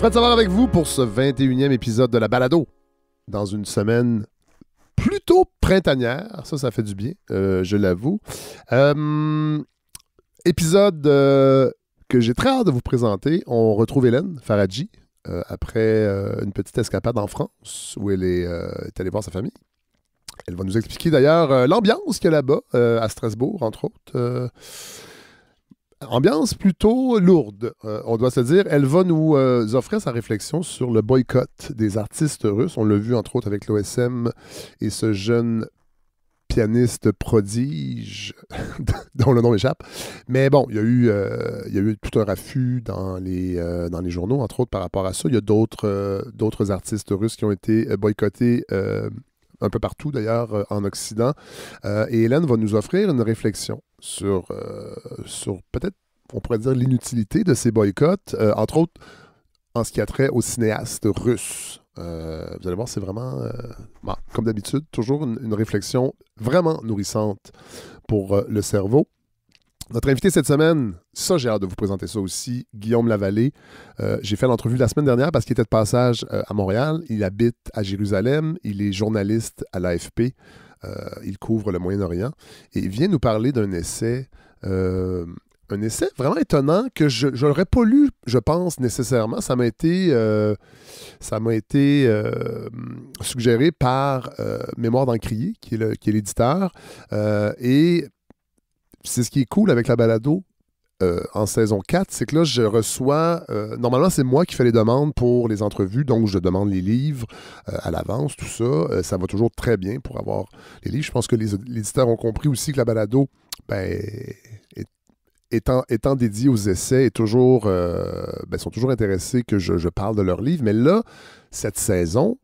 Fred Savard avec vous pour ce 21e épisode de la Balado. Dans une semaine plutôt printanière, ça fait du bien, je l'avoue. Épisode que j'ai très hâte de vous présenter. On retrouve Hélène Faradji après une petite escapade en France où elle est allée voir sa famille. Elle va nous expliquer d'ailleurs l'ambiance qu'il y a là-bas, à Strasbourg, entre autres. Ambiance plutôt lourde, on doit se dire. Elle va nous offrir sa réflexion sur le boycott des artistes russes. On l'a vu entre autres avec l'OSM et ce jeune pianiste prodige dont le nom échappe. Mais bon, il y a eu tout un raffut dans les journaux, entre autres par rapport à ça. Il y a d'autres artistes russes qui ont été boycottés un peu partout d'ailleurs en Occident. Et Hélène va nous offrir une réflexion sur peut-être, on pourrait dire, l'inutilité de ces boycotts, entre autres en ce qui a trait aux cinéastes russes. Vous allez voir, c'est vraiment, comme d'habitude, toujours une réflexion vraiment nourrissante pour le cerveau. Notre invité cette semaine, ça j'ai hâte de vous présenter ça aussi, Guillaume Lavallée. J'ai fait l'entrevue la semaine dernière parce qu'il était de passage à Montréal. Il habite à Jérusalem. Il est journaliste à l'AFP. Il couvre le Moyen-Orient. Et il vient nous parler d'un essai, vraiment étonnant que je n'aurais pas lu, je pense, nécessairement. Ça m'a été suggéré par Mémoire d'Encrier, qui est l'éditeur. Et c'est ce qui est cool avec la balado en saison 4, c'est que là, je reçois... normalement, c'est moi qui fais les demandes pour les entrevues, donc je demande les livres à l'avance, tout ça. Ça va toujours très bien pour avoir les livres. Je pense que les éditeurs ont compris aussi que la balado, étant dédiée aux essais, sont toujours intéressés que je parle de leurs livres. Mais là, cette saison...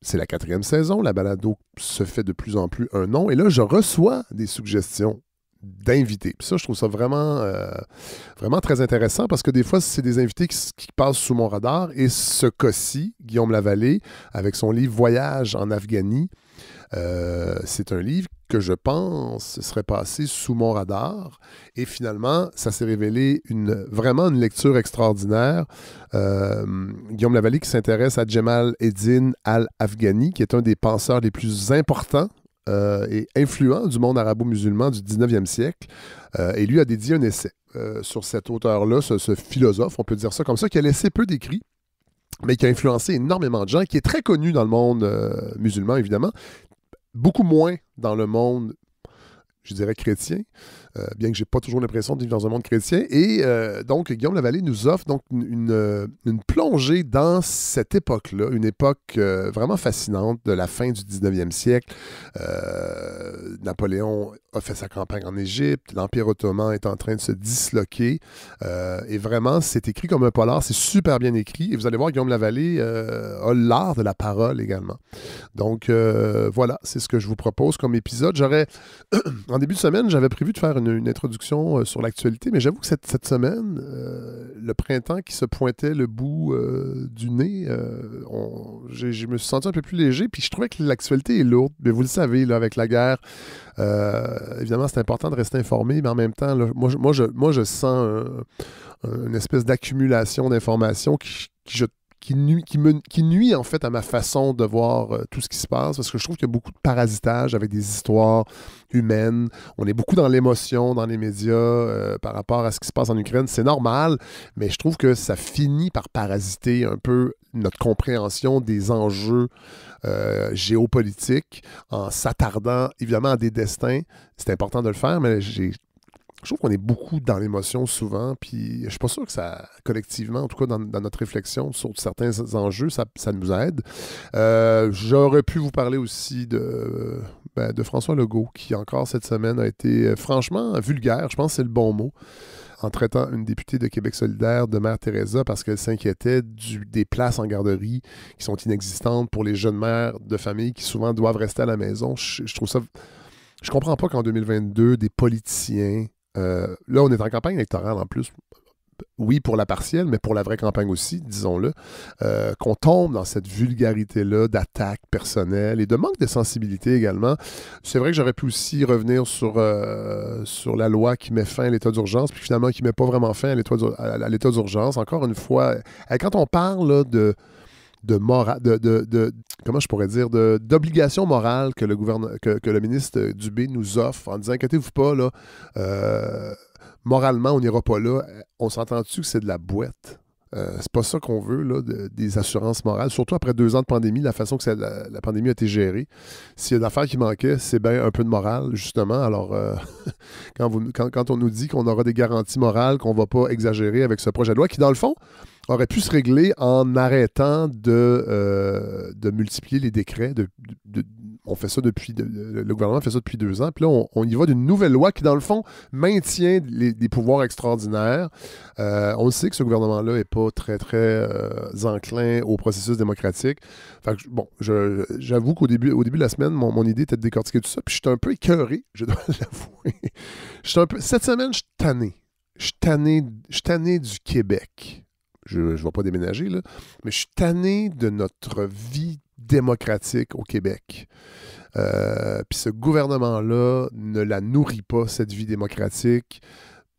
C'est la 4e saison. La balado se fait de plus en plus un nom. Et là, je reçois des suggestions d'invités. Puis ça, je trouve ça vraiment, vraiment très intéressant parce que des fois, c'est des invités qui passent sous mon radar. Et ce cas-ci, Guillaume Lavallée, avec son livre Voyage en Afghanie, c'est un livre que je pense serait passé sous mon radar. Et finalement, ça s'est révélé vraiment une lecture extraordinaire. Guillaume Lavallée qui s'intéresse à Jemal Eddin al-Afghani, qui est un des penseurs les plus importants et influent du monde arabo-musulman du 19e siècle. Et lui a dédié un essai sur cet auteur-là, ce philosophe, on peut dire ça comme ça, qui a laissé peu d'écrits, mais qui a influencé énormément de gens, qui est très connu dans le monde musulman, évidemment, beaucoup moins dans le monde, je dirais, chrétien, bien que je n'ai pas toujours l'impression de vivre dans un monde chrétien. Et donc, Guillaume Lavallée nous offre donc une plongée dans cette époque-là, une époque vraiment fascinante de la fin du 19e siècle. Napoléon a fait sa campagne en Égypte, l'Empire ottoman est en train de se disloquer. Et vraiment, c'est écrit comme un polar, c'est super bien écrit. Et vous allez voir, Guillaume Lavallée a l'art de la parole également. Donc, voilà, c'est ce que je vous propose comme épisode. En début de semaine, j'avais prévu de faire une introduction sur l'actualité, mais j'avoue que cette semaine, le printemps qui se pointait le bout du nez, je me suis senti un peu plus léger, puis je trouvais que l'actualité est lourde. Mais vous le savez, là, avec la guerre, évidemment, c'est important de rester informé, mais en même temps, là, moi, je sens une espèce d'accumulation d'informations qui nuit en fait à ma façon de voir tout ce qui se passe, parce que je trouve qu'il y a beaucoup de parasitage avec des histoires humaines. On est beaucoup dans l'émotion, dans les médias, par rapport à ce qui se passe en Ukraine. C'est normal, mais je trouve que ça finit par parasiter un peu notre compréhension des enjeux géopolitiques en s'attardant évidemment à des destins. C'est important de le faire, mais je trouve qu'on est beaucoup dans l'émotion souvent, puis je suis pas sûr que ça, collectivement, en tout cas dans notre réflexion sur certains enjeux, ça nous aide. J'aurais pu vous parler aussi de François Legault, qui encore cette semaine a été franchement vulgaire, je pense que c'est le bon mot, en traitant une députée de Québec solidaire de Mère Teresa parce qu'elle s'inquiétait des places en garderie qui sont inexistantes pour les jeunes mères de famille qui souvent doivent rester à la maison. Je trouve ça... Je comprends pas qu'en 2022, des politiciens... là, on est en campagne électorale en plus. oui, pour la partielle, mais pour la vraie campagne aussi, disons-le, qu'on tombe dans cette vulgarité-là d'attaque personnelle et de manque de sensibilité également. C'est vrai que j'aurais pu aussi revenir sur la loi qui met fin à l'état d'urgence, puis finalement qui ne met pas vraiment fin à l'état d'urgence. Encore une fois, quand on parle là, de comment je pourrais dire, d'obligation morale que le ministre Dubé nous offre en disant, inquiétez-vous pas, là, moralement, on n'ira pas là. On s'entend-tu que c'est de la boîte? C'est pas ça qu'on veut, là, des assurances morales, surtout après 2 ans de pandémie, la façon que la pandémie a été gérée. S'il y a une affaire qui manquait, c'est bien un peu de morale, justement. Alors, quand on nous dit qu'on aura des garanties morales, qu'on va pas exagérer avec ce projet de loi, qui, dans le fond, aurait pu se régler en arrêtant de multiplier les décrets. On fait ça le gouvernement fait ça depuis 2 ans. Puis là, on y va d'une nouvelle loi qui, dans le fond, maintient des pouvoirs extraordinaires. On le sait que ce gouvernement-là n'est pas très, très enclin au processus démocratique. Fait que, bon, j'avoue qu'au début de la semaine, mon idée était de décortiquer tout ça. Puis j'étais un peu écœuré, je dois l'avouer. Cette semaine, je suis tanné. Je suis tanné du Québec. Je ne vais pas déménager, là, mais je suis tanné de notre vie démocratique au Québec. Puis ce gouvernement-là ne la nourrit pas, cette vie démocratique.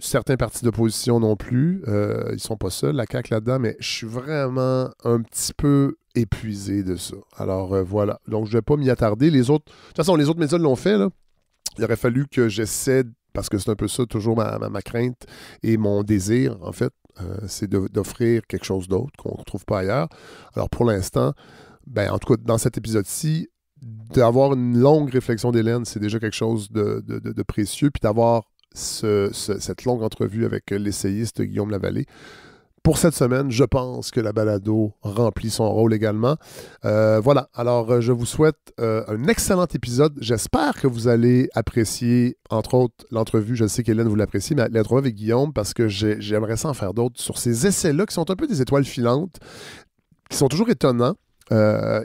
Certains partis d'opposition non plus. Ils ne sont pas seuls, la CAQ là-dedans, mais je suis vraiment un petit peu épuisé de ça. Alors voilà. Donc je ne vais pas m'y attarder. De toute façon, les autres médias l'ont fait, là. Il aurait fallu que j'essaie, parce que c'est un peu ça, toujours ma crainte et mon désir, en fait, c'est d'offrir quelque chose d'autre qu'on ne trouve pas ailleurs. Alors pour l'instant, en tout cas, dans cet épisode-ci, d'avoir une longue réflexion d'Hélène, c'est déjà quelque chose de précieux, puis d'avoir cette longue entrevue avec l'essayiste Guillaume Lavallée. Pour cette semaine, je pense que la balado remplit son rôle également. Voilà, alors je vous souhaite un excellent épisode. J'espère que vous allez apprécier, entre autres, l'entrevue. Je sais qu'Hélène, vous l'appréciez, mais l'entrevue avec Guillaume, parce que j'aimerais ça en faire d'autres sur ces essais-là qui sont un peu des étoiles filantes, qui sont toujours étonnants.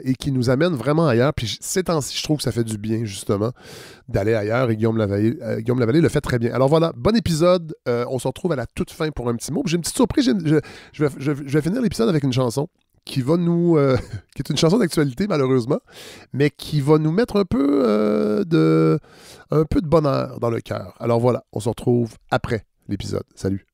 Et qui nous amènent vraiment ailleurs. Puis ces temps-ci, je trouve que ça fait du bien, justement, d'aller ailleurs. Et Guillaume Lavallée le fait très bien. Alors voilà, bon épisode. On se retrouve à la toute fin pour un petit mot. Puis j'ai une petite surprise. Je vais finir l'épisode avec une chanson qui va nous... qui est une chanson d'actualité, malheureusement, mais qui va nous mettre un peu de bonheur dans le cœur. Alors voilà, on se retrouve après l'épisode. Salut.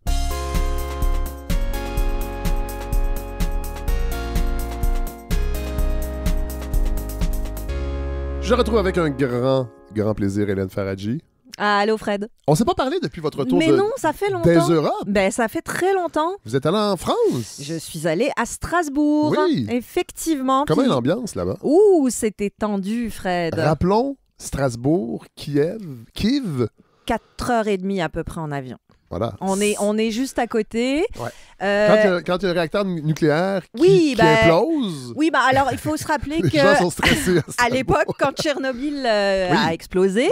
Je retrouve avec un grand plaisir Hélène Faradji. Allô Fred. On s'est pas parlé depuis votre retour Mais non, ça fait longtemps. Des Europes. Ça fait très longtemps. Vous êtes allé en France. Je suis allée à Strasbourg. Oui. Effectivement. Comment est l'ambiance là-bas? Ouh, c'était tendu, Fred. Rappelons, Strasbourg, Kiev. 4h30 à peu près en avion. Voilà. On est juste à côté. Ouais. Quand il y a un réacteur nucléaire qui implose. Oui, alors il faut se rappeler que les gens sont stressés à l'époque, quand Tchernobyl a explosé,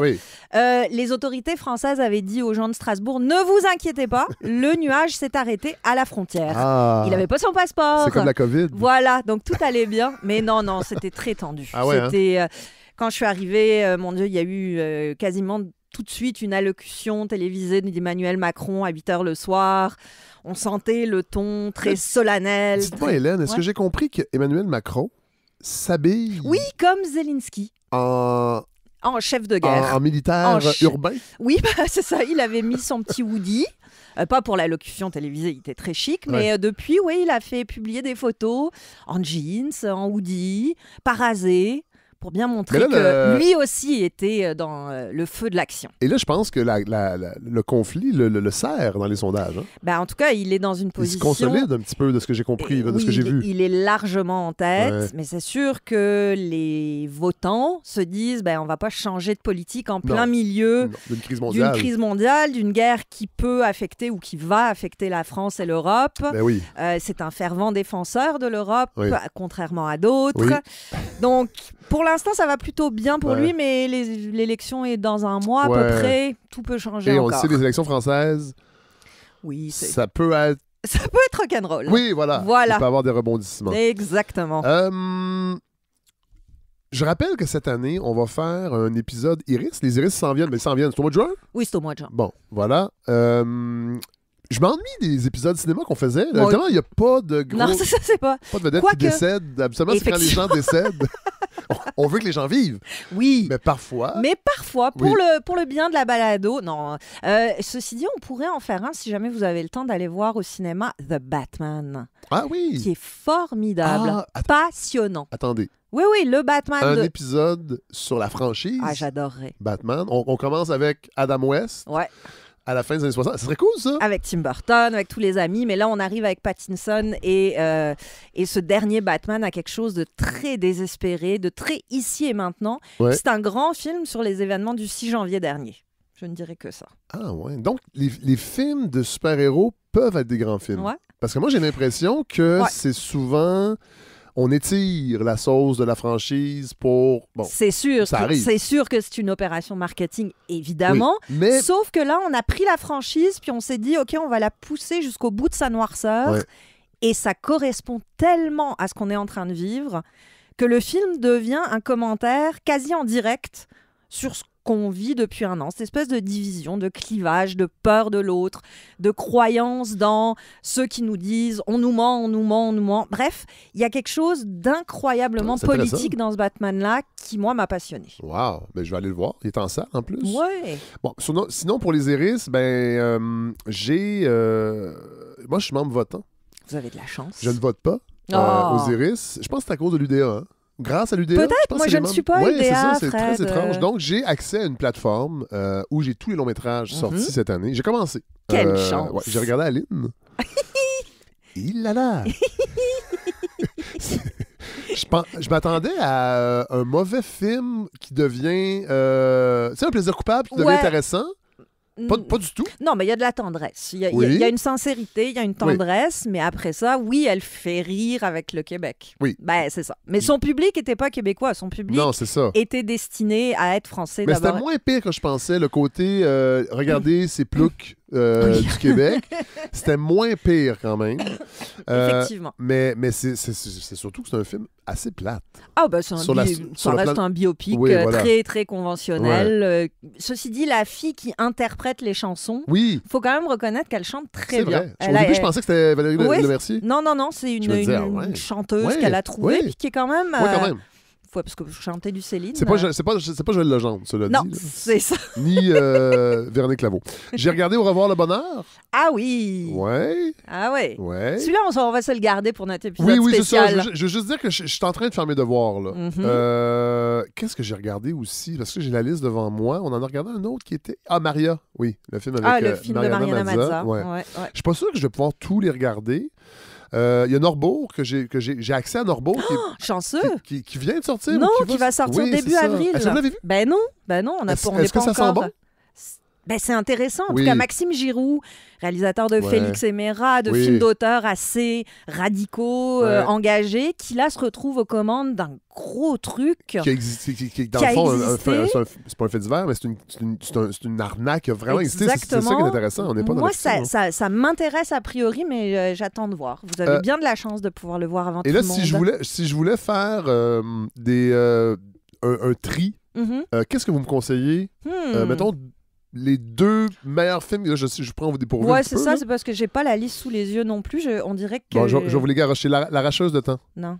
les autorités françaises avaient dit aux gens de Strasbourg, ne vous inquiétez pas, le nuage s'est arrêté à la frontière. Il n'avait pas son passeport. C'est comme la COVID. Voilà, donc tout allait bien. Mais non, c'était très tendu. Ah ouais, c'était, quand je suis arrivée, mon Dieu, il y a eu quasiment tout de suite une allocution télévisée d'Emmanuel Macron à 8h le soir. On sentait le ton très solennel. Dites-moi, Hélène, est-ce que j'ai compris qu'Emmanuel Macron s'habille... Oui, comme Zelensky. En chef de guerre. En militaire urbain? Oui, c'est ça. Il avait mis son petit hoodie. Pas pour l'allocution télévisée, il était très chic, mais depuis, il a fait publier des photos en jeans, en hoodie, parasé, pour bien montrer que lui aussi était dans le feu de l'action. Et là, je pense que le conflit le sert dans les sondages. Hein? En tout cas, il est dans une position... Il se consolide un petit peu de ce que j'ai compris, de ce que j'ai vu. Il est largement en tête, mais c'est sûr que les votants se disent on ne va pas changer de politique en plein milieu d'une crise mondiale, d'une guerre qui peut affecter ou qui va affecter la France et l'Europe. Oui. C'est un fervent défenseur de l'Europe, contrairement à d'autres. Oui. Donc, pour l'instant, ça va plutôt bien pour lui, mais l'élection est dans un mois à peu près. Tout peut changer encore. Et on le sait, les élections françaises, ça peut être... Ça peut être rock'n'roll. Oui, voilà. Il peut y avoir des rebondissements. Exactement. Je rappelle que cette année, on va faire un épisode Iris. Les Iris s'en viennent, mais ils s'en viennent. C'est au mois de juin? Oui, c'est au mois de juin. Bon, voilà. Je m'ennuie des épisodes de cinéma qu'on faisait. Là. Bon, Évidemment, il n'y a pas de gros... Non, ça, c'est pas. Pas de vedettes Quoique- qui décèdent. Absolument, c'est quand les gens décèdent. On veut que les gens vivent. Oui. Mais parfois... Mais parfois, Oui. pour le bien de la balado, non. Ceci dit, on pourrait en faire un si jamais vous avez le temps d'aller voir au cinéma The Batman, Ah oui! qui est formidable, passionnant. Attendez. Oui, oui, le Batman Un de... épisode sur la franchise Ah, j'adorerais. Batman. On commence avec Adam West Ouais, à la fin des années 60. Ce serait cool, ça? avec Tim Burton, avec tous les amis, mais là, on arrive avec Pattinson et ce dernier Batman a quelque chose de très désespéré, de très ici et maintenant. Ouais. C'est un grand film sur les événements du 6 janvier dernier. Je ne dirais que ça. Ah ouais. Donc, les films de super-héros peuvent être des grands films. Ouais. Parce que moi, j'ai l'impression que Ouais. c'est souvent... On étire la sauce de la franchise pour... Bon, C'est sûr, ça arrive. c'est sûr que c'est une opération marketing, évidemment. oui. Mais... Sauf que là, on a pris la franchise, puis on s'est dit, OK, on va la pousser jusqu'au bout de sa noirceur. Ouais. Et ça correspond tellement à ce qu'on est en train de vivre que le film devient un commentaire quasi en direct sur ce qu'on vit depuis un an. Cette espèce de division, de clivage, de peur de l'autre, de croyance dans ceux qui nous disent on nous ment, on nous ment, on nous ment. Bref, il y a quelque chose d'incroyablement C'est intéressant. politique dans ce Batman-là qui, moi, m'a passionné. Wow! Ben, je vais aller le voir. Il est en salle, en plus. Ouais. Bon, sinon, pour les Iris, j'ai... moi, je suis membre votant. Vous avez de la chance. Je ne vote pas Oh. aux Iris. Je pense que c'est à cause de l'UDA. Hein? Grâce à l'UDA. Peut-être, pense moi, que je les ne membres- suis pas Ouais, c'est UDA, ça, c'est Fred. très étrange. Donc, j'ai accès à une plateforme où j'ai tous les longs métrages sortis cette année. J'ai commencé. Quelle chance. Ouais, j'ai regardé Aline. Il là là! Je m'attendais à un mauvais film qui devient... tu sais, un plaisir coupable qui devient Ouais. intéressant. Pas du tout. Non, mais il y a de la tendresse. Il y a, Oui. il y a une sincérité, il y a une tendresse, mais après ça, oui, elle fait rire avec le Québec. Oui. Ben, c'est ça. Mais son public n'était pas québécois. Son public Non, c'est ça. était destiné à être français Mais c'était d'abord. moins pire que je pensais, le côté regardez ces ploucs du Québec. C'était moins pire quand même. Effectivement. Mais c'est surtout que c'est un film assez plate. Ah, ben, c'est un sur la- ça sur le reste plan- un biopic Oui, voilà. très, très conventionnel. Ceci dit, la fille qui interprète les chansons, Oui, faut quand même reconnaître qu'elle chante très c'est bien. vrai. Au début, je pensais que c'était Valérie Ouais, Lemercier. Non, c'est une, Je me disais, une ouais. chanteuse Ouais, qu'elle a trouvée, ouais. puis qui est quand même... Oui, quand même. Ouais, parce que je chantais du Céline. C'est pas Joël Legendre, cela Non, dit. Là. c'est ça. Ni Véronique Laveau. J'ai regardé Au revoir le bonheur. Ah oui. Ouais, Ah ouais. ouais. Celui-là, on va se le garder pour notre épisode Oui, c'est ça. spécial. Je veux juste dire que je suis en train de faire mes devoirs. Là. Mhm. Qu'est-ce que j'ai regardé aussi? Parce que j'ai la liste devant moi. On en a regardé un autre qui était... Ah, Maria. Oui, le film avec Le film de Mariana Mazza. Ouais. Ouais. Je suis pas sûr que je vais pouvoir tous les regarder. Il y a Norbourg, j'ai accès à Norbourg Chanceux. qui vient de sortir. Non, ou qui va sortir Oui, début c'est ça. avril. Est-ce que vous l'avez vu? Ben non. On n'est Est-ce pas que ça sent encore... bon? Ben, c'est intéressant. En Oui. tout cas, Maxime Giroux, réalisateur de Ouais. Félix et Méra, de Oui. films d'auteurs assez radicaux, Ouais. engagés, qui là se retrouve aux commandes d'un gros truc. Qui a existé, qui est dans Qui a le fond, existé. c'est pas un fait divers, mais c'est une arnaque qui a vraiment existé. C'est ça qui est Exactement. intéressant. On n'est pas dans Moi, la fiction, ça m'intéresse a priori, mais j'attends de voir. Vous avez bien de la chance de pouvoir le voir avant Et tout là, le monde. si je voulais faire un tri, Mhm. qu'est-ce que vous me conseillez? Mettons les deux meilleurs films. Là, je prends vous dépourvu un Ouais, petit c'est peu, ça, là. c'est parce que j'ai pas la liste sous les yeux non plus. On dirait que. Bon, je vais vous les garocher. L'arracheuse de temps. Non.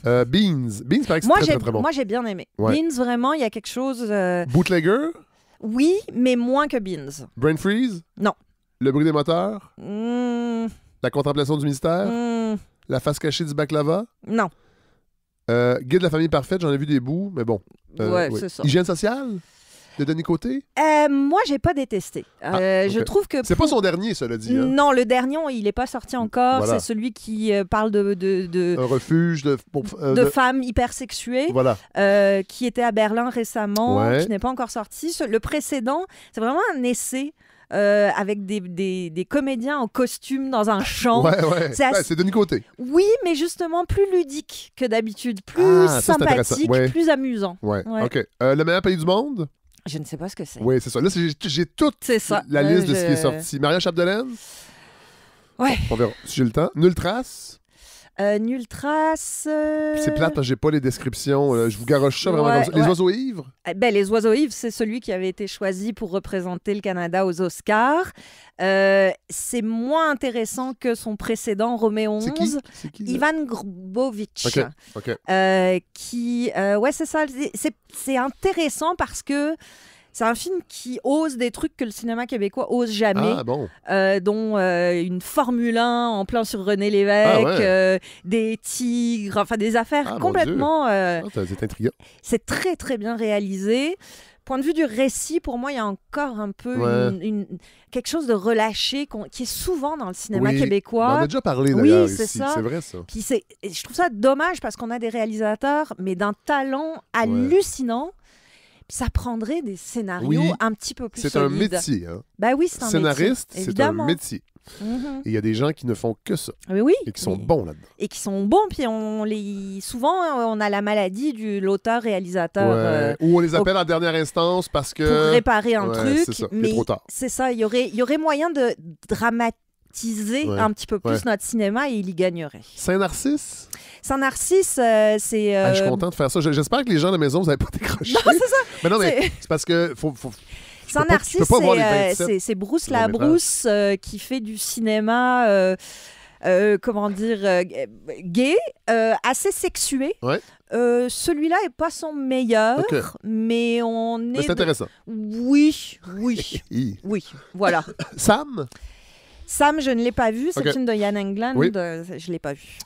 Beans, paraît que c'est très, très bon. Moi, j'ai bien aimé. Ouais. Beans, vraiment, il y a quelque chose. Bootlegger, Oui, mais moins que Beans. Brain Freeze, Non. Le bruit des moteurs, Hmm, La contemplation du mystère, hmm, La face cachée du baklava, non. Guide de la famille parfaite, j'en ai vu des bouts, mais bon. Ouais, oui. c'est ça. Hygiène sociale de Denis Côté. Moi, j'ai pas détesté. Je ok. trouve que. C'est pas son dernier, cela dit. Hein? Non, le dernier, il est pas sorti encore. Voilà. C'est celui qui parle de Un refuge de femmes hypersexuées. Voilà. Qui était à Berlin récemment, Ouais. qui n'est pas encore sorti. Le précédent, c'est vraiment un essai avec des comédiens en costume dans un champ. Ouais. C'est assez- C'est Denis Côté. Oui, mais justement plus ludique que d'habitude, plus Ah, ça, c'est intéressant. sympathique, Ouais. plus amusant. Ouais. Ouais. OK. Le meilleur pays du monde. Je ne sais pas ce que c'est. Oui, c'est ça. Là, j'ai toute C'est ça. la liste de ce qui est sorti. Maria Chapdelaine. Ouais. On verra si j'ai le temps. Nulle trace. Nulle trace. C'est plate, parce que j'ai pas les descriptions. Je vous garoche ça vraiment comme ça. Les oiseaux ivres? Les oiseaux ivres, c'est celui qui avait été choisi pour représenter le Canada aux Oscars. C'est moins intéressant que son précédent, Roméo XI. C'est qui Ivan Grbovic. OK. Qui, c'est ça. C'est intéressant parce que c'est un film qui ose des trucs que le cinéma québécois ose jamais, dont une Formule 1 en plan sur René Lévesque, des tigres, enfin des affaires complètement... c'est intriguant. C'est très, très bien réalisé. Point de vue du récit, pour moi, il y a encore un peu quelque chose de relâché qui est souvent dans le cinéma québécois. On en a déjà parlé d'ailleurs ici, c'est vrai ça. Puis je trouve ça dommage parce qu'on a des réalisateurs, mais d'un talent hallucinant. Ça prendrait des scénarios un petit peu plus solides. C'est un métier. Hein? Oui, c'est un Scénariste, métier. c'est un métier. Et il y a des gens qui ne font que ça. Oui. Et qui sont bons là-dedans. Et qui sont bons, puis souvent, on a la maladie de l'auteur-réalisateur. Ou on les appelle en dernière instance parce que... Pour réparer un truc. C'est ça, mais trop tard. C'est ça, il y aurait moyen de dramatiser un petit peu plus notre cinéma et il y gagnerait. Saint-Narcisse? Saint-Narcisse, c'est... je suis content de faire ça. J'espère que les gens à la maison, vous n'avez pas décroché. Non, c'est ça. Mais non, mais c'est parce que... Saint-Narcisse, c'est Bruce Labrousse qui fait du cinéma... gay, assez sexué. Celui-là est pas son meilleur, mais Mais c'est intéressant. Oui, voilà. Sam, je ne l'ai pas vu. C'est une de Yann Englund. Je l'ai pas vu.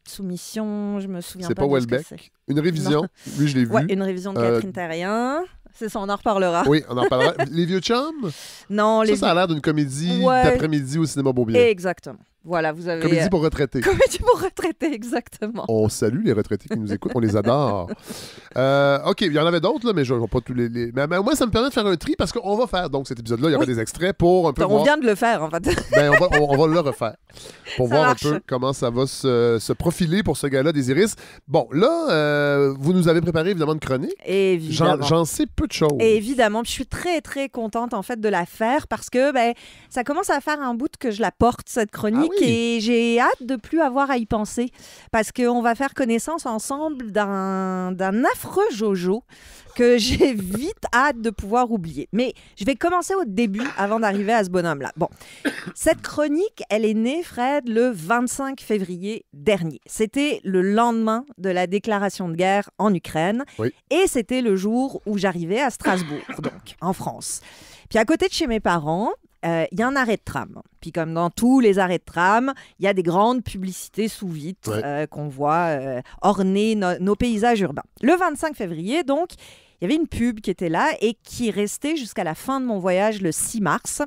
Soumission, je me souviens pas. C'est pas Welbeck. Une révision. Lui, je l'ai vu. Une révision de Catherine Terrien. C'est ça, on en reparlera. Oui, on en parlera. Les vieux chums? Non, ça a l'air d'une comédie d'après-midi au cinéma Beaubien. Exactement. Voilà, vous avez... Comédie pour retraités. Comédie pour retraités, exactement. On salue les retraités qui nous écoutent, on les adore. OK, il y en avait d'autres, là, mais je ne vais pas tous les... Mais moi, ça me permet de faire un tri parce qu'on va faire, donc, cet épisode-là, il y aura des extraits pour un peu On vient de le faire, en fait. On va le refaire pour ça voir marche. un peu comment ça va se profiler pour ce gars-là des Iris. Bon, là, vous nous avez préparé, évidemment, une chronique. Évidemment. J'en sais peu de choses. Évidemment, je suis très, très contente, en fait, de la faire parce que ça commence à faire un bout que je la porte, cette chronique, et j'ai hâte de plus avoir à y penser parce qu'on va faire connaissance ensemble d'un affreux Jojo que j'ai vite hâte de pouvoir oublier. Mais je vais commencer au début avant d'arriver à ce bonhomme-là. Bon, cette chronique, elle est née, Fred, le 25 février dernier. C'était le lendemain de la déclaration de guerre en Ukraine et c'était le jour où j'arrivais à Strasbourg, donc en France. Puis à côté de chez mes parents, il y a un arrêt de tram. Puis comme dans tous les arrêts de tram, il y a des grandes publicités sous vitre qu'on voit orner nos paysages urbains. Le 25 février, donc, il y avait une pub qui était là et qui restait jusqu'à la fin de mon voyage le 6 mars.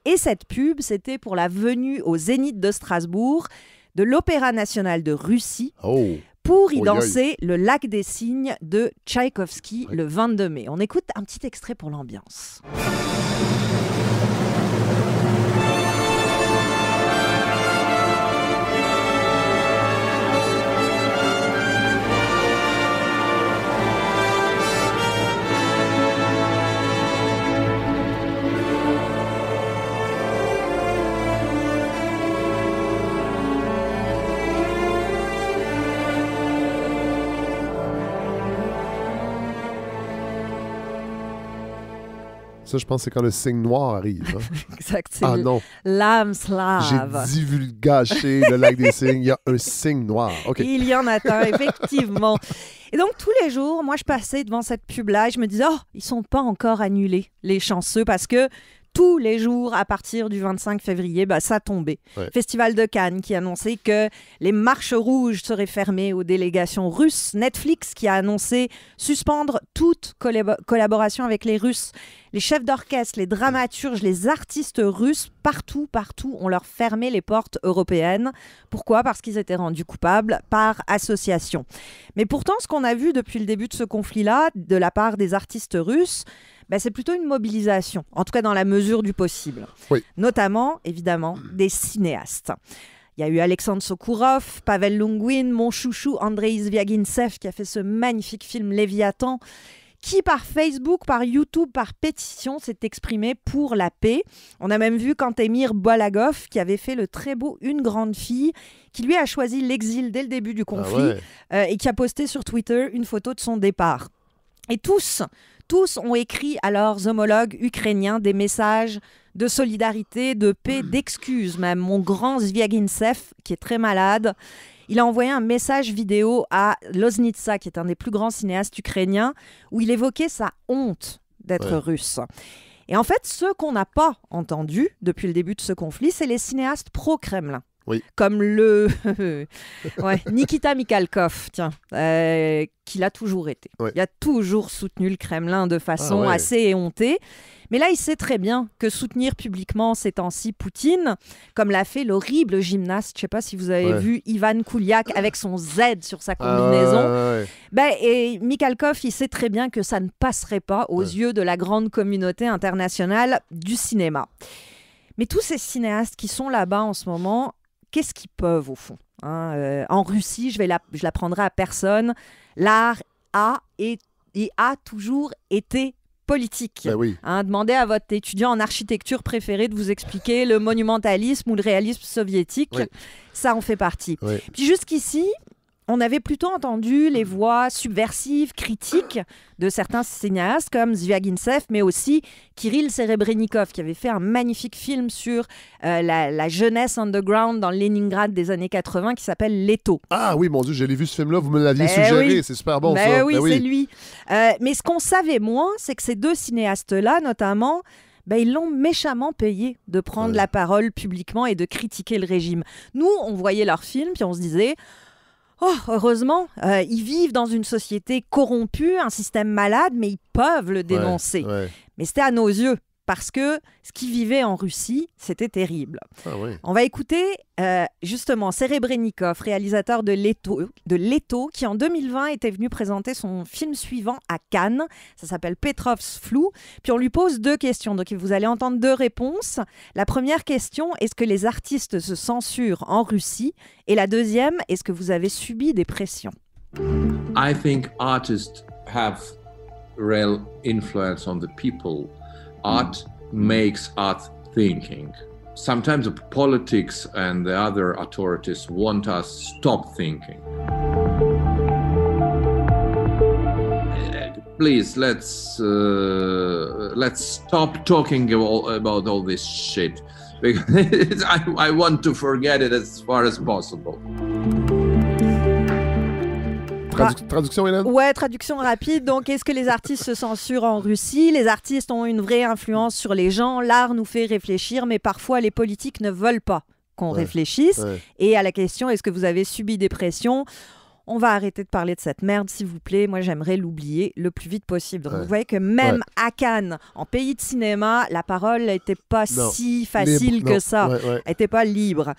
Et cette pub, c'était pour la venue au Zénith de Strasbourg de l'Opéra national de Russie pour y danser le Lac des Cygnes de Tchaïkovski le 22 mai. On écoute un petit extrait pour l'ambiance. Ça, je pense que c'est quand le signe noir arrive. Hein? Exact. Non. L'âme slave. J'ai divulgaché le lac des cygnes. Il y a un signe noir. Okay. Il y en a un, effectivement. Et donc, tous les jours, moi, je passais devant cette pub-là et je me disais, ils sont pas encore annulés, les chanceux, parce que tous les jours, à partir du 25 février, ça tombait. Festival de Cannes qui annonçait que les marches rouges seraient fermées aux délégations russes. Netflix qui a annoncé suspendre toute collaboration avec les Russes. Les chefs d'orchestre, les dramaturges, les artistes russes, partout, on leur fermait les portes européennes. Pourquoi ? Parce qu'ils étaient rendus coupables par association. Mais pourtant, ce qu'on a vu depuis le début de ce conflit-là, de la part des artistes russes, c'est plutôt une mobilisation, en tout cas dans la mesure du possible. Notamment, évidemment, des cinéastes. Il y a eu Alexandre Sokourov, Pavel Lungwin, mon chouchou Andreï Zviagintsev qui a fait ce magnifique film Léviathan, qui par Facebook, par YouTube, par pétition s'est exprimé pour la paix. On a même vu Kantemir Bolagov qui avait fait le très beau Une grande fille, qui lui a choisi l'exil dès le début du conflit et qui a posté sur Twitter une photo de son départ. Et tous ont écrit à leurs homologues ukrainiens des messages de solidarité, de paix, d'excuses même. Mon grand Zviagintsev, qui est très malade, il a envoyé un message vidéo à Loznitsa, qui est un des plus grands cinéastes ukrainiens, où il évoquait sa honte d'être russe. Et en fait, ceux qu'on n'a pas entendus depuis le début de ce conflit, c'est les cinéastes pro-Kremlin. Oui. Comme Nikita Mikhalkov, qui l'a toujours été. Il a toujours soutenu le Kremlin de façon assez éhontée. Mais là, il sait très bien que soutenir publiquement ces temps-ci Poutine, comme l'a fait l'horrible gymnaste, je ne sais pas si vous avez vu Ivan Kouliak avec son Z sur sa combinaison, et Mikhalkov, il sait très bien que ça ne passerait pas aux yeux de la grande communauté internationale du cinéma. Mais tous ces cinéastes qui sont là-bas en ce moment, qu'est-ce qu'ils peuvent au fond, en Russie, je l'apprendrai à personne, l'art a toujours été politique. Demandez à votre étudiant en architecture préféré de vous expliquer le monumentalisme ou le réalisme soviétique. Ça en fait partie. Puis jusqu'ici, on avait plutôt entendu les voix subversives, critiques de certains cinéastes comme Zviagintsev, mais aussi Kirill Serebrennikov, qui avait fait un magnifique film sur la jeunesse underground dans Leningrad des années 80 qui s'appelle Leto. Ah oui, mon Dieu, je l'ai vu ce film-là, vous me l'aviez suggéré, c'est super bon ça. Oui, c'est lui. Mais ce qu'on savait moins, c'est que ces deux cinéastes-là, notamment, ils l'ont méchamment payé de prendre la parole publiquement et de critiquer le régime. Nous, on voyait leurs films, puis on se disait... Oh, heureusement, ils vivent dans une société corrompue, un système malade, mais ils peuvent le dénoncer. Mais c'était à nos yeux, parce que ce qu'ils vivaient en Russie, c'était terrible. On va écouter justement Serebrennikov, réalisateur de Leto, qui en 2020 était venu présenter son film suivant à Cannes. Ça s'appelle Petrov's Flou. Puis on lui pose deux questions. Donc vous allez entendre deux réponses. La première question, est-ce que les artistes se censurent en Russie? Et la deuxième, est-ce que vous avez subi des pressions? I think artists have real influence on the people. Art makes art thinking. Sometimes the politics and the other authorities want us stop thinking. Please, let's stop talking about all this shit. Because I want to forget it as far as possible. Traduction, Hélène? Ouais, traduction rapide. Donc, est-ce que les artistes se censurent en Russie? Les artistes ont une vraie influence sur les gens. L'art nous fait réfléchir, mais parfois, les politiques ne veulent pas qu'on réfléchisse. Et à la question, est-ce que vous avez subi des pressions? On va arrêter de parler de cette merde, s'il vous plaît. Moi, j'aimerais l'oublier le plus vite possible. Donc, vous voyez que même à Cannes, en pays de cinéma, la parole n'était pas si facile que ça. Elle n'était pas libre.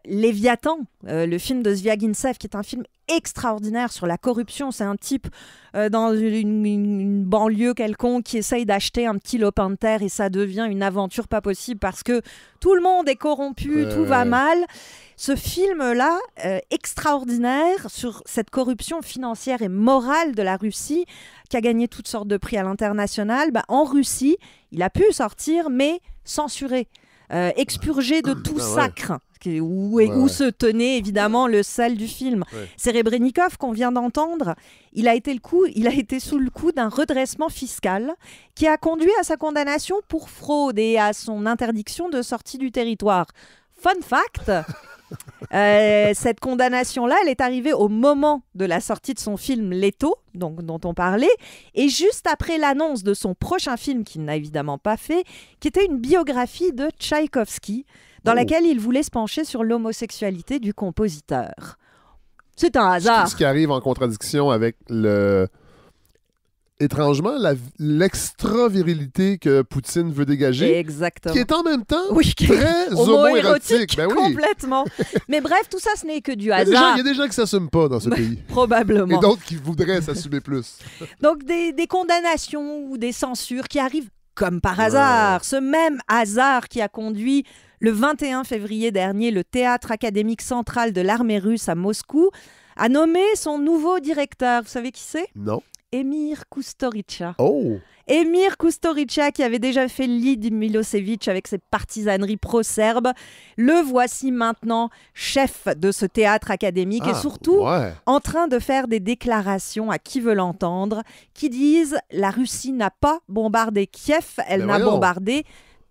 Léviathan, le film de Zviagintsev, qui est un film extraordinaire sur la corruption. C'est un type dans une banlieue quelconque qui essaye d'acheter un petit lopin de terre et ça devient une aventure pas possible parce que tout le monde est corrompu, tout va mal. Ce film-là, extraordinaire sur cette corruption financière et morale de la Russie, qui a gagné toutes sortes de prix à l'international, en Russie, il a pu sortir, mais censuré, expurgé de tout sacre. Où se tenait évidemment le sel du film. Serebrennikov, qu'on vient d'entendre, il a été sous le coup d'un redressement fiscal qui a conduit à sa condamnation pour fraude et à son interdiction de sortie du territoire. Fun fact, cette condamnation-là, elle est arrivée au moment de la sortie de son film Leto, dont on parlait, et juste après l'annonce de son prochain film, qu'il n'a évidemment pas fait, qui était une biographie de Tchaïkovski, dans laquelle il voulait se pencher sur l'homosexualité du compositeur. C'est un hasard. Ce qui arrive en contradiction avec étrangement, l'extra-virilité que Poutine veut dégager. Exactement. Qui est en même temps très homo-érotique. Complètement. Mais bref, tout ça, ce n'est que du hasard. Il y a des gens qui ne s'assument pas dans ce pays. Probablement. Et d'autres qui voudraient s'assumer plus. Donc, des condamnations ou des censures qui arrivent comme par hasard. Ce même hasard qui a conduit le 21 février dernier le Théâtre académique central de l'armée russe à Moscou a nommé son nouveau directeur. Vous savez qui c'est? Non. Emir Kusturica. Oh! Emir Kusturica, qui avait déjà fait le lit de Milosevic avec ses partisaneries pro-serbes, le voici maintenant chef de ce théâtre académique et surtout en train de faire des déclarations à qui veut l'entendre, qui disent « La Russie n'a pas bombardé Kiev, elle n'a bombardé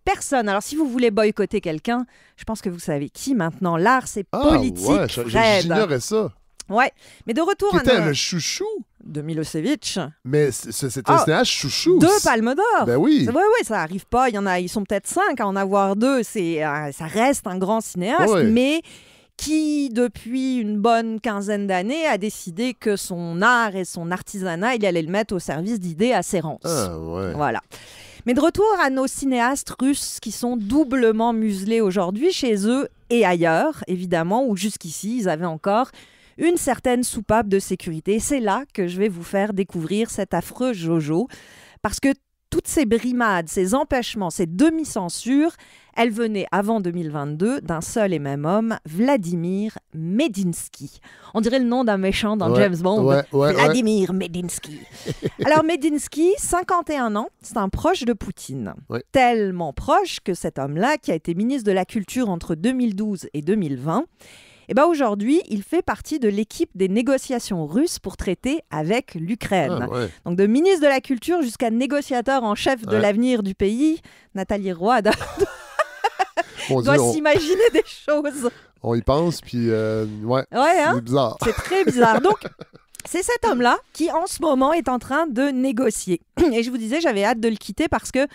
personne ». Alors si vous voulez boycotter quelqu'un, je pense que vous savez qui maintenant. L'art, c'est politique, Fred. J'ignorais ça. Ouais, mais de retour qui était le chouchou de Milosevic. Mais c'était un cinéaste chouchou. 2 palmes d'or. Ben oui. Oui, ça arrive pas. Ils sont peut-être 5 à en avoir 2. Ça reste un grand cinéaste, mais qui, depuis une bonne quinzaine d'années, a décidé que son art et son artisanat, il allait le mettre au service d'idées assez rances. Voilà. Mais de retour à nos cinéastes russes qui sont doublement muselés aujourd'hui chez eux et ailleurs, évidemment, où jusqu'ici, ils avaient encore une certaine soupape de sécurité. C'est là que je vais vous faire découvrir cet affreux Jojo, parce que toutes ces brimades, ces empêchements, ces demi-censures, elles venaient avant 2022 d'un seul et même homme, Vladimir Medinsky. On dirait le nom d'un méchant dans James Bond. Vladimir Medinsky. Alors Medinsky, 51 ans, c'est un proche de Poutine. Tellement proche que cet homme-là, qui a été ministre de la Culture entre 2012 et 2020, et ben aujourd'hui, il fait partie de l'équipe des négociations russes pour traiter avec l'Ukraine. Donc de ministre de la Culture jusqu'à négociateur en chef de l'avenir du pays, Nathalie Roy doit s'imaginer des choses. On y pense, puis c'est bizarre. C'est très bizarre. Donc, c'est cet homme-là qui, en ce moment, est en train de négocier. Et je vous disais, j'avais hâte de le quitter parce que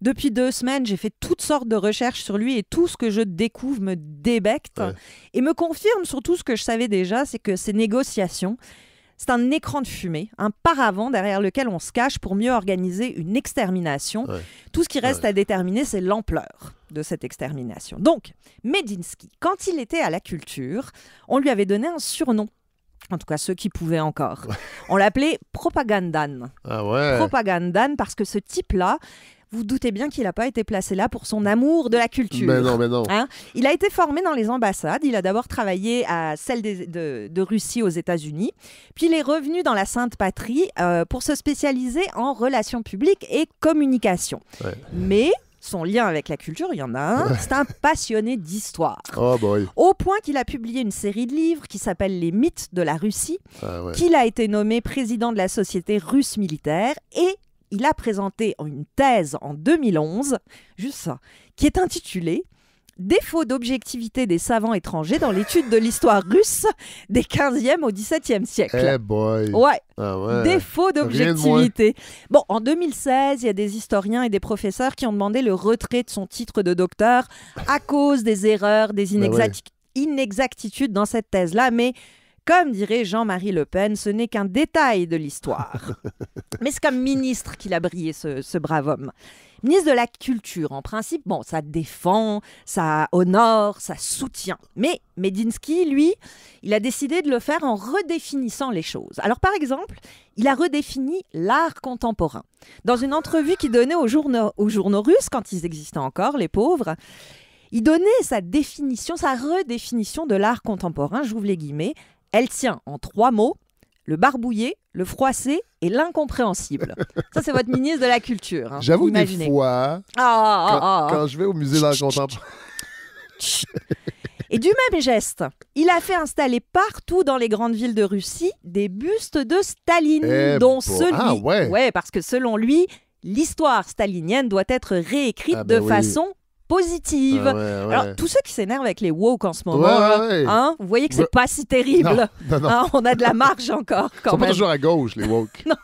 depuis 2 semaines, j'ai fait toutes sortes de recherches sur lui et tout ce que je découvre me débecte et me confirme surtout ce que je savais déjà, c'est que ces négociations, c'est un écran de fumée, un paravent derrière lequel on se cache pour mieux organiser une extermination. Tout ce qui reste à déterminer, c'est l'ampleur de cette extermination. Donc, Medinsky, quand il était à la culture, on lui avait donné un surnom. En tout cas, ceux qui pouvaient encore. On l'appelait Propagandan. Propagandan parce que ce type-là, vous doutez bien qu'il n'a pas été placé là pour son amour de la culture. Mais non. Hein? Il a été formé dans les ambassades. Il a d'abord travaillé à celle de Russie aux États-Unis. Puis il est revenu dans la Sainte Patrie pour se spécialiser en relations publiques et communication. Mais son lien avec la culture, il y en a un. C'est un passionné d'histoire. Au point qu'il a publié une série de livres qui s'appelle Les mythes de la Russie, qu'il a été nommé président de la Société russe militaire et il a présenté une thèse en 2011, juste ça, qui est intitulée « Défaut d'objectivité des savants étrangers dans l'étude de l'histoire russe des 15e au 17e siècle ». Défaut d'objectivité. Bon, en 2016, il y a des historiens et des professeurs qui ont demandé le retrait de son titre de docteur à cause des erreurs, des inexactitudes dans cette thèse-là, mais comme dirait Jean-Marie Le Pen, ce n'est qu'un détail de l'histoire. Mais c'est comme ministre qu'il a brillé, ce brave homme. Ministre de la Culture, en principe, bon, ça défend, ça honore, ça soutient. Mais Medinsky, lui, il a décidé de le faire en redéfinissant les choses. Alors, par exemple, il a redéfini l'art contemporain. Dans une entrevue qu'il donnait aux journaux russes, quand ils existaient encore, les pauvres, il donnait sa redéfinition de l'art contemporain, j'ouvre les guillemets. Elle tient en 3 mots, le barbouillé, le froissé et l'incompréhensible. Ça, c'est votre ministre de la Culture. Hein. J'avoue que des fois, quand je vais au musée d'art contemporain... Et du même geste, il a fait installer partout dans les grandes villes de Russie des bustes de Staline, dont celui... parce que selon lui, l'histoire stalinienne doit être réécrite de façon positive. Alors, tous ceux qui s'énervent avec les woke en ce moment, hein, vous voyez que c'est pas si terrible. Non. Hein, on a de la marge encore. Ils sont pas toujours à gauche, les woke. Non.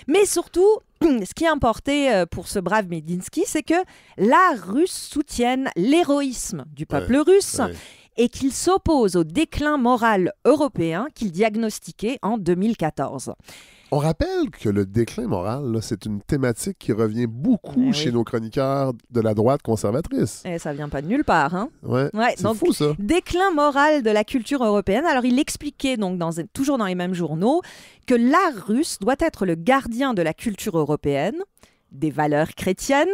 Mais surtout, ce qui est importé pour ce brave Medinsky, c'est que l'art russe soutienne l'héroïsme du peuple russe et qu'il s'oppose au déclin moral européen qu'il diagnostiquait en 2014. On rappelle que le déclin moral, là, c'est une thématique qui revient beaucoup chez nos chroniqueurs de la droite conservatrice. Et ça vient pas de nulle part, hein? C'est fou, ça. Déclin moral de la culture européenne. Alors, il expliquait, donc, toujours dans les mêmes journaux, que l'art russe doit être le gardien de la culture européenne, des valeurs chrétiennes,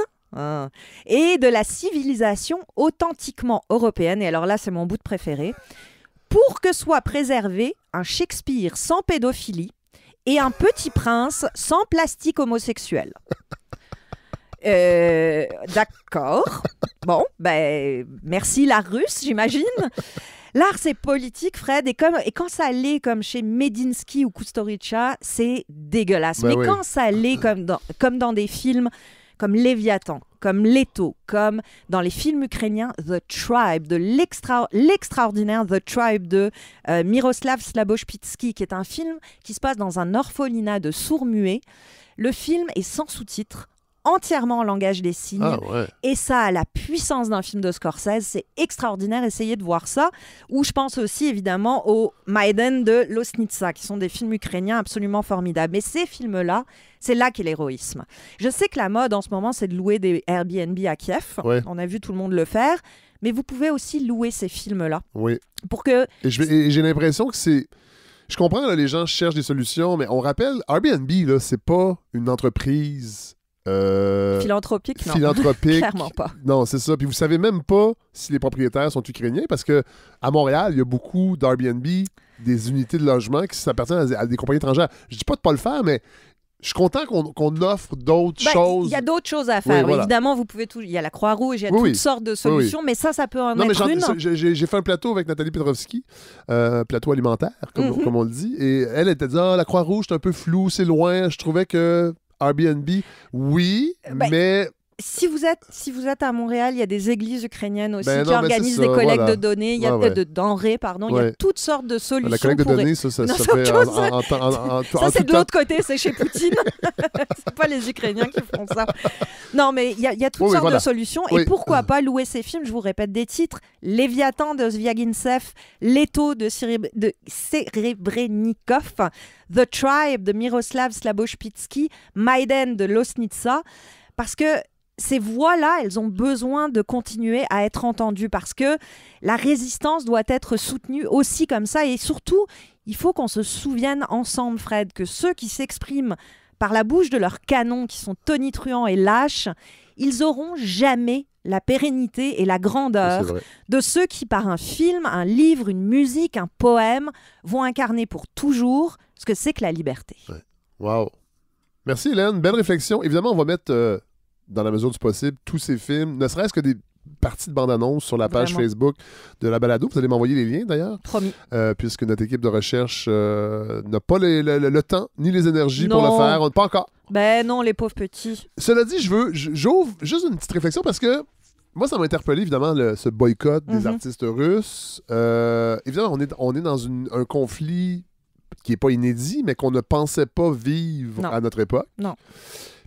et de la civilisation authentiquement européenne. Et alors là, c'est mon bout de préféré. Pour que soit préservé un Shakespeare sans pédophilie, et un petit prince sans plastique homosexuel. D'accord. Bon, ben, merci l'art russe, j'imagine. L'art, c'est politique, Fred, et quand ça l'est comme chez Medinsky ou Kusturica, c'est dégueulasse. Ben Mais oui. quand ça l'est comme dans des films comme Léviathan, comme Leto, comme dans les films ukrainiens The Tribe, de l'extraordinaire The Tribe de Miroslav Slaboshpitsky, qui est un film qui se passe dans un orphelinat de sourds-muets. Le film est sans sous-titres, entièrement en langage des signes. Ah ouais. Et ça a la puissance d'un film de Scorsese. C'est extraordinaire. Essayez de voir ça. Ou je pense aussi évidemment au Maïden de Losnitsa, qui sont des films ukrainiens absolument formidables. Mais ces films-là, c'est là qu'est l'héroïsme. Je sais que la mode en ce moment, c'est de louer des Airbnb à Kiev. Ouais. On a vu tout le monde le faire. Mais vous pouvez aussi louer ces films-là. Oui. Pour que... Et j'ai l'impression que c'est... Je comprends, là, les gens cherchent des solutions, mais on rappelle, Airbnb, là, c'est pas une entreprise... philanthropique, non. philanthropique. Clairement pas. Non, c'est ça. Puis vous savez même pas si les propriétaires sont ukrainiens parce que à Montréal, il y a beaucoup d'Airbnb, des unités de logement qui s'appartiennent à des compagnies étrangères. Je dis pas de pas le faire, mais je suis content qu'on offre d'autres choses. Il y a d'autres choses à faire. Oui, voilà. Évidemment, vous pouvez tout. Il y a la Croix-Rouge, il y a Oui, toutes sortes de solutions, mais ça peut en Non, mais être une. j'ai fait un plateau avec Nathalie Petrovski, plateau alimentaire, comme on le dit, et elle était dit la Croix-Rouge, c'est un peu flou, c'est loin. Je trouvais que Airbnb, oui, mais... Si vous êtes à Montréal, il y a des églises ukrainiennes aussi qui mais organisent c'est des ça, collectes voilà. de données, il y a de denrées, pardon, il y a toutes sortes de solutions. La collecte de données, ça Non, se c'est fait autre chose. Ça, c'est de l'autre côté, c'est chez Poutine. C'est pas les Ukrainiens qui font ça. Non, mais il y a toutes sortes de solutions. Et pourquoi pas louer ces films, je vous répète des titres. Léviathan de Zviagintsev, Leto de Serebrennikov, The Tribe de Miroslav Slaboshpitsky, Maïden de Losnitsa. Parce que ces voix-là, elles ont besoin de continuer à être entendues parce que la résistance doit être soutenue aussi comme ça. Et surtout, il faut qu'on se souvienne ensemble, Fred, que ceux qui s'expriment par la bouche de leurs canons, qui sont tonitruants et lâches, ils n'auront jamais la pérennité et la grandeur de ceux qui, par un film, un livre, une musique, un poème, vont incarner pour toujours ce que c'est que la liberté. Ouais. Wow. Merci, Hélène. Belle réflexion. Évidemment, on va mettre... dans la mesure du possible, tous ces films, ne serait-ce que des parties de bande-annonce sur la page Facebook de la balado. Vous allez m'envoyer les liens, d'ailleurs. Promis. Puisque notre équipe de recherche n'a pas le temps ni les énergies pour le faire. Pas encore. Ben non, les pauvres petits. Cela dit, j'ouvre juste une petite réflexion parce que moi, ça m'a interpellé, évidemment, ce boycott des artistes russes. Évidemment, on est dans un conflit qui n'est pas inédit, mais qu'on ne pensait pas vivre à notre époque. Non.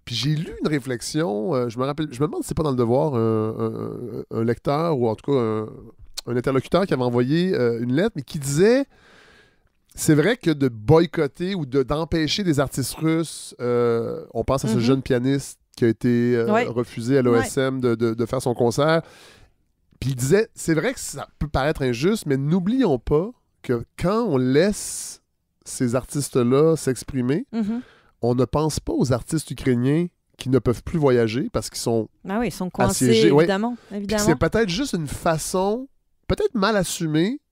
Puis j'ai lu une réflexion, je me demande si c'est pas dans le Devoir un lecteur ou en tout cas un interlocuteur qui avait envoyé une lettre, mais qui disait c'est vrai que de boycotter ou d'empêcher des artistes russes, on pense à ce jeune pianiste qui a été refusé à l'OSM de faire son concert. Puis il disait c'est vrai que ça peut paraître injuste, mais n'oublions pas que quand on laisse ces artistes-là s'exprimer, on ne pense pas aux artistes ukrainiens qui ne peuvent plus voyager parce qu'ils sont ils sont coincés, assiégés. évidemment. C'est peut-être juste une façon, peut-être mal assumée,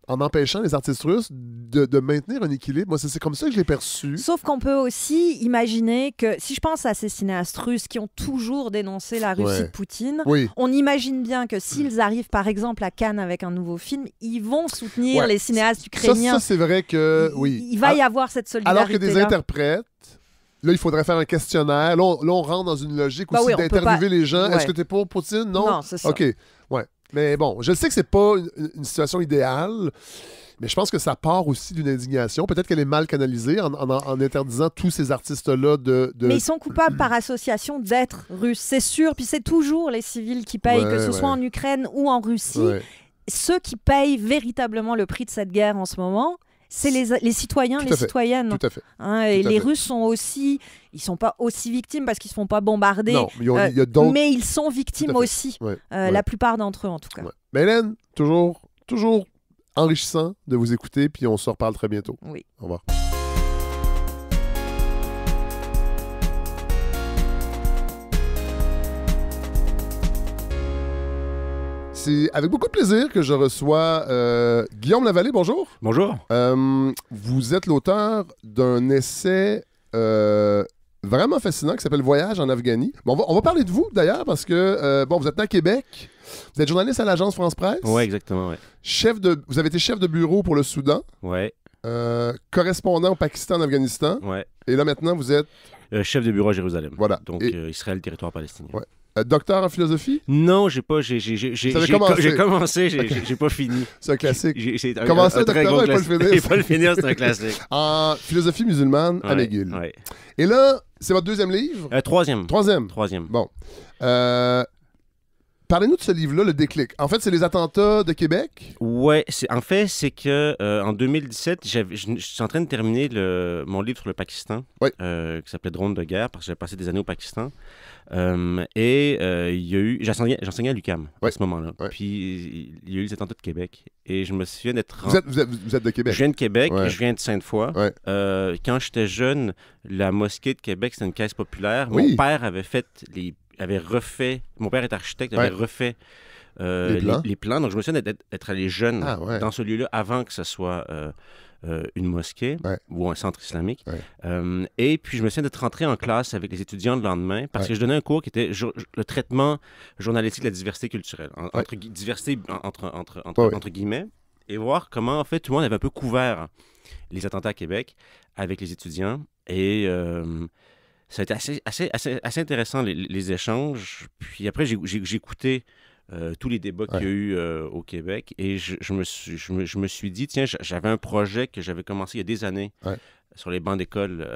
en empêchant les artistes russes de maintenir un équilibre. Moi, c'est comme ça que je l'ai perçu. Sauf qu'on peut aussi imaginer que, si je pense à ces cinéastes russes qui ont toujours dénoncé la Russie de Poutine, on imagine bien que s'ils arrivent, par exemple, à Cannes avec un nouveau film, ils vont soutenir les cinéastes ukrainiens. Ça c'est vrai que, il va y avoir cette solidarité. Alors que des interprètes, là, il faudrait faire un questionnaire. Là, on rentre dans une logique aussi d'interviewer les gens. Est-ce que tu es pour Poutine? Non, c'est ça. OK, ouais. Mais bon, je sais que c'est pas une situation idéale, mais je pense que ça part aussi d'une indignation. Peut-être qu'elle est mal canalisée en interdisant tous ces artistes-là de... Mais ils sont coupables par association d'être russes, c'est sûr. Puis c'est toujours les civils qui payent, que ce soit en Ukraine ou en Russie. Ceux qui payent véritablement le prix de cette guerre en ce moment, c'est les citoyens, les citoyennes. Tout à fait. Et les Russes sont aussi... Ils ne sont pas aussi victimes parce qu'ils ne se font pas bombarder. Non, il y a d'autres... Mais ils sont victimes aussi. La plupart d'entre eux, en tout cas. Mais Hélène, toujours enrichissant de vous écouter, puis on se reparle très bientôt. Oui. Au revoir. c'est avec beaucoup de plaisir que je reçois Guillaume Lavallée. Bonjour. Bonjour. Vous êtes l'auteur d'un essai vraiment fascinant qui s'appelle Voyage en Afghanie. Bon, on va parler de vous d'ailleurs parce que vous êtes né à Québec. Vous êtes journaliste à l'agence France Presse. Oui, exactement. Ouais. Vous avez été chef de bureau pour le Soudan. Oui. Correspondant au Pakistan, en Afghanistan. Ouais. Et là maintenant, vous êtes chef de bureau à Jérusalem. Voilà. Donc Israël, territoire palestinien. Ouais. Docteur en philosophie? Non, j'ai commencé, j'ai pas fini. C'est un classique. Commencer le doctorat et pas le finir. Et pas le finir, c'est un classique. En philosophie musulmane à McGill. Ouais. Et là, c'est votre deuxième livre? Troisième. Troisième. Bon. Parlez-nous de ce livre-là, Le déclic. En fait, c'est les attentats de Québec? Ouais, c'est que en 2017, je suis en train de terminer mon livre sur le Pakistan, oui. Qui s'appelait Drone de guerre, parce que j'avais passé des années au Pakistan. Il y a eu, j'enseignais à l'UQAM à ce moment-là. Ouais. Puis il y a eu les attentats de Québec. Et je me souviens d'être... Vous êtes de Québec? Je viens de Québec, je viens de Sainte-Foy. Ouais. Quand j'étais jeune, la mosquée de Québec, c'était une caisse populaire. Oui. Mon père avait refait... Mon père est architecte, avait refait les plans. Donc, je me souviens d'être allé jeune dans ce lieu-là avant que ce soit une mosquée ou un centre islamique. Ouais. Et puis, je me souviens d'être rentré en classe avec les étudiants le lendemain parce que je donnais un cours qui était le traitement journalistique de la diversité culturelle. Diversité entre guillemets. Et voir comment, en fait, tout le monde avait un peu couvert les attentats à Québec avec les étudiants. Et... ça a été assez intéressant, les échanges. Puis après, j'ai écouté tous les débats qu'il y a eu au Québec et je me suis dit, tiens, j'avais un projet que j'avais commencé il y a des années sur les bancs d'école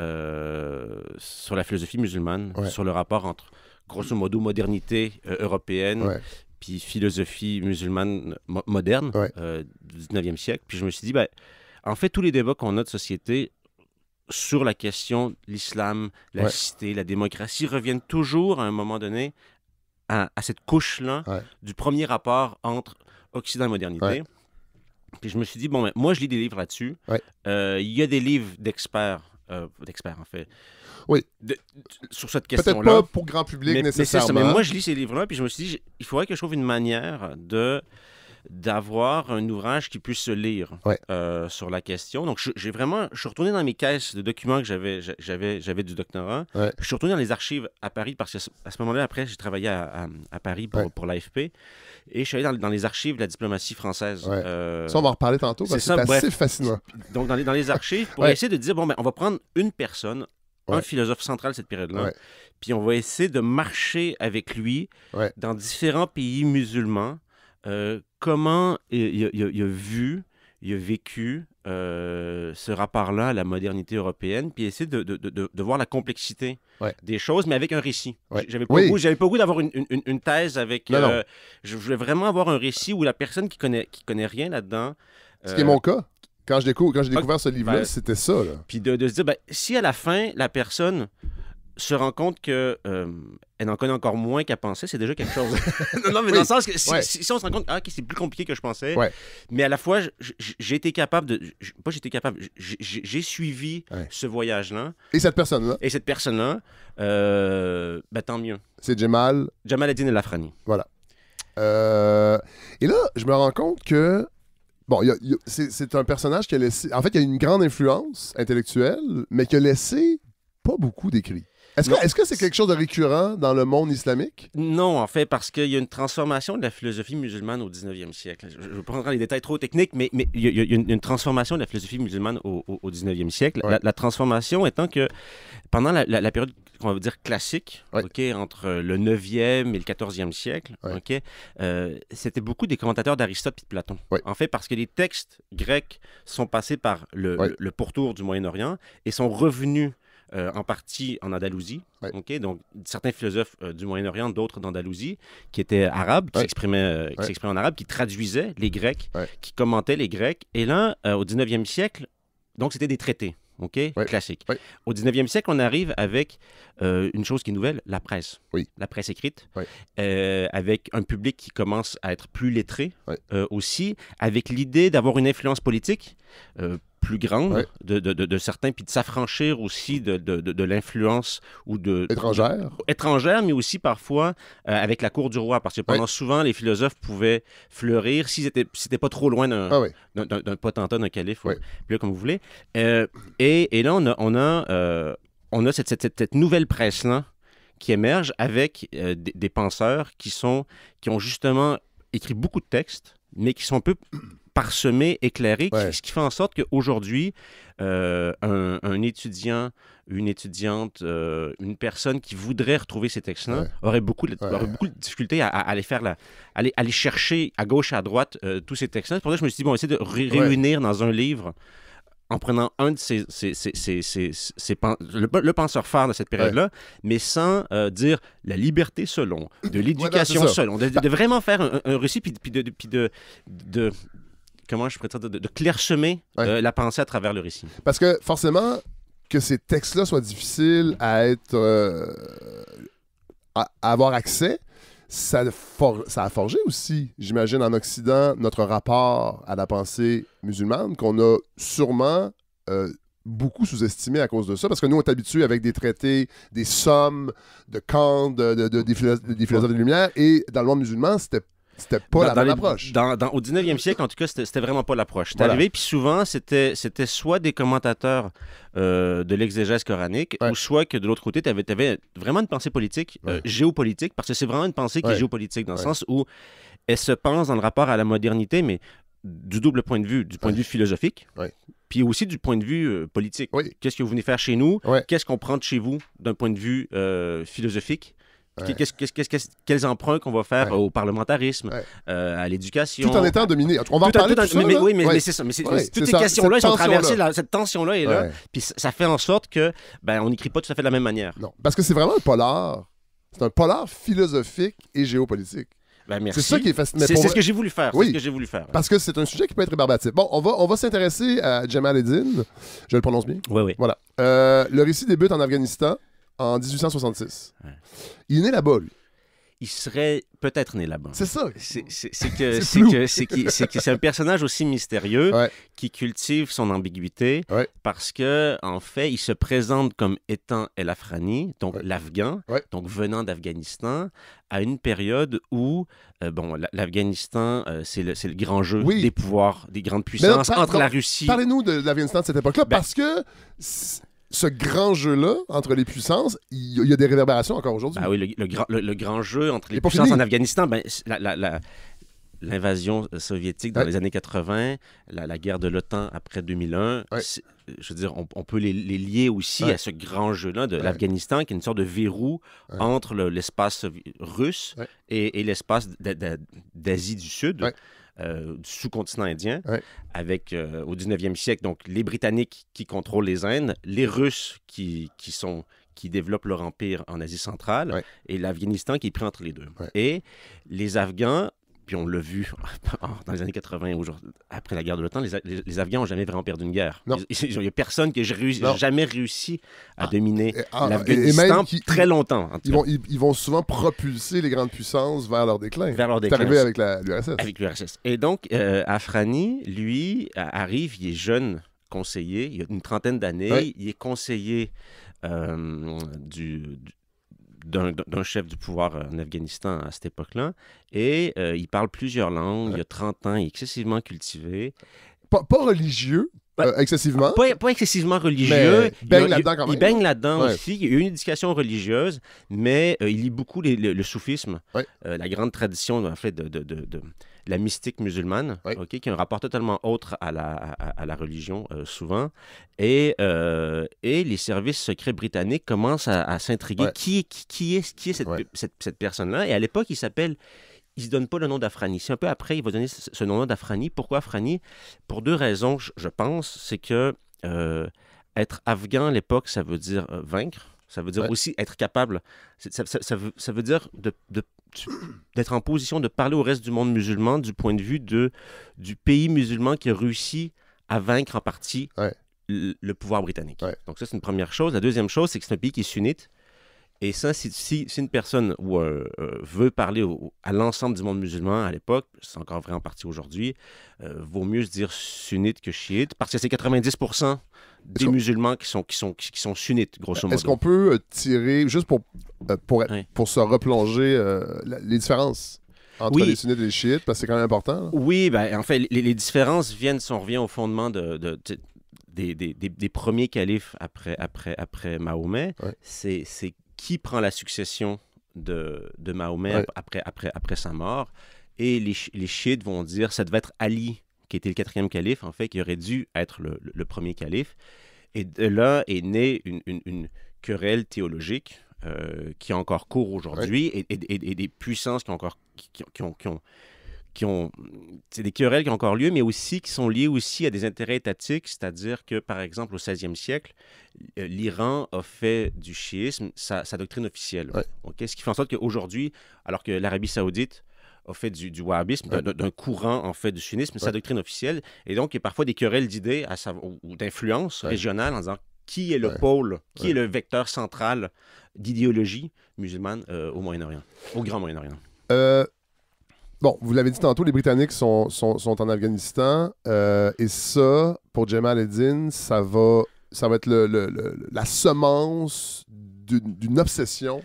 sur la philosophie musulmane, sur le rapport entre, grosso modo, modernité européenne puis philosophie musulmane moderne du 19e siècle. Puis je me suis dit, en fait, tous les débats qu'on a de société sur la question de l'islam, la laïcité, la démocratie, reviennent toujours à un moment donné à cette couche-là du premier rapport entre Occident et modernité. Ouais. Puis je me suis dit, moi je lis des livres là-dessus. Il y a des livres d'experts en fait, sur cette question-là. Peut-être pas pour grand public nécessairement. Mais moi je lis ces livres-là, puis je me suis dit, il faudrait que je trouve une manière d'avoir un ouvrage qui puisse se lire sur la question. Donc, je suis retourné dans mes caisses de documents que j'avais du doctorat. Je suis retourné dans les archives à Paris parce qu'à ce moment-là, après, j'ai travaillé à Paris pour l'AFP. Et je suis allé dans les archives de la diplomatie française. Ça, on va en reparler tantôt parce que c'est assez fascinant. Donc, dans les archives, pour essayer de dire, on va prendre une personne, un philosophe central de cette période-là, puis on va essayer de marcher avec lui dans différents pays musulmans. Comment il a vu, il a vécu ce rapport-là à la modernité européenne, puis essayer de voir la complexité des choses, mais avec un récit. J'avais pas le goût d'avoir une thèse avec... je voulais vraiment avoir un récit où la personne qui connaît rien là-dedans... Ce qui est mon cas. Quand j'ai découvert ce livre-là, c'était ça. Là. Puis de se dire, si à la fin, la personne se rend compte qu'elle en connaît encore moins qu'elle pensait, c'est déjà quelque chose. Non, mais dans le sens que si on se rend compte c'est plus compliqué que je pensais, mais à la fois, j'ai été capable j'ai suivi ce voyage-là. Et cette personne-là. Tant mieux. C'est Jamal Ad-Din el-Afrani. Voilà. Et là, je me rends compte que c'est un personnage qui a laissé... En fait, il y a une grande influence intellectuelle, mais qui a laissé pas beaucoup d'écrits. Est-ce que c'est quelque chose de récurrent dans le monde islamique? Non, en fait, parce qu'il y a une transformation de la philosophie musulmane au 19e siècle. Je ne vais pas rentrer dans les détails trop techniques, mais il y a une transformation de la philosophie musulmane au 19e siècle. La transformation étant que pendant la période qu'on va dire classique, entre le 9e et le 14e siècle, c'était beaucoup des commentateurs d'Aristote et de Platon. En fait, parce que les textes grecs sont passés par le pourtour du Moyen-Orient et sont revenus en partie en Andalousie. Donc, certains philosophes du Moyen-Orient, d'autres d'Andalousie, qui étaient arabes, qui s'exprimaient en arabe, qui traduisaient les Grecs, qui commentaient les Grecs. Et là, au 19e siècle, donc c'était des traités. Classique. Au 19e siècle, on arrive avec une chose qui est nouvelle, la presse. La presse écrite, avec un public qui commence à être plus lettré aussi, avec l'idée d'avoir une influence politique plus grande de certains, puis de s'affranchir aussi de l'influence ou étrangère, mais aussi parfois avec la cour du roi, parce que pendant souvent, les philosophes pouvaient fleurir si c'était pas trop loin d'un potentat, d'un calife, comme vous voulez. Et là, on a cette nouvelle presse-là qui émerge avec des penseurs qui ont justement écrit beaucoup de textes, mais qui sont un peu parsemés, éclairés, ce qui fait en sorte qu'aujourd'hui, un étudiant, une étudiante, une personne qui voudrait retrouver ces textes-là aurait beaucoup de difficultés à aller chercher à gauche et à droite tous ces textes-là. C'est pour ça que je me suis dit, bon, on va essayer de réunir dans un livre en prenant un de le penseur phare de cette période-là, mais sans dire la liberté selon, de l'éducation selon, de vraiment faire un récit, puis de comment je pourrais dire, de clairsemer la pensée à travers le récit. Parce que forcément, que ces textes-là soient difficiles à avoir accès, ça a forgé aussi, j'imagine, en Occident, notre rapport à la pensée musulmane, qu'on a sûrement beaucoup sous-estimé à cause de ça, parce que nous, on est habitués avec des traités, des sommes de Kant, des philosophes des Lumières, et dans le monde musulman, c'était pas la bonne approche. Au 19e siècle, en tout cas, c'était vraiment pas l'approche. C'était arrivé, puis souvent, c'était soit des commentateurs de l'exégèse coranique, ou soit que de l'autre côté, tu avais vraiment une pensée politique, géopolitique, parce que c'est vraiment une pensée qui est géopolitique, dans le sens où elle se pense dans le rapport à la modernité, mais du double point de vue, du point de vue philosophique, puis aussi du point de vue politique. Qu'est-ce que vous venez faire chez nous? Qu'est-ce qu'on prend de chez vous d'un point de vue philosiophique? Quels emprunts qu'on va faire au parlementarisme, à l'éducation. Tout en étant dominé. On va en parler de ça. Mais c'est ça. Mais toutes ces questions-là, ils ont traversé cette tension-là est là. Puis ça fait en sorte que on n'écrit pas tout à fait de la même manière. Non, parce que c'est vraiment un polar. C'est un polar philosophique et géopolitique. Merci. C'est ça qui est fascinant. C'est ce que j'ai voulu faire. Oui, ce que j'ai voulu faire. Parce que c'est un sujet qui peut être rébarbatif. Bon, on va s'intéresser à Jamal Eddin. Je le prononce bien? Oui. Voilà. Le récit débute en Afghanistan en 1866. Il est né là-bas, lui. Il serait peut-être né là-bas. C'est ça. C'est un personnage aussi mystérieux qui cultive son ambiguïté parce que en fait, il se présente comme étant El Afrani, donc l'Afghan, donc venant d'Afghanistan, à une période où l'Afghanistan, c'est le grand jeu des pouvoirs, des grandes puissances entre la Russie. Parlez-nous de l'Afghanistan de cette époque-là, parce que ce grand jeu-là, entre les puissances, il y a des réverbérations encore aujourd'hui. Ah oui, le grand jeu entre les puissances en Afghanistan, l'invasion soviétique dans les années 80, la guerre de l'OTAN après 2001, je veux dire, on peut les lier aussi à ce grand jeu-là de l'Afghanistan, qui est une sorte de verrou entre l'espace russe et l'espace d'Asie du Sud. Du sous-continent indien, avec au 19e siècle, donc les Britanniques qui contrôlent les Indes, les Russes qui développent leur empire en Asie centrale, et l'Afghanistan qui est pris entre les deux. Et les Afghans, puis on l'a vu dans les années 80, après la guerre de l'OTAN, les Afghans n'ont jamais vraiment perdu une guerre. Il n'y a personne qui n'a jamais réussi à dominer l'Afghanistan très longtemps. Ils vont souvent propulser les grandes puissances vers leur déclin. C'est arrivé avec l'URSS. Avec l'URSS. Et donc, Afrani, lui, arrive, il est jeune conseiller, il a une trentaine d'années, il est conseiller d'un chef du pouvoir en Afghanistan à cette époque-là. Et il parle plusieurs langues. Il a 30 ans. Il est excessivement cultivé. Pas religieux, excessivement. Pas excessivement religieux. Mais baigne là-dedans quand même. Il baigne là-dedans aussi. Il a eu une éducation religieuse, mais il lit beaucoup le soufisme, la grande tradition en fait, de la mystique musulmane, qui a un rapport totalement autre à la religion, souvent. Et les services secrets britanniques commencent à s'intriguer. Qui est cette personne-là? Et à l'époque, il ne se donne pas le nom d'Afrani. C'est un peu après, il va donner ce nom-là d'Afrani. Pourquoi Afrani? Pour deux raisons, je pense. C'est que être afghan à l'époque, ça veut dire vaincre. Ça veut dire aussi être capable. Ça veut dire d'être en position de parler au reste du monde musulman du point de vue du pays musulman qui a réussi à vaincre en partie le pouvoir britannique. Donc ça, c'est une première chose. La deuxième chose, c'est que c'est un pays qui est sunnite Et ça, si une personne veut parler à l'ensemble du monde musulman à l'époque, c'est encore vrai en partie aujourd'hui, vaut mieux se dire sunnite que chiite, parce que c'est 90% des musulmans qui sont sunnites, grosso modo. Est-ce qu'on peut tirer, juste pour se replonger, les différences entre les sunnites et les chiites, parce que c'est quand même important? Là. Oui, en fait, les différences viennent, si on revient au fondement des premiers califes après Mahomet, c'est qui prend la succession de Mahomet après sa mort. Et les chiites vont dire ça devait être Ali, qui était le 4e calife, en fait, qui aurait dû être le premier calife. Et de là est née une querelle théologique qui a encore cours aujourd'hui et des puissances c'est des querelles qui ont encore lieu, mais aussi qui sont liées aussi à des intérêts étatiques, c'est-à-dire que, par exemple, au 16e siècle, l'Iran a fait du chiisme sa doctrine officielle. Ce qui fait en sorte qu'aujourd'hui, alors que l'Arabie saoudite a fait du wahhabisme, d'un courant, en fait, du sunnisme, sa doctrine officielle, et donc il y a parfois des querelles d'idées ou d'influence régionale en disant qui est le pôle, qui est le vecteur central d'idéologie musulmane au Moyen-Orient, au Grand Moyen-Orient. Bon, vous l'avez dit tantôt, les Britanniques sont en Afghanistan. Et ça, pour Jamal ad-Din, ça va être la semence d'une obsession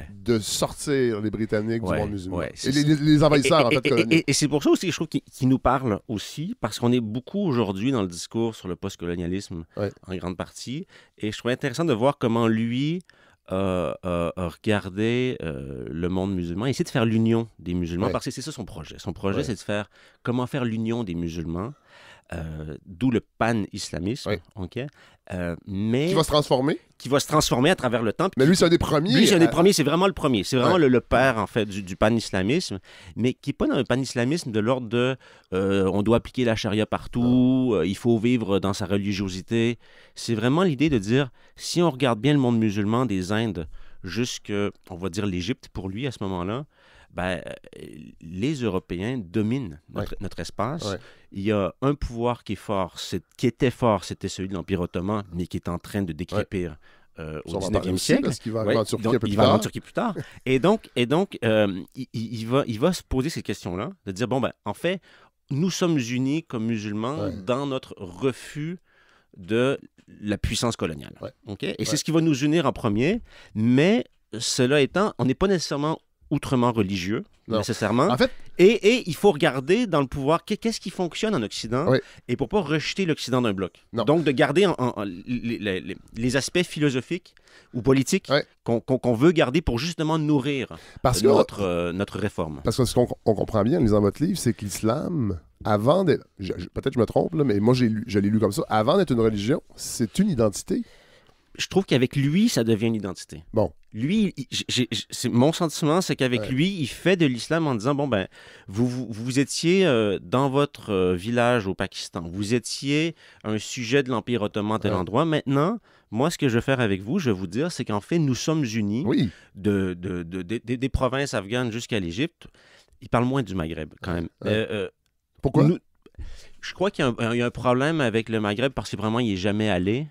de sortir les Britanniques du monde musulman. Et les envahisseurs, en fait, coloniaux. Et c'est pour ça aussi que je trouve qu'il nous parle aussi, parce qu'on est beaucoup aujourd'hui dans le discours sur le post-colonialisme, en grande partie. Et je trouve intéressant de voir comment lui regarder le monde musulman, essayer de faire l'union des musulmans, parce que c'est ça son projet. Son projet, c'est de faire comment faire l'union des musulmans, d'où le pan-islamisme, mais qui va se transformer. Qui va se transformer à travers le temps. Mais lui, c'est un des premiers. Lui, c'est un des premiers, c'est vraiment le premier. C'est vraiment le père, en fait, du pan-islamisme, mais qui n'est pas dans un pan-islamisme de l'ordre de on doit appliquer la charia partout, il faut vivre dans sa religiosité. C'est vraiment l'idée de dire, si on regarde bien le monde musulman des Indes jusqu'à, on va dire, l'Égypte pour lui à ce moment-là, les Européens dominent notre espace. Il y a un pouvoir qui est fort, qui était fort, c'était celui de l'Empire ottoman, mais qui est en train de décrépir au 19e siècle. Parce qu'il va arriver en Turquie un peu plus tard. Il va arriver en Turquie plus tard. Et donc il va se poser ces questions-là, de dire, en fait, nous sommes unis comme musulmans dans notre refus de la puissance coloniale. Et c'est ce qui va nous unir en premier, mais cela étant, on n'est pas nécessairement outrement religieux, nécessairement. En fait, et il faut regarder dans le pouvoir qu'est-ce qui fonctionne en Occident et pour ne pas rejeter l'Occident d'un bloc. Donc, de garder les aspects philosophiques ou politiques qu'on veut garder pour justement nourrir notre réforme. Parce que ce qu'on comprend bien en lisant votre livre, c'est que l'islam, avant d'être... Peut-être que je me trompe, là, mais moi, je l'ai lu comme ça. Avant d'être une religion, c'est une identité. Je trouve qu'avec lui, ça devient une identité. Bon. Lui, mon sentiment, c'est qu'avec lui, il fait de l'islam en disant, vous étiez dans votre village au Pakistan, vous étiez un sujet de l'Empire ottoman à tel endroit. Maintenant, moi, ce que je veux faire avec vous, je vais vous dire, c'est qu'en fait, nous sommes unis des provinces afghanes jusqu'à l'Égypte. Il parle moins du Maghreb, quand même. Pourquoi? Je crois qu'il y a un problème avec le Maghreb parce que vraiment, il n'est jamais allé.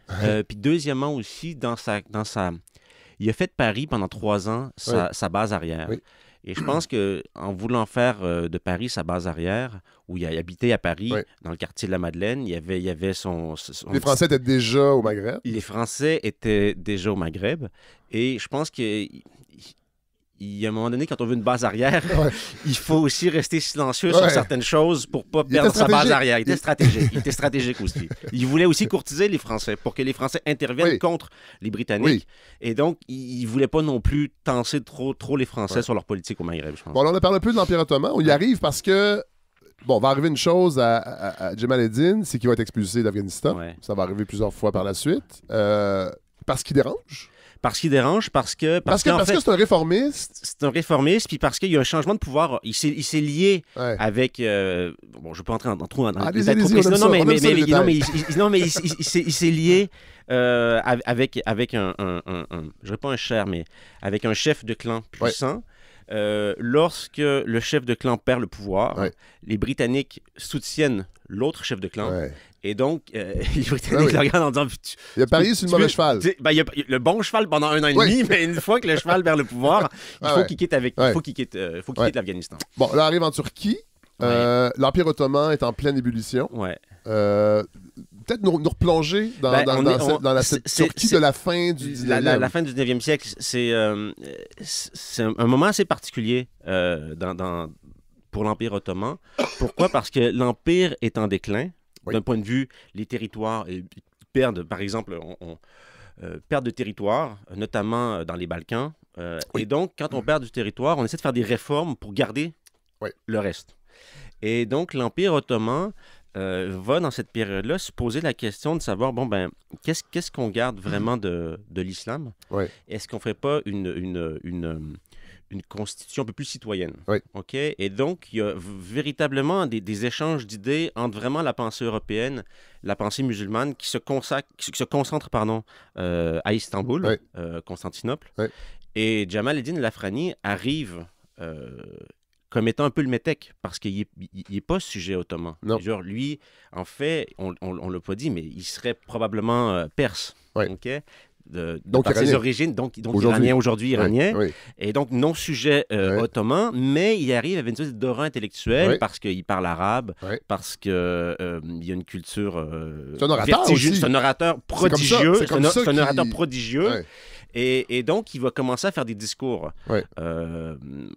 Puis deuxièmement aussi, il a fait de Paris pendant 3 ans sa base arrière. Et je pense qu'en voulant faire de Paris sa base arrière, où il a habité à Paris, dans le quartier de la Madeleine, il y avait son... Les Français étaient déjà au Maghreb. Les Français étaient déjà au Maghreb. Et je pense que... Il y a un moment donné, quand on veut une base arrière, il faut aussi rester silencieux sur certaines choses pour ne pas perdre sa base arrière. Il était stratégique. Il était stratégique aussi. Il voulait aussi courtiser les Français pour que les Français interviennent contre les Britanniques. Et donc, il ne voulait pas non plus tenser trop les Français sur leur politique au Maghreb, je pense. Bon, là, on a parlé un peu de l'Empire ottoman. On y arrive parce que, va arriver une chose à Jamal ad-Din, c'est qu'il va être expulsé d'Afghanistan. Ça va arriver plusieurs fois par la suite. Parce qu'il dérange. Parce qu'il dérange, parce que c'est un réformiste. C'est un réformiste, puis parce qu'il y a un changement de pouvoir. Il s'est lié avec... je ne vais pas entrer trop dans les détails trop précis. Non, mais il s'est lié avec un... Je dirais pas un cher, mais avec un chef de clan puissant lorsque le chef de clan perd le pouvoir, les Britanniques soutiennent l'autre chef de clan. Et donc, les Britanniques le regardent en disant... Il a parié sur le mauvais cheval. Il y a le bon cheval pendant 1 an et demi, mais une fois que le cheval perd le pouvoir, il faut qu'il quitte l'Afghanistan. Bon, là, on arrive en Turquie. L'Empire ottoman est en pleine ébullition. Peut-être nous replonger dans la Turquie de la fin du 19e. La fin du 19e siècle, c'est un moment assez particulier pour l'Empire ottoman. Pourquoi? Parce que l'Empire est en déclin. D'un point de vue, les territoires perdent, par exemple, perdent de territoire, notamment dans les Balkans. Et donc, quand on perd du territoire, on essaie de faire des réformes pour garder le reste. Et donc, l'Empire ottoman va, dans cette période-là, se poser la question de savoir, qu'est-ce qu'on garde vraiment de l'islam? Est-ce qu'on ne ferait pas une constitution un peu plus citoyenne? OK? Et donc, il y a véritablement des échanges d'idées entre vraiment la pensée européenne, la pensée musulmane, qui se concentre à Istanbul, Constantinople. Et Jamal el-Din el-Afghani arrive... comme étant un peu le métèque, parce qu'il n'est pas sujet ottoman. Genre, lui, en fait, on ne l'a pas dit, mais il serait probablement perse. OK? Donc par ses origines, donc iranien aujourd'hui, iranien. Et donc, non sujet ottoman, mais il arrive avec une sorte d'aura intellectuelle parce qu'il parle arabe, parce qu'il y a une culture c'est un orateur aussi. C'est un orateur prodigieux. C'est un orateur prodigieux. Et donc, il va commencer à faire des discours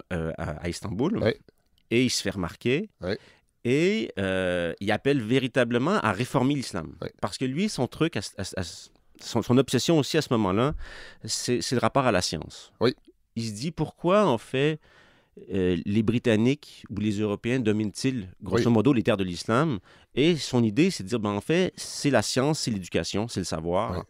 à Istanbul. Et il se fait remarquer. Et il appelle véritablement à réformer l'islam. Parce que lui, son truc, son obsession aussi à ce moment-là, c'est le rapport à la science. Il se dit, pourquoi, en fait, les Britanniques ou les Européens dominent-ils, grosso modo, les terres de l'islam? Et son idée, c'est de dire, en fait, c'est la science, c'est l'éducation, c'est le savoir.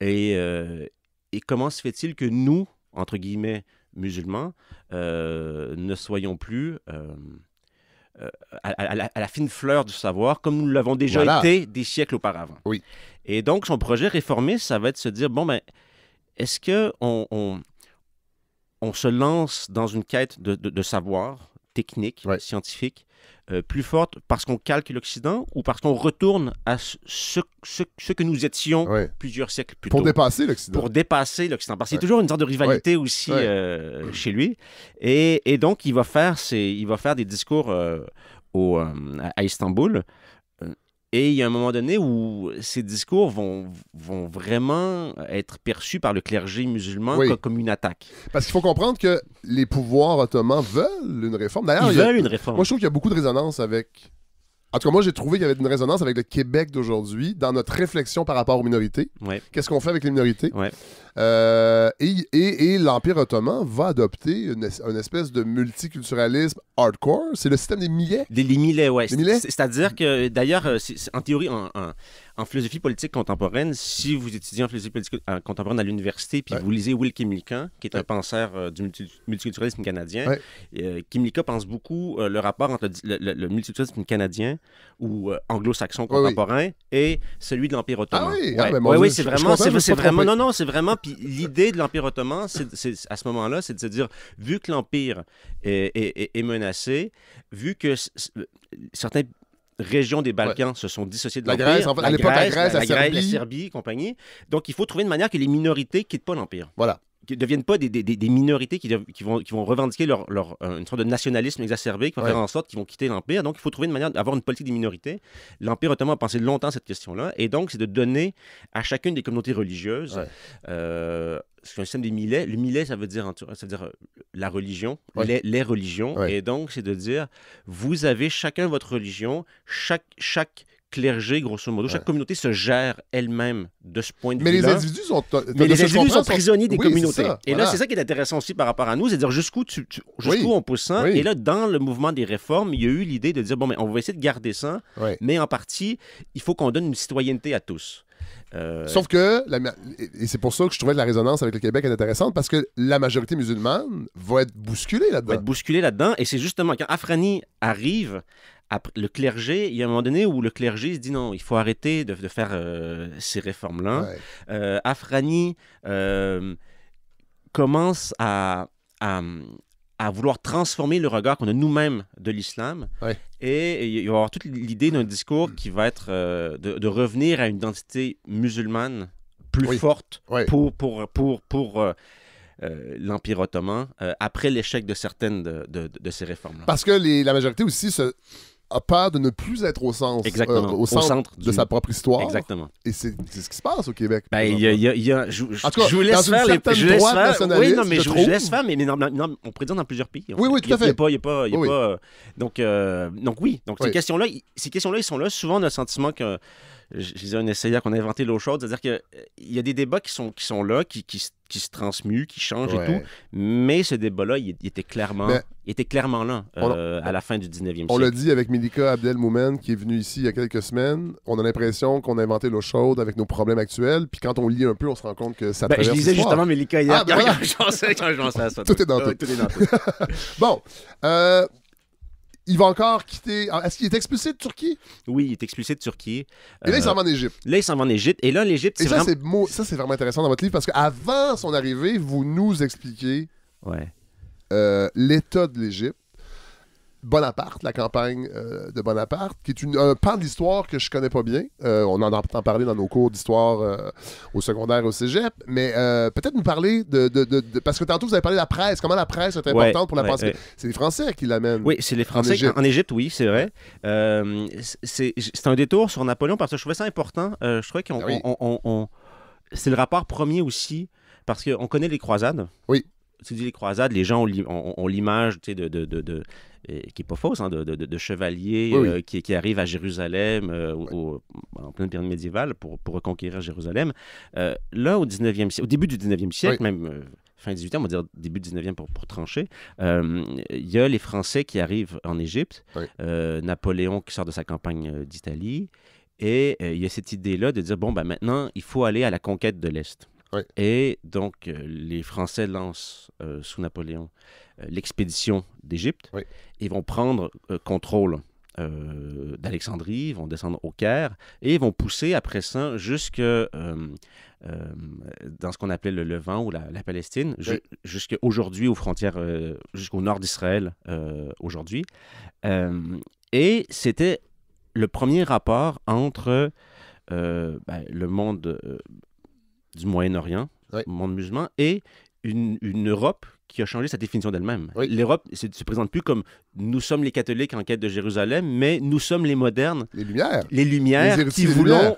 Et comment se fait-il que nous, entre guillemets, musulmans, ne soyons plus à la fine fleur du savoir, comme nous l'avons déjà été des siècles auparavant? Et donc, son projet réformiste, ça va être de se dire, est-ce qu'on se lance dans une quête de savoir technique, scientifique, plus forte parce qu'on calque l'Occident ou parce qu'on retourne à ce que nous étions plusieurs siècles plus tôt? Pour dépasser l'Occident. Pour dépasser l'Occident. Parce qu'il y a toujours une sorte de rivalité aussi chez lui. Et donc, il va faire des discours à Istanbul. Et il y a un moment donné où ces discours vont vraiment être perçus par le clergé musulman comme une attaque. Parce qu'il faut comprendre que les pouvoirs ottomans veulent une réforme. D'ailleurs, ils veulent une réforme. Moi, je trouve qu'il y a beaucoup de résonance avec... En tout cas, moi, j'ai trouvé qu'il y avait une résonance avec le Québec d'aujourd'hui dans notre réflexion par rapport aux minorités. Qu'est-ce qu'on fait avec les minorités? Et l'Empire ottoman va adopter une espèce de multiculturalisme hardcore. C'est le système des millets. Les millets, oui. C'est-à-dire que, d'ailleurs, en théorie, en philosophie politique contemporaine, si vous étudiez en philosophie politique contemporaine à l'université, puis vous lisez Will Kymlicka, qui est un penseur du multiculturalisme canadien, Kymlicka pense beaucoup le rapport entre le multiculturalisme canadien ou anglo-saxon contemporain et celui de l'Empire ottoman. C'est vraiment... Non, c'est vraiment... Puis l'idée de l'Empire ottoman, à ce moment-là, c'est de se dire, vu que l'Empire est menacé, vu que certaines régions des Balkans se sont dissociées de l'Empire, à l'époque, la Grèce, la Serbie, compagnie, donc il faut trouver une manière que les minorités ne quittent pas l'Empire. Qui ne deviennent pas des minorités qui vont revendiquer une sorte de nationalisme exacerbé, qui va faire en sorte qu'ils vont quitter l'Empire. Donc, il faut trouver une manière d'avoir une politique des minorités. L'Empire ottoman a pensé longtemps à cette question-là. Et donc, c'est de donner à chacune des communautés religieuses c'est un système des millets. Le millet, ça veut dire la religion, les religions. Et donc, c'est de dire, vous avez chacun votre religion, chaque clergé, grosso modo, chaque communauté se gère elle-même de ce point de vue-là. Mais les individus sont prisonniers des communautés. Et là, c'est ça qui est intéressant aussi par rapport à nous, c'est de dire jusqu'où on pousse ça. Et là, dans le mouvement des réformes, il y a eu l'idée de dire, on va essayer de garder ça, mais en partie, il faut qu'on donne une citoyenneté à tous. Sauf que, et c'est pour ça que je trouvais que la résonance avec le Québec est intéressante, parce que la majorité musulmane va être bousculée là-dedans. Et c'est justement quand Afghani arrive, le clergé, il y a un moment donné où le clergé se dit non, il faut arrêter de faire ces réformes-là. Afghani commence à à vouloir transformer le regard qu'on a nous-mêmes de l'islam. Ouais. Et il va y avoir toute l'idée d'un discours qui va être de revenir à une identité musulmane plus forte pour l'Empire ottoman après l'échec de certaines de ces réformes-là. Parce que la majorité aussi a peur de ne plus être au centre de sa propre histoire. Exactement. Et c'est ce qui se passe au Québec. Je vous laisse faire les oui, non, mais je vous laisse faire, mais non, on pourrait dire dans plusieurs pays. Oui, tout à fait. Il y a pas donc oui. Donc ces questions-là, ils sont là. Souvent, on a le sentiment que je disais à un essayeur qu'on a inventé l'eau chaude, c'est-à-dire qu'il y a des débats qui sont là, qui se transmuent, qui changent et tout, mais ce débat-là, il était clairement là à la fin du 19e siècle. On l'a dit avec Melika Abdelmoumen, qui est venue ici il y a quelques semaines, on a l'impression qu'on a inventé l'eau chaude avec nos problèmes actuels, puis quand on lit un peu, on se rend compte que ça traverse l'histoire. Je lisais justement Melika hier, quand je pensais à ça. Tout est dans tout. Bon, il va encore quitter... Est-ce qu'il est expulsé de Turquie? Oui, il est expulsé de Turquie. Et là, il s'en va en Égypte. Et là, l'Égypte, c'est vraiment... Ça, c'est vraiment intéressant dans votre livre, parce qu'avant son arrivée, vous nous expliquez l'état de l'Égypte, Bonaparte, la campagne de Bonaparte, qui est un pan de l'histoire que je connais pas bien. On en entend parler dans nos cours d'histoire au secondaire et au cégep, mais peut-être nous parler de... Parce que tantôt, vous avez parlé de la presse. Comment la presse est importante pour la pensée. C'est les Français qui l'amènent. Oui, c'est les Français. En Égypte, oui, c'est vrai. C'est un détour sur Napoléon parce que je trouvais ça important. Je trouvais qu'on... C'est le rapport premier aussi, parce qu'on connaît les croisades. Oui. Tu dis les croisades, les gens ont l'image, tu sais, qui n'est pas fausse, hein, de chevaliers qui arrivent à Jérusalem en pleine période médiévale pour reconquérir Jérusalem. Là, au début du 19e siècle, même fin 18e, on va dire début 19e pour trancher, il y a les Français qui arrivent en Égypte, Napoléon qui sort de sa campagne d'Italie, et il y a cette idée-là de dire, bon, ben maintenant, il faut aller à la conquête de l'Est. Oui. Et donc, les Français lancent, sous Napoléon, l'expédition d'Égypte. Oui. Ils vont prendre contrôle d'Alexandrie, ils vont descendre au Caire, et ils vont pousser après ça jusque dans ce qu'on appelait le Levant ou la Palestine, jusqu'aujourd'hui aux frontières, jusqu'au nord d'Israël aujourd'hui. Et c'était le premier rapport entre le monde... du Moyen-Orient, le monde musulman, et une Europe qui a changé sa définition d'elle-même. Oui. L'Europe ne se présente plus comme nous sommes les catholiques en quête de Jérusalem, mais nous sommes les modernes. Les Lumières. Les Lumières qui voulons,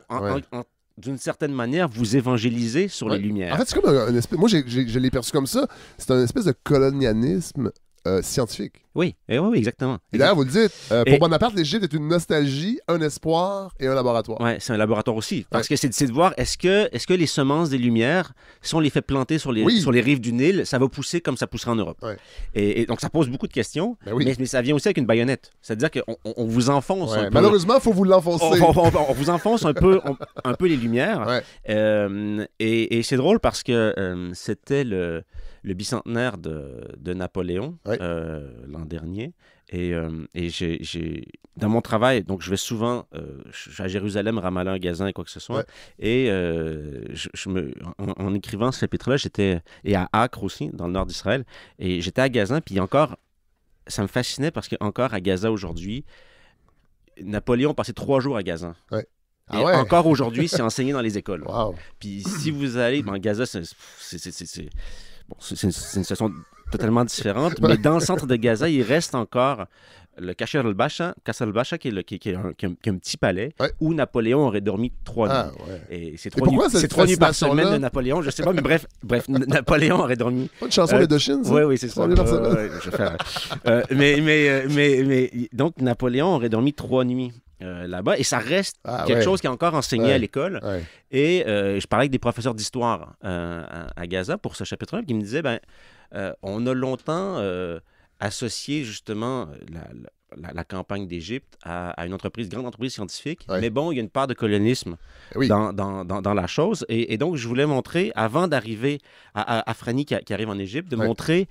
d'une certaine manière, vous évangéliser sur les Lumières. En fait, c'est comme un espèce... Moi, je l'ai perçu comme ça. C'est un espèce de colonialisme scientifique. Oui, exactement. Et d'ailleurs, vous le dites, pour Bonaparte, l'Égypte est une nostalgie, un espoir et un laboratoire. Oui, c'est un laboratoire aussi. Parce que c'est de voir, est-ce que les semences des Lumières, si on les fait planter sur les rives du Nil, ça va pousser comme ça poussera en Europe. Ouais. Et donc, ça pose beaucoup de questions, mais ça vient aussi avec une baïonnette. C'est-à-dire qu'on vous enfonce un peu. Malheureusement, il faut vous l'enfoncer. On vous enfonce un peu les Lumières. Ouais. Et c'est drôle parce que c'était le bicentenaire de Napoléon l'an dernier. Et dans mon travail, donc je vais souvent à Jérusalem, Ramallah, Gazan et quoi que ce soit. Ouais. Et en écrivant ce chapitre-là, et à Acre aussi, dans le nord d'Israël. Et j'étais à Gazan, puis encore, ça me fascinait parce qu'encore à Gaza aujourd'hui, Napoléon passait 3 jours à Gazan. Ouais. Et encore aujourd'hui, c'est enseigné dans les écoles. Wow. Puis si vous allez dans Gaza, c'est une situation totalement différente, mais dans le centre de Gaza, il reste encore le Qasr al-Basha, qui est un petit palais où Napoléon aurait dormi 3 nuits. Et c'est 3 nuits par semaine de Napoléon, je sais pas, mais bref, Napoléon aurait dormi. Pas une chanson d'Indochine, ça? Oui, c'est ça. Mais donc, Napoléon aurait dormi 3 nuits. Là-bas, et ça reste quelque chose qui est encore enseigné à l'école. Ouais. Et je parlais avec des professeurs d'histoire à Gaza pour ce chapitre-là qui me disaient, on a longtemps associé justement la campagne d'Égypte à une grande entreprise scientifique. Mais bon, il y a une part de colonialisme dans la chose. Et donc, je voulais montrer, avant d'arriver à Afrani qui arrive en Égypte, de montrer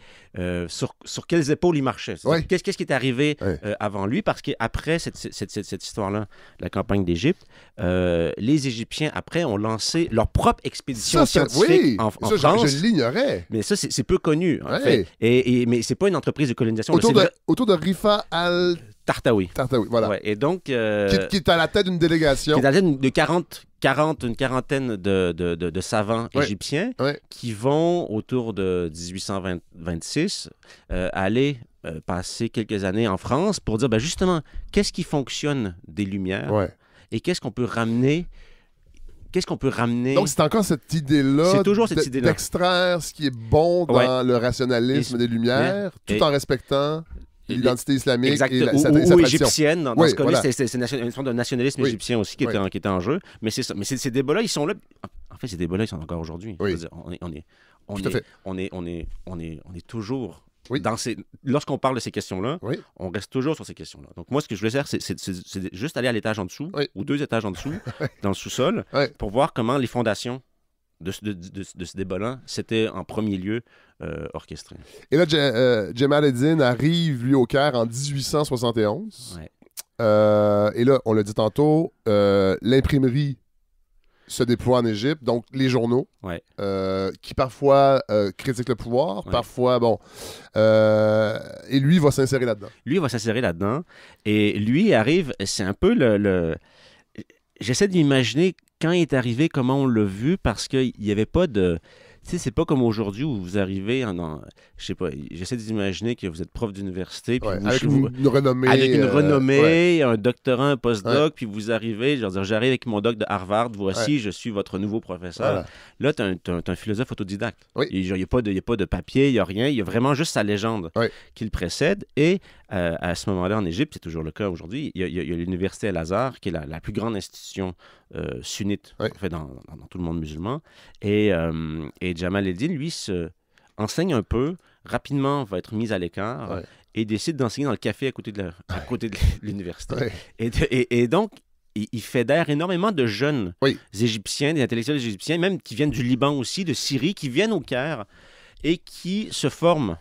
sur quelles épaules il marchait. Qu'est-ce qui est arrivé avant lui? Parce qu'après cette histoire-là, la campagne d'Égypte, les Égyptiens, après, ont lancé leur propre expédition scientifique en France. Je l'ignorais. Mais ça, c'est peu connu, en fait. Mais c'est pas une entreprise de colonisation. Autour de Rifa Tartawi. Tartawi, voilà. Ouais, et donc, qui est à la tête d'une délégation. Qui est à la tête de une quarantaine de savants égyptiens qui vont, autour de 1826, aller passer quelques années en France pour dire, justement, qu'est-ce qui fonctionne des Lumières et qu'est-ce qu'on peut ramener. Donc, c'est encore cette idée-là. C'est toujours cette idée-là. D'extraire ce qui est bon dans le rationalisme des Lumières, tout en respectant l'identité islamique ou égyptienne. Dans ce cas-là, c'est une sorte de nationalisme égyptien aussi qui était en jeu. Mais c'est ça. Mais ces débats-là, ils sont là. En fait, ces débats-là, ils sont encore aujourd'hui. On est toujours... Lorsqu'on parle de ces questions-là, on reste toujours sur ces questions-là. Donc, moi, ce que je voulais faire, c'est juste aller à l'étage en dessous, ou 2 étages en dessous, dans le sous-sol, pour voir comment les fondations de ce débat-là, c'était en premier lieu orchestré. Et là, Jamal Eddin arrive, lui, au Caire en 1871. Et là, on l'a dit tantôt, l'imprimerie se déploie en Égypte, donc les journaux, qui parfois critiquent le pouvoir, parfois, et lui va s'insérer là-dedans. Et lui arrive, c'est un peu j'essaie d'imaginer quand il est arrivé, comment on l'a vu, parce qu'il n'y avait pas de... Tu sais, c'est pas comme aujourd'hui où vous arrivez je sais pas, j'essaie d'imaginer que vous êtes prof d'université. Puis avec une renommée. Avec une renommée, un doctorat, un postdoc, puis vous arrivez, j'arrive avec mon doc de Harvard, voici, je suis votre nouveau professeur. Là, tu as un philosophe autodidacte. Il n'y a pas de papier, il n'y a rien, il y a vraiment juste sa légende qui le précède. Et à ce moment-là, en Égypte, c'est toujours le cas aujourd'hui, il y a l'université Al-Azhar, qui est la plus grande institution sunnite, en fait, dans tout le monde musulman. Et Jamal Eddin, lui, enseigne un peu, rapidement va être mis à l'écart et décide d'enseigner dans le café à côté de l'université. Et donc, il fédère énormément de jeunes Égyptiens, des intellectuels égyptiens, même qui viennent du Liban aussi, de Syrie, qui viennent au Caire et qui se forment.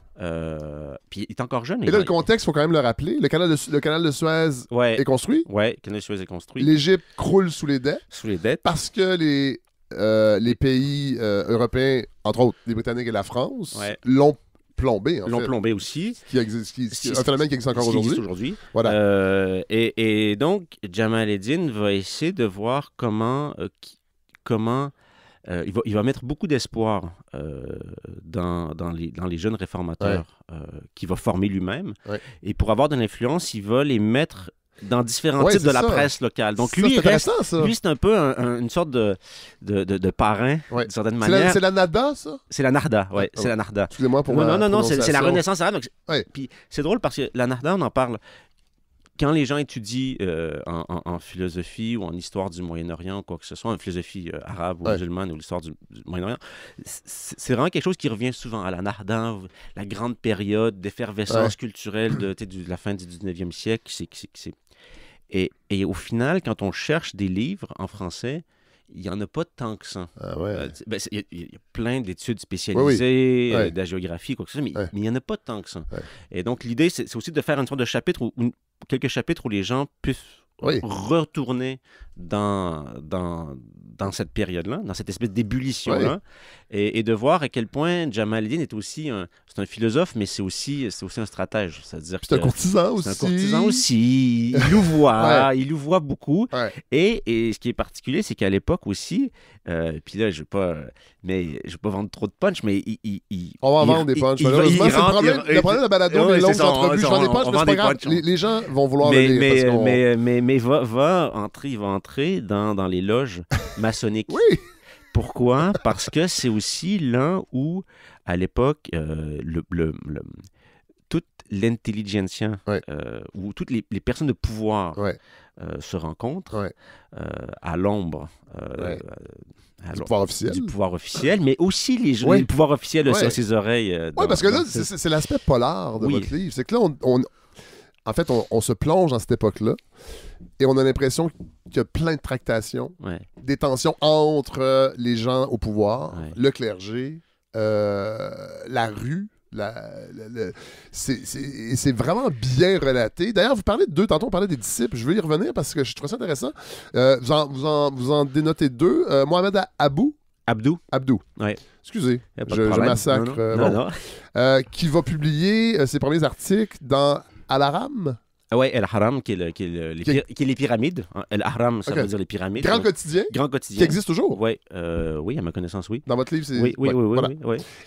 Puis il est encore jeune. Et là, le contexte, il faut quand même le rappeler. Le canal de Suez est construit. Oui, le canal de Suez est construit. L'Égypte croule sous les dettes. Parce que les pays européens, entre autres les Britanniques et la France, l'ont plombé. Plombé aussi. Un phénomène qui existe encore aujourd'hui. Voilà. Et donc, Jamal Eddin va essayer de voir comment il va mettre beaucoup d'espoir dans les jeunes réformateurs qu'il va former lui-même. Et pour avoir de l'influence, il va les mettre dans différents types de la presse locale. Donc lui, c'est un peu une sorte de parrain, d'une certaine manière. C'est la Nahda, ça? C'est la Nahda, oui. C'est la Nahda. Excusez-moi pour Non, c'est la Renaissance arabe. Puis c'est drôle parce que la Nahda, on en parle... Quand les gens étudient en philosophie ou en histoire du Moyen-Orient ou quoi que ce soit, en philosophie arabe ou musulmane ou l'histoire du Moyen-Orient, c'est vraiment quelque chose qui revient souvent à la Nahda, la grande période d'effervescence culturelle de la fin du 19e siècle. Et au final, quand on cherche des livres en français, il n'y en a pas tant que ça. Il y a plein d'études spécialisées, de la géographie, quoi que ce soit, mais il n'y en a pas tant que ça. Et donc, l'idée, c'est aussi de faire une sorte de chapitre, quelques chapitres où les gens puissent retourner dans cette période-là, dans cette espèce d'ébullition-là, et de voir à quel point Jamal Eddin est aussi c'est un philosophe, mais c'est aussi un stratège. C'est-à-dire un courtisan aussi. C'est un courtisan aussi. Il louvoie beaucoup. Et ce qui est particulier, c'est qu'à l'époque aussi, puis là, je ne vais pas vendre trop de punch, mais on va en vendre des punchs. Malheureusement, le problème de la balado, les longues entrevues, j'en ai pas, mais c'est pas grave. Les gens vont vouloir le lire. Mais il va entrer dans les loges maçonniques. Pourquoi? Parce que c'est aussi là où, à l'époque, toute l'intelligentsia, où toutes les personnes de pouvoir se rencontrent à l'ombre du pouvoir officiel. Mais aussi les pouvoirs officiels sur ses oreilles. Parce que là, c'est l'aspect polar de votre livre. C'est que là, en fait, on se plonge dans cette époque-là et on a l'impression qu'il y a plein de tractations, des tensions entre les gens au pouvoir, le clergé, la rue. C'est vraiment bien relaté. D'ailleurs, vous parlez de deux, tantôt on parlait des disciples, je veux y revenir parce que je trouve ça intéressant. Vous en dénotez deux. Mohamed Abdou. Ouais. Excusez, je massacre. Qui va publier ses premiers articles dans Al-Haram. Oui, Al-Haram, qui est les pyramides. Al-Haram, ça veut dire les pyramides. Grand quotidien. Qui existe toujours. Oui, à ma connaissance, oui. Dans votre livre, c'est... Oui.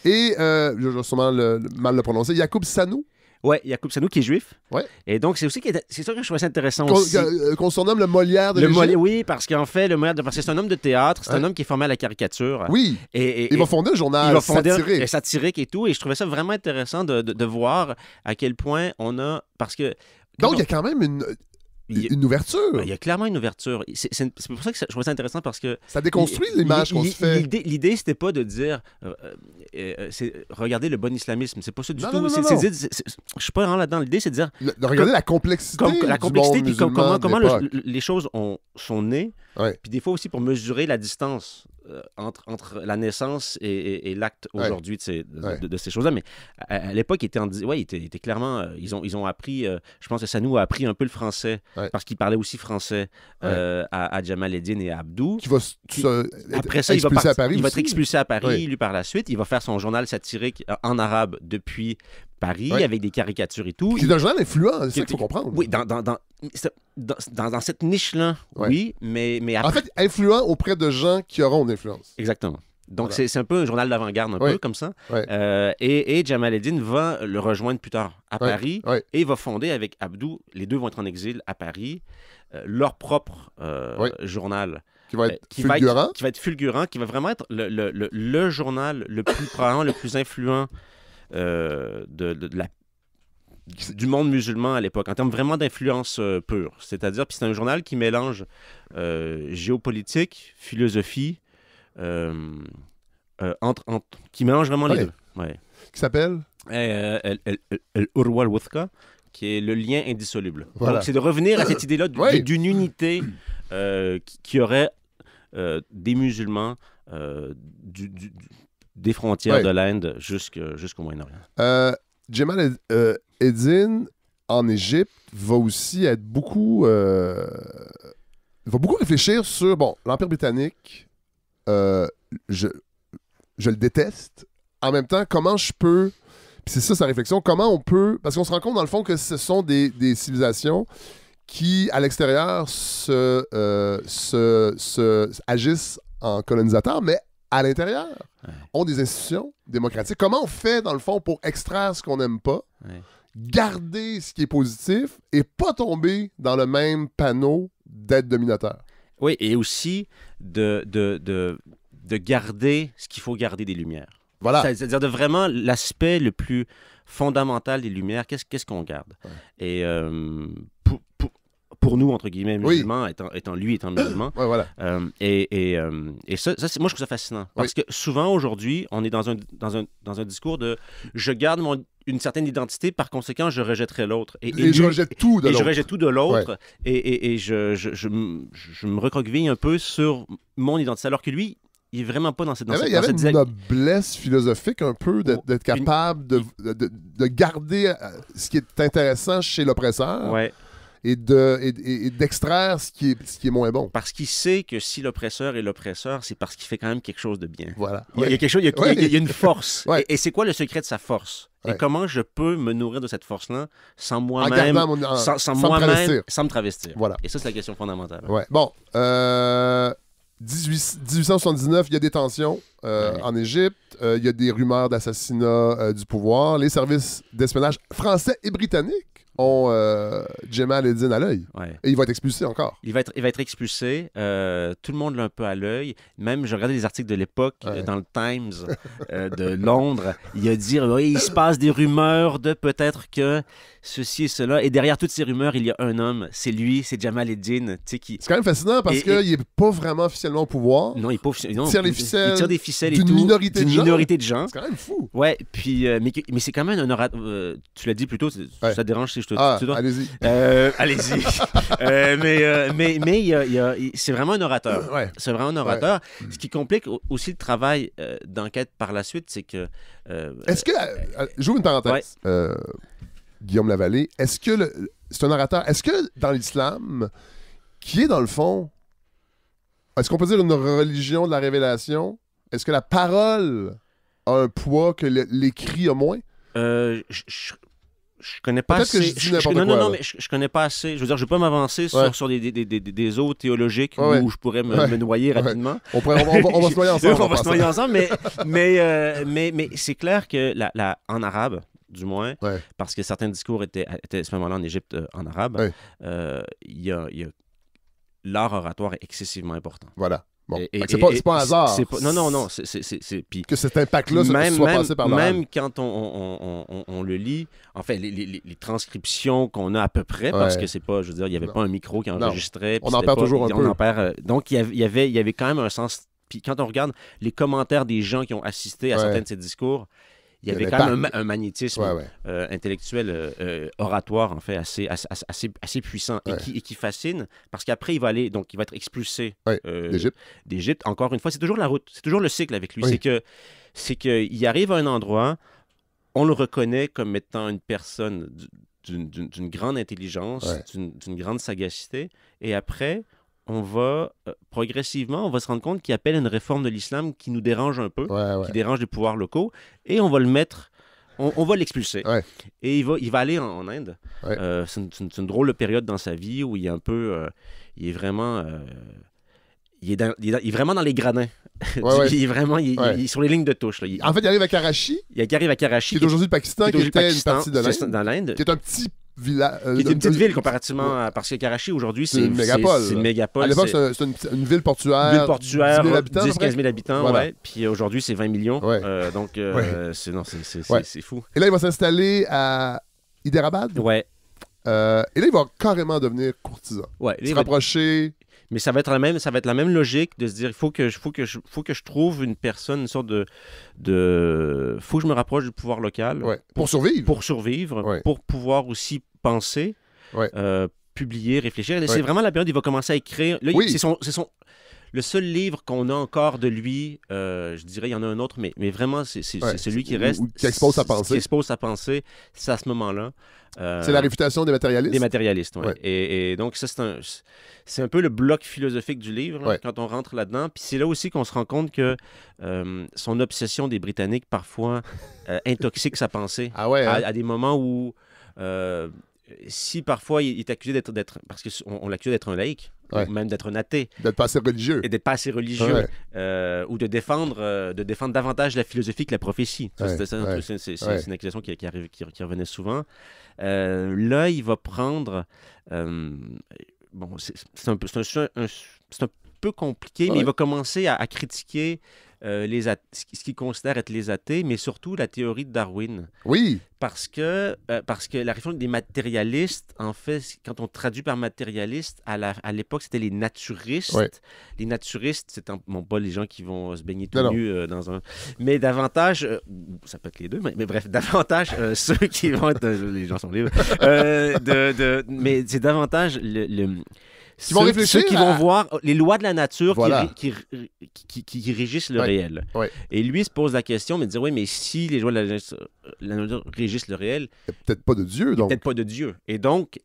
Et, je vais sûrement mal le prononcer, Yacoub Sanou. Oui, Yacoub Sanou qui est juif. Ouais. Et donc, c'est ça que je trouvais ça intéressant aussi. Qu'on surnomme le Molière de l'Égypte. Oui, parce qu'en fait, parce que c'est un homme de théâtre, c'est un homme qui est formé à la caricature. Oui, et il va fonder un journal satirique et tout. Et je trouvais ça vraiment intéressant de voir à quel point on a... Parce que... Donc, il y a quand même une ouverture. Il y a clairement une ouverture. C'est pour ça que je trouve ça intéressant parce que... Ça déconstruit l'image qu'on se fait. L'idée, c'était pas de dire regardez le bon islamisme. C'est pas ça du tout. Non. Je suis pas vraiment là-dedans. L'idée, c'est de dire... De regarder la complexité puis comment les choses sont nées. Puis des fois aussi pour mesurer la distance entre la naissance et l'acte aujourd'hui de ces choses-là. Mais à l'époque, il était clairement... Ils ont appris... je pense que Sanou a appris un peu le français parce qu'il parlait aussi français à Jamal el-Din et à Abdou. Après ça, il va être expulsé à Paris, lui, par la suite. Il va faire son journal satirique en arabe depuis Paris, avec des caricatures et tout. C'est un journal influent, c'est ça qu'il faut comprendre. Oui, dans cette niche-là, oui, mais après... En fait, influent auprès de gens qui auront une influence. Exactement. Donc, c'est un peu un journal d'avant-garde, peu comme ça. Et Jamal el-Din va le rejoindre plus tard à Paris et va fonder avec Abdou, les deux vont être en exil à Paris, leur propre journal. Qui va être fulgurant. Qui va être fulgurant, qui va vraiment être le journal le plus influent du monde musulman à l'époque, en termes vraiment d'influence pure. C'est-à-dire, puis c'est un journal qui mélange géopolitique, philosophie, qui mélange vraiment les deux. Qui s'appelle Al-Urwa al-Wuthqa, qui est le lien indissoluble. Donc, c'est de revenir à cette idée-là d'une unité qui aurait des musulmans des frontières de l'Inde jusqu'au Moyen-Orient. Jamal el-Din, en Égypte, va aussi être beaucoup... va beaucoup réfléchir sur... Bon, l'Empire britannique, je le déteste. En même temps, comment je peux... Puis c'est ça sa réflexion. Comment on peut... Parce qu'on se rend compte, dans le fond, que ce sont des civilisations qui, à l'extérieur, agissent en colonisateurs, mais à l'intérieur, ont des institutions démocratiques. Comment on fait, dans le fond, pour extraire ce qu'on n'aime pas, garder ce qui est positif et pas tomber dans le même panneau d'être dominateur? Oui, et aussi de garder ce qu'il faut garder des Lumières. Voilà. C'est-à-dire de vraiment l'aspect le plus fondamental des Lumières, qu'est-ce qu'on garde? Et pour nous, entre guillemets, musulmans, étant musulman. Et ça moi, je trouve ça fascinant. Parce que souvent, aujourd'hui, on est dans un discours de « je garde une certaine identité, par conséquent, je rejetterai l'autre. » Et je rejette tout de l'autre. Et je rejette tout de l'autre. Et je me recroqueville un peu sur mon identité. Alors que lui, il n'est vraiment pas dans cette il y avait une noblesse philosophique un peu d'être capable de garder ce qui est intéressant chez l'oppresseur. Et d'extraire ce qui est moins bon. Parce qu'il sait que si l'oppresseur est l'oppresseur, c'est parce qu'il fait quand même quelque chose de bien. Voilà. Il y a quelque chose, il y a une force. Et c'est quoi le secret de sa force? Et comment je peux me nourrir de cette force-là sans moi-même, sans me travestir? Voilà. Et ça, c'est la question fondamentale. Bon, 1879, il y a des tensions en Égypte. Il y a des rumeurs d'assassinat du pouvoir. Les services d'espionnage français et britanniques ont Jamal el-Din à l'œil. Et il va être expulsé encore. Il va être expulsé. Tout le monde l'a un peu à l'œil. Même, je regardais les articles de l'époque dans le Times de Londres. Il a dit il se passe des rumeurs de peut-être que ceci et cela. Et derrière toutes ces rumeurs, il y a un homme. C'est lui, c'est Jamal el-Din. C'est quand même fascinant parce qu'il n'est pas vraiment officiellement au pouvoir. Non, il n'est pas officiellement. Il tire des ficelles d'une minorité de gens. C'est quand même fou. Ouais, puis, mais c'est quand même un orateur. Tu l'as dit plus tôt, ça dérange si allez-y. Allez-y. Mais c'est vraiment un orateur. Ouais. C'est vraiment un orateur. Ouais. Ce qui complique aussi le travail d'enquête par la suite, c'est que... Est-ce que... j'ouvre une parenthèse. Ouais. Guillaume Lavallée, est-ce que c'est un orateur? Est-ce que dans l'islam, qui est dans le fond... Est-ce qu'on peut dire une religion de la révélation? Est-ce que la parole a un poids que l'écrit a moins? Je connais pas assez. Peut-être que je dis n'importe quoi. Non, mais je connais pas assez. Je veux dire, je vais pas m'avancer sur des eaux théologiques où je pourrais me noyer rapidement. On va se noyer ensemble. On va se noyer ensemble, mais c'est clair que en arabe, du moins, parce que certains discours étaient à ce moment-là en Égypte en arabe, il y a l'art oratoire est excessivement important. Voilà. Bon. C'est pas un hasard. Non. Puis que cet impact-là soit passé par l'arabe. Même quand on le lit, en fait, les transcriptions qu'on a à peu près, parce que c'est pas, je veux dire, il n'y avait pas un micro qui enregistrait. On en perd toujours un peu. Donc, il y avait quand même un sens. Puis quand on regarde les commentaires des gens qui ont assisté à certains de ces discours, il y avait quand même un magnétisme intellectuel, oratoire, en fait, assez puissant et qui fascine, parce qu'après, il va être expulsé d'Égypte. Encore une fois, c'est toujours la route, c'est toujours le cycle avec lui. C'est qu'il arrive à un endroit, on le reconnaît comme étant une personne d'une grande intelligence, d'une grande sagacité, et après... on va progressivement, on va se rendre compte qu'il appelle une réforme de l'islam qui nous dérange un peu, qui dérange les pouvoirs locaux, et on va le mettre, on va l'expulser. Et il va aller en Inde. C'est une drôle de période dans sa vie où il est un peu, il est vraiment, il est vraiment dans les gradins. Il est sur les lignes de touche. Là. En fait, il arrive à Karachi. Qui est aujourd'hui le Pakistan, qui était une partie de l'Inde. Dans l'Inde. Qui est un petit village. Qui est une petite ville comparativement à... Parce que Karachi, aujourd'hui, c'est une mégapole. C'est une mégapole. À l'époque, c'est une ville portuaire. 10 000 habitants. 10-15 000 habitants, Puis aujourd'hui, c'est 20 millions. Donc, c'est fou. Et là, il va s'installer à Hyderabad. Ouais. Et là, il va carrément devenir courtisan. Se rapprocher... Mais ça va être la même logique de se dire il faut que je trouve une personne, une sorte de faut que je me rapproche du pouvoir local pour survivre. Pour pouvoir aussi penser, publier, réfléchir. C'est vraiment la période où il va commencer à écrire. Là, c'est le seul livre qu'on a encore de lui, je dirais, il y en a un autre, mais vraiment, c'est celui qui reste. Qui expose sa pensée. Qui expose sa pensée, c'est à ce moment-là. C'est la réfutation des matérialistes. Des matérialistes, oui. Et donc, ça, c'est un peu le bloc philosophique du livre, quand on rentre là-dedans. Puis c'est là aussi qu'on se rend compte que son obsession des Britanniques, parfois, intoxique sa pensée. À des moments où... si parfois il est accusé d'être parce qu'on l'accuse d'être un laïc, ou même d'être un athée, d'être pas assez religieux, et d'être pas assez religieux, ou de défendre davantage la philosophie que la prophétie. C'est une accusation qui revenait souvent. Là, il va prendre c'est un peu compliqué, mais il va commencer à critiquer ce qu'il considère être les athées, mais surtout la théorie de Darwin. Oui. Parce que la réflexion des matérialistes, en fait, quand on traduit par matérialiste, à l'époque, c'était les naturistes. Les naturistes, c'est pas les gens qui vont se baigner tout nus dans un... Mais davantage, ça peut être les deux, mais bref, davantage ceux qui vont être... les gens sont libres. Mais c'est davantage ceux qui vont voir les lois de la nature qui régissent le réel. Et lui se pose la question, mais dire mais si les lois de la nature régissent le réel, il n'y a peut-être pas de Dieu, donc. Peut-être pas de Dieu. Et donc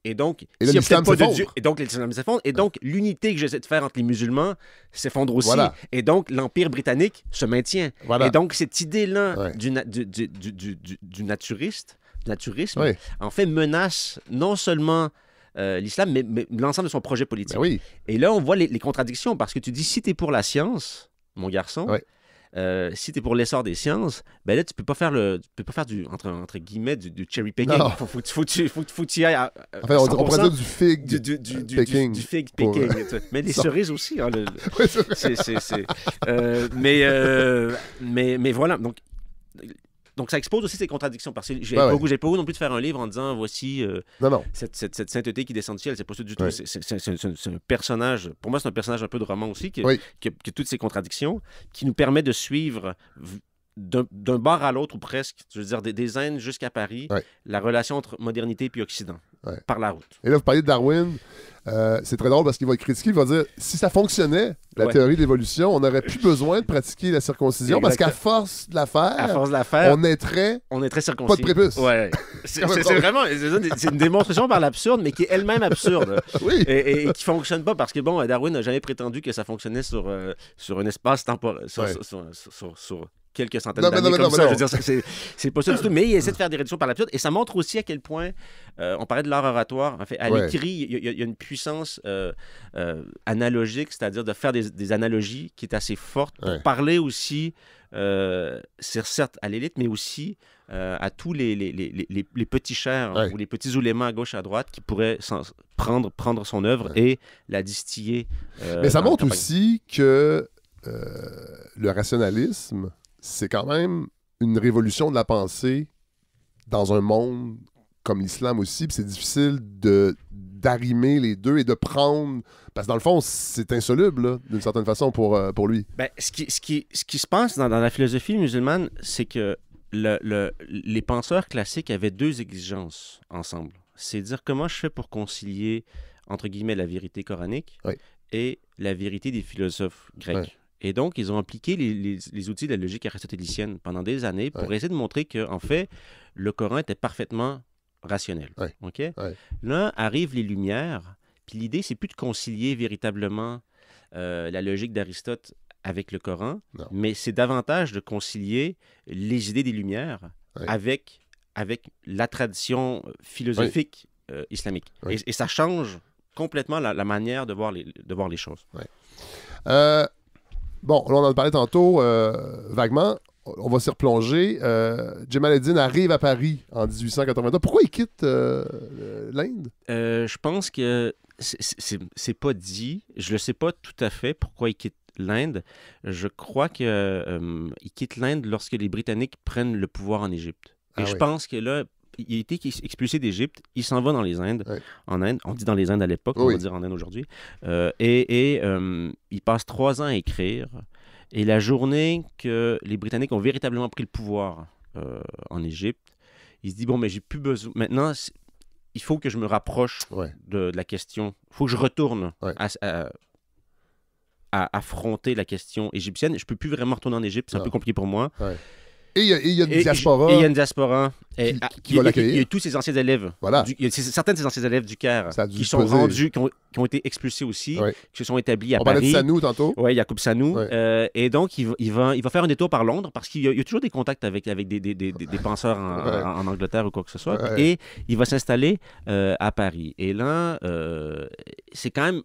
l'islam s'effondre. Et donc l'islam s'effondre. Et donc l'unité que j'essaie de faire entre les musulmans s'effondre aussi. Et donc l'Empire britannique se maintient. Et donc cette idée-là du naturisme, en fait, menace non seulement l'islam, mais l'ensemble de son projet politique. Et là, on voit les contradictions, parce que tu dis, si tu es pour la science, mon garçon, si tu es pour l'essor des sciences, ben là, tu peux pas faire du, entre guillemets, du cherry picking. Faut que tu y ailles à enfin, on pourrait dire du fig picking. Du fig picking. Mais les cerises aussi. Hein, mais voilà, donc ça expose aussi ces contradictions, parce que j'ai pas voulu non plus de faire un livre en disant voici cette sainteté qui descend du ciel, c'est pas ça du tout. C'est un personnage, pour moi c'est un personnage un peu de roman aussi, qui a toutes ces contradictions, qui nous permet de suivre d'un bord à l'autre ou presque, je veux dire des Indes jusqu'à Paris, la relation entre modernité et Occident. par la route. Et là, vous parlez de Darwin. C'est très drôle parce qu'il va critiquer, il va dire si ça fonctionnait, la théorie de l'évolution, on n'aurait plus besoin de pratiquer la circoncision parce qu'à force de la faire, on naîtrait circoncis. Pas de prépuce. Ouais. C'est vraiment c'est une démonstration par l'absurde, mais qui est elle-même absurde. Oui. Et qui ne fonctionne pas parce que Darwin n'a jamais prétendu que ça fonctionnait sur un espace temporel, sur quelques centaines d'années comme ça. Je veux dire, c'est pas ça du tout. Mais il essaie de faire des réductions par l'absurde. Et ça montre aussi à quel point, on parlait de l'art oratoire. En fait, à l'écrit, il y a une puissance analogique, c'est-à-dire de faire des analogies qui est assez forte pour parler aussi, certes à l'élite, mais aussi à tous les petits chers ou les petits oulémas à gauche, à droite qui pourraient prendre son œuvre et la distiller. Mais ça montre aussi que le rationalisme, c'est quand même une révolution de la pensée dans un monde comme l'islam aussi, puis c'est difficile d'arrimer les deux et de prendre... Parce que dans le fond, c'est insoluble, d'une certaine façon, pour lui. Ben, ce qui se passe dans la philosophie musulmane, c'est que les penseurs classiques avaient deux exigences ensemble. C'est dire comment je fais pour concilier, entre guillemets, la vérité coranique et la vérité des philosophes grecs. Ouais. Et donc, ils ont appliqué les outils de la logique aristotélicienne pendant des années pour essayer de montrer qu'en fait, le Coran était parfaitement rationnel. Ouais. Okay? Ouais. Là, arrivent les Lumières, puis l'idée, c'est plus de concilier véritablement la logique d'Aristote avec le Coran, mais c'est davantage de concilier les idées des Lumières avec la tradition philosophique islamique. Ouais. Et ça change complètement la manière de voir les choses. Ouais. Bon, là, on en a parlé tantôt vaguement. On va s'y replonger. Jamal el-Din arrive à Paris en 1882. Pourquoi il quitte l'Inde? Je pense que c'est pas dit. Je le sais pas tout à fait pourquoi il quitte l'Inde. Je crois qu'il quitte l'Inde lorsque les Britanniques prennent le pouvoir en Égypte. Et je pense que là, il a été expulsé d'Égypte, il s'en va dans les Indes, en Inde, on dit dans les Indes à l'époque, on va dire en Inde aujourd'hui, et il passe 3 ans à écrire, et la journée que les Britanniques ont véritablement pris le pouvoir en Égypte, il se dit, bon, mais j'ai plus besoin, maintenant, il faut que je me rapproche de la question, il faut que je retourne à affronter la question égyptienne, je peux plus vraiment retourner en Égypte, c'est un peu compliqué pour moi. Et il y a une diaspora. Et il y a une diaspora. Qui va l'accueillir. Il y a tous ses anciens élèves. Voilà. Il y a certains de ses anciens élèves du Caire qui sont rendus, qui ont été expulsés aussi, qui se sont établis à Paris. On parlait de Sanou tantôt. Oui, Yacoub Sanou. Et donc, il va faire un détour par Londres parce qu'il y a toujours des contacts avec des penseurs en Angleterre ou quoi que ce soit. Et il va s'installer à Paris. Et là, c'est quand même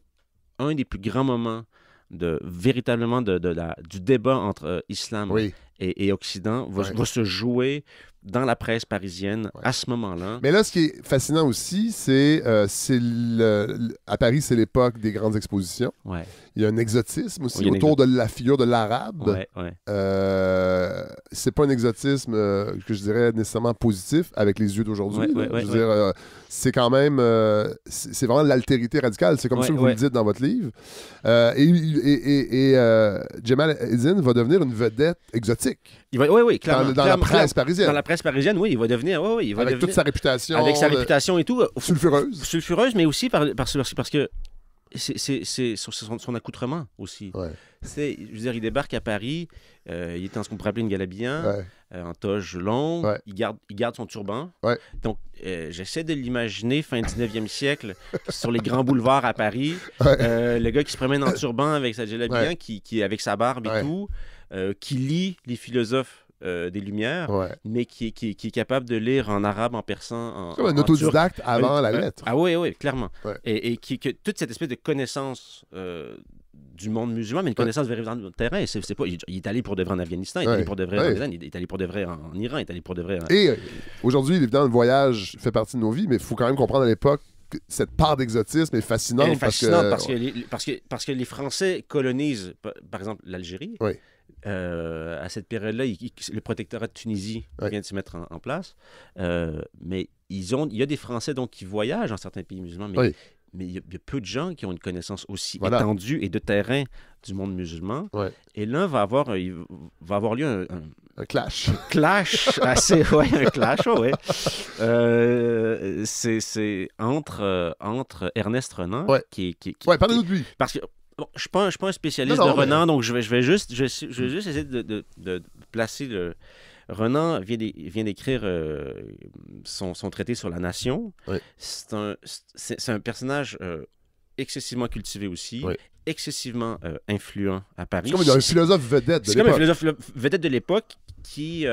un des plus grands moments véritablement du débat entre islam et Occident va se jouer dans la presse parisienne à ce moment-là. Mais là, ce qui est fascinant aussi, c'est à Paris, c'est l'époque des grandes expositions. Ouais. Il y a un exotisme aussi autour de la figure de l'arabe. C'est pas un exotisme que je dirais nécessairement positif avec les yeux d'aujourd'hui. Je veux dire, c'est quand même... c'est vraiment l'altérité radicale. C'est comme ça que vous le dites dans votre livre. Et Jamal el-Din va devenir une vedette exotique. Oui, clairement. Dans la presse parisienne. Dans la presse parisienne, oui, il va devenir... avec toute sa réputation. Avec sa réputation et tout. Sulfureuse. Sulfureuse, mais aussi parce que c'est son accoutrement aussi. Je veux dire, il débarque à Paris, il est dans ce qu'on pourrait appeler une galabien, en toge longue, il garde son turban. Donc, j'essaie de l'imaginer fin 19e siècle, sur les grands boulevards à Paris, le gars qui se promène en turban avec sa galabien, qui avec sa barbe et tout, qui lit les philosophes des Lumières, mais qui est capable de lire en arabe, en persan, comme un autodidacte avant la lettre. Oui, clairement. Et que toute cette espèce de connaissance du monde musulman, mais une connaissance véritablement de terrain. C'est pas, il est allé pour de vrai en Afghanistan, il est allé pour de vrai en Iran, il est allé pour de vrai en Iran, il est allé pour de vrai... Et aujourd'hui, évidemment, le voyage fait partie de nos vies, mais il faut quand même comprendre à l'époque que cette part d'exotisme est fascinante. Elle est fascinante parce que les Français colonisent, par exemple, l'Algérie. À cette période-là, le protectorat de Tunisie vient de se mettre en place. Mais il y a des Français donc, qui voyagent dans certains pays musulmans, mais il y a peu de gens qui ont une connaissance aussi étendue et de terrain du monde musulman. Et là, il va avoir lieu un clash. Un clash assez... un clash, c'est entre Ernest Renan, parlez-nous de lui. Parce que bon, je ne suis pas un spécialiste de Renan, donc je vais juste essayer de placer le... Renan vient d'écrire son traité sur la nation. Oui. C'est un personnage excessivement cultivé aussi, excessivement influent à Paris. C'est comme un philosophe vedette de l'époque. C'est comme un philosophe vedette de l'époque qui...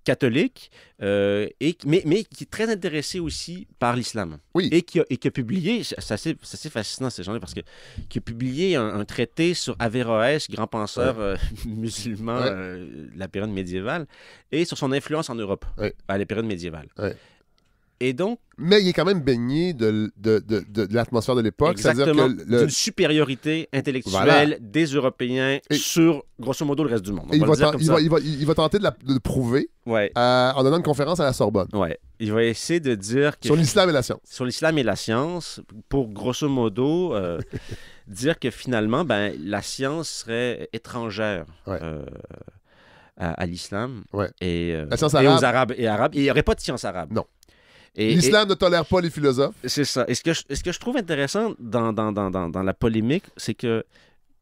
catholique, mais qui est très intéressé aussi par l'islam. Oui. Et qui a publié, c'est assez fascinant ces gens-là, parce qui a publié un traité sur Averroès, grand penseur musulman de la période médiévale, et sur son influence en Europe à la période médiévale. Et donc... Mais il est quand même baigné de l'atmosphère de l'époque. Exactement, d'une supériorité intellectuelle des Européens sur, grosso modo, le reste du monde. Il va tenter de le prouver en donnant une conférence à la Sorbonne. Il va essayer de dire... Sur l'islam et la science. Sur l'islam et la science, pour, grosso modo, dire que finalement, la science serait étrangère à l'islam et aux Arabes. Et il n'y aurait pas de science arabe. Non. L'islam ne tolère pas les philosophes. C'est ça. Et ce que je trouve intéressant dans la polémique, c'est que...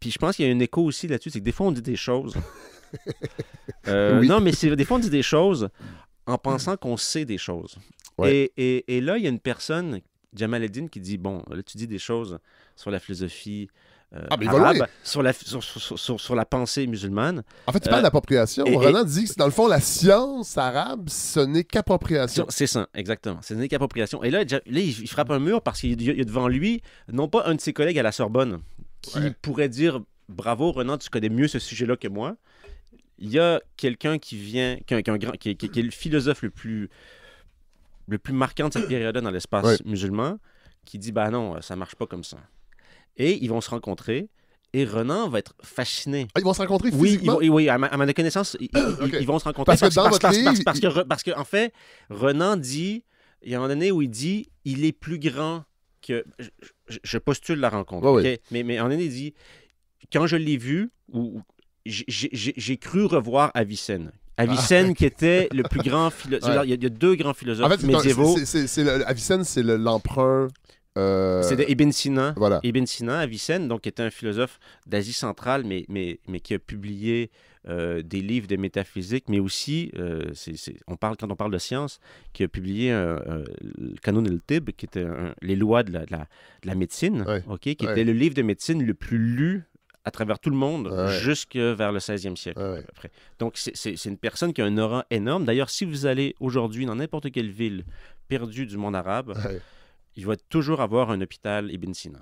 Puis je pense qu'il y a un écho aussi là-dessus, c'est que des fois, on dit des choses... Non, mais des fois, on dit des choses en pensant qu'on sait des choses. Et là, il y a une personne, Jamal Eddin, qui dit, bon, là, tu dis des choses sur la philosophie... arabe, sur la pensée musulmane. En fait, tu parles d'appropriation. Renan dit que, dans le fond, la science arabe, ce n'est qu'appropriation. C'est ça, exactement. Ce n'est qu'appropriation. Et là, il frappe un mur parce qu'il y a devant lui, non pas un de ses collègues à la Sorbonne, qui pourrait dire « Bravo, Renan, tu connais mieux ce sujet-là que moi ». Il y a quelqu'un qui vient, qui est le philosophe le plus marquant de cette période-là dans l'espace musulman, qui dit « Ben non, ça marche pas comme ça ». Et ils vont se rencontrer, et Renan va être fasciné. Ils vont se rencontrer physiquement? Oui, à ma connaissance, ils vont se rencontrer parce que en fait, Renan dit, il y a un moment donné où il dit, il est plus grand que... Je postule la rencontre, mais à un moment donné, il dit, quand je l'ai vu, j'ai cru revoir Avicenne. Avicenne, qui était le plus grand philosophe. Il y a deux grands philosophes médiévaux. Avicenne, c'est l'empereur... C'est Ibn Sina. Ibn Sina, Avicenne, donc, qui était un philosophe d'Asie centrale, mais qui a publié des livres de métaphysique, mais aussi, quand on parle de science, qui a publié le Canon el-Tib, qui était les lois de la médecine, qui était le livre de médecine le plus lu à travers tout le monde, jusque vers le 16e siècle, à peu près. Donc, c'est une personne qui a un aura énorme. D'ailleurs, si vous allez aujourd'hui dans n'importe quelle ville perdue du monde arabe, il va toujours avoir un hôpital Ibn Sina.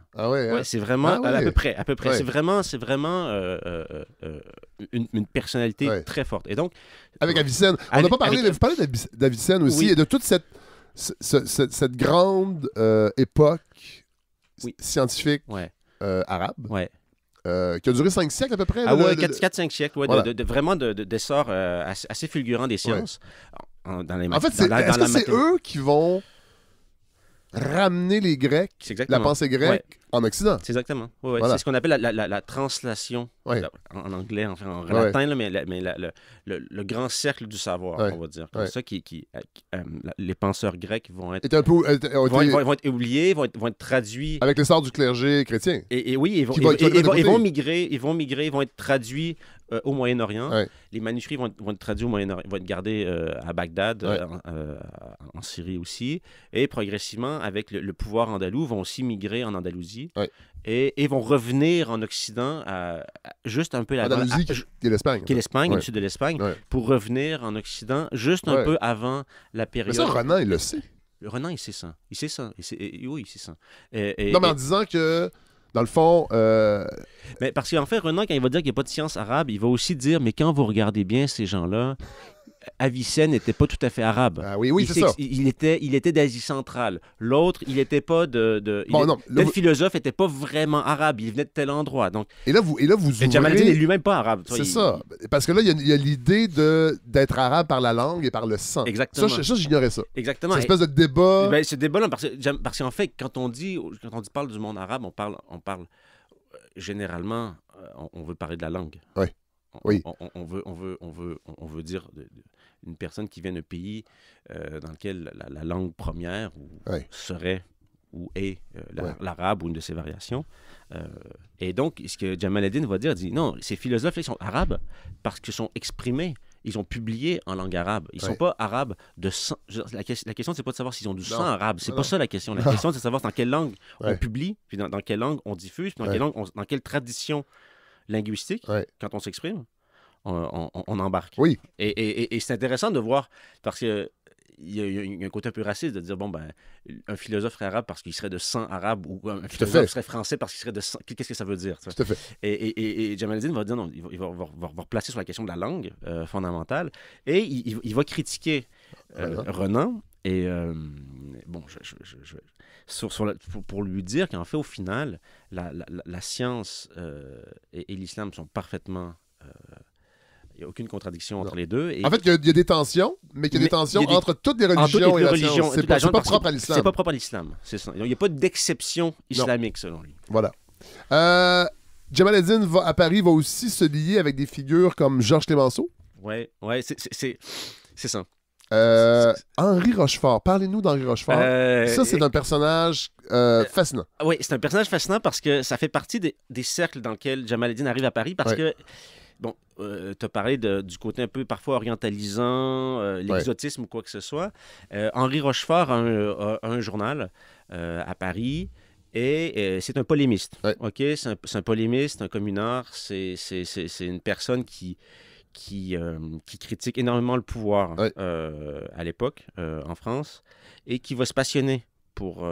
C'est vraiment, à peu près. C'est vraiment une personnalité très forte. Et donc, avec Avicenne, on n'a pas parlé, mais vous parlez d'Avicenne aussi, et de toute cette grande époque scientifique arabe. Qui a duré 5 siècles à peu près. 4-5 siècles, vraiment d'essor assez fulgurant des sciences. En fait, c'est eux qui vont ramener les Grecs, la pensée grecque, en Occident. C'est exactement. C'est ce qu'on appelle la translation, en anglais, enfin en latin, là, mais le grand cercle du savoir, on va dire. Comme ça, les penseurs grecs vont être oubliés, vont être traduits. Avec l'essor du clergé chrétien. Et oui, ils vont migrer, ils vont être traduits au Moyen-Orient. Les manuscrits vont être traduits au Moyen-Orient, vont être gardés à Bagdad, en Syrie aussi. Et progressivement, avec le pouvoir andalou, vont aussi migrer en Andalousie. Et vont revenir en Occident, juste un peu avant. Andalousie, qui est l'Espagne. Qui est l'Espagne, le sud de l'Espagne, pour revenir en Occident, juste un peu avant la période. Mais ça, Renan, il le sait. Renan, il sait ça. Oui, il sait ça. Non, mais en disant que, dans le fond... Mais parce qu'en fait, Renan, quand il va dire qu'il n'y a pas de science arabe, il va aussi dire, mais quand vous regardez bien ces gens-là, Avicenne n'était pas tout à fait arabe. C'est ça. Il était d'Asie centrale. L'autre, il n'était pas tel philosophe n'était pas vraiment arabe. Il venait de tel endroit. Donc, et là, vous ouvrez... Et Jamal n'est lui-même pas arabe. C'est ça. Parce que là, il y a l'idée d'être arabe par la langue et par le sang. Exactement. Ça, j'ignorais ça. Exactement. C'est une espèce de débat... Ce débat-là, parce qu'en fait, quand on parle du monde arabe, on parle généralement, on veut parler de la langue. on veut dire une personne qui vient d'un pays dans lequel la langue première serait ou est l'arabe ou une de ses variations. Et donc, ce que Jamal el-Din va dire, dit non, ces philosophes-là, ils sont arabes parce qu'ils sont exprimés. Ils ont publié en langue arabe. Ils ne sont pas arabes de sang. La question, c'est pas de savoir s'ils ont du sang arabe. C'est pas ça la question. La question, c'est de savoir dans quelle langue on publie, puis dans quelle langue on diffuse, puis dans quelle tradition linguistique, quand on s'exprime, on embarque. Oui. Et c'est intéressant de voir, parce que il y a un côté un peu raciste de dire, bon, ben, un philosophe serait arabe parce qu'il serait de sang arabe, ou un philosophe serait français parce qu'il serait de sang... Qu'est-ce que ça veut dire? Tout à fait. Et Jamal el-Din va dire, non, il va replacer sur la question de la langue fondamentale, et il va critiquer Renan, et bon, pour lui dire qu'en fait, au final, la science et l'islam sont parfaitement... Il n'y a aucune contradiction entre les deux. Et en fait, il y a des tensions, mais il y a des tensions entre toutes les religions et la science. C'est pas propre à l'islam. C'est pas propre à l'islam, c'est ça. Il n'y a pas d'exception islamique, selon lui. Voilà. Jamal el-Din à Paris va aussi se lier avec des figures comme Georges Clemenceau. Oui, c'est ça. Henri Rochefort. Parlez-nous d'Henri Rochefort. Ça, c'est un personnage fascinant. Oui, c'est un personnage fascinant parce que ça fait partie des cercles dans lesquels Jamal el-Din arrive à Paris parce que bon, tu as parlé du côté un peu parfois orientalisant, l'exotisme ou quoi que ce soit. Henri Rochefort a un journal à Paris et c'est un polémiste. Okay? C'est un polémiste, un communard. C'est une personne qui critique énormément le pouvoir à l'époque en France et qui va se passionner pour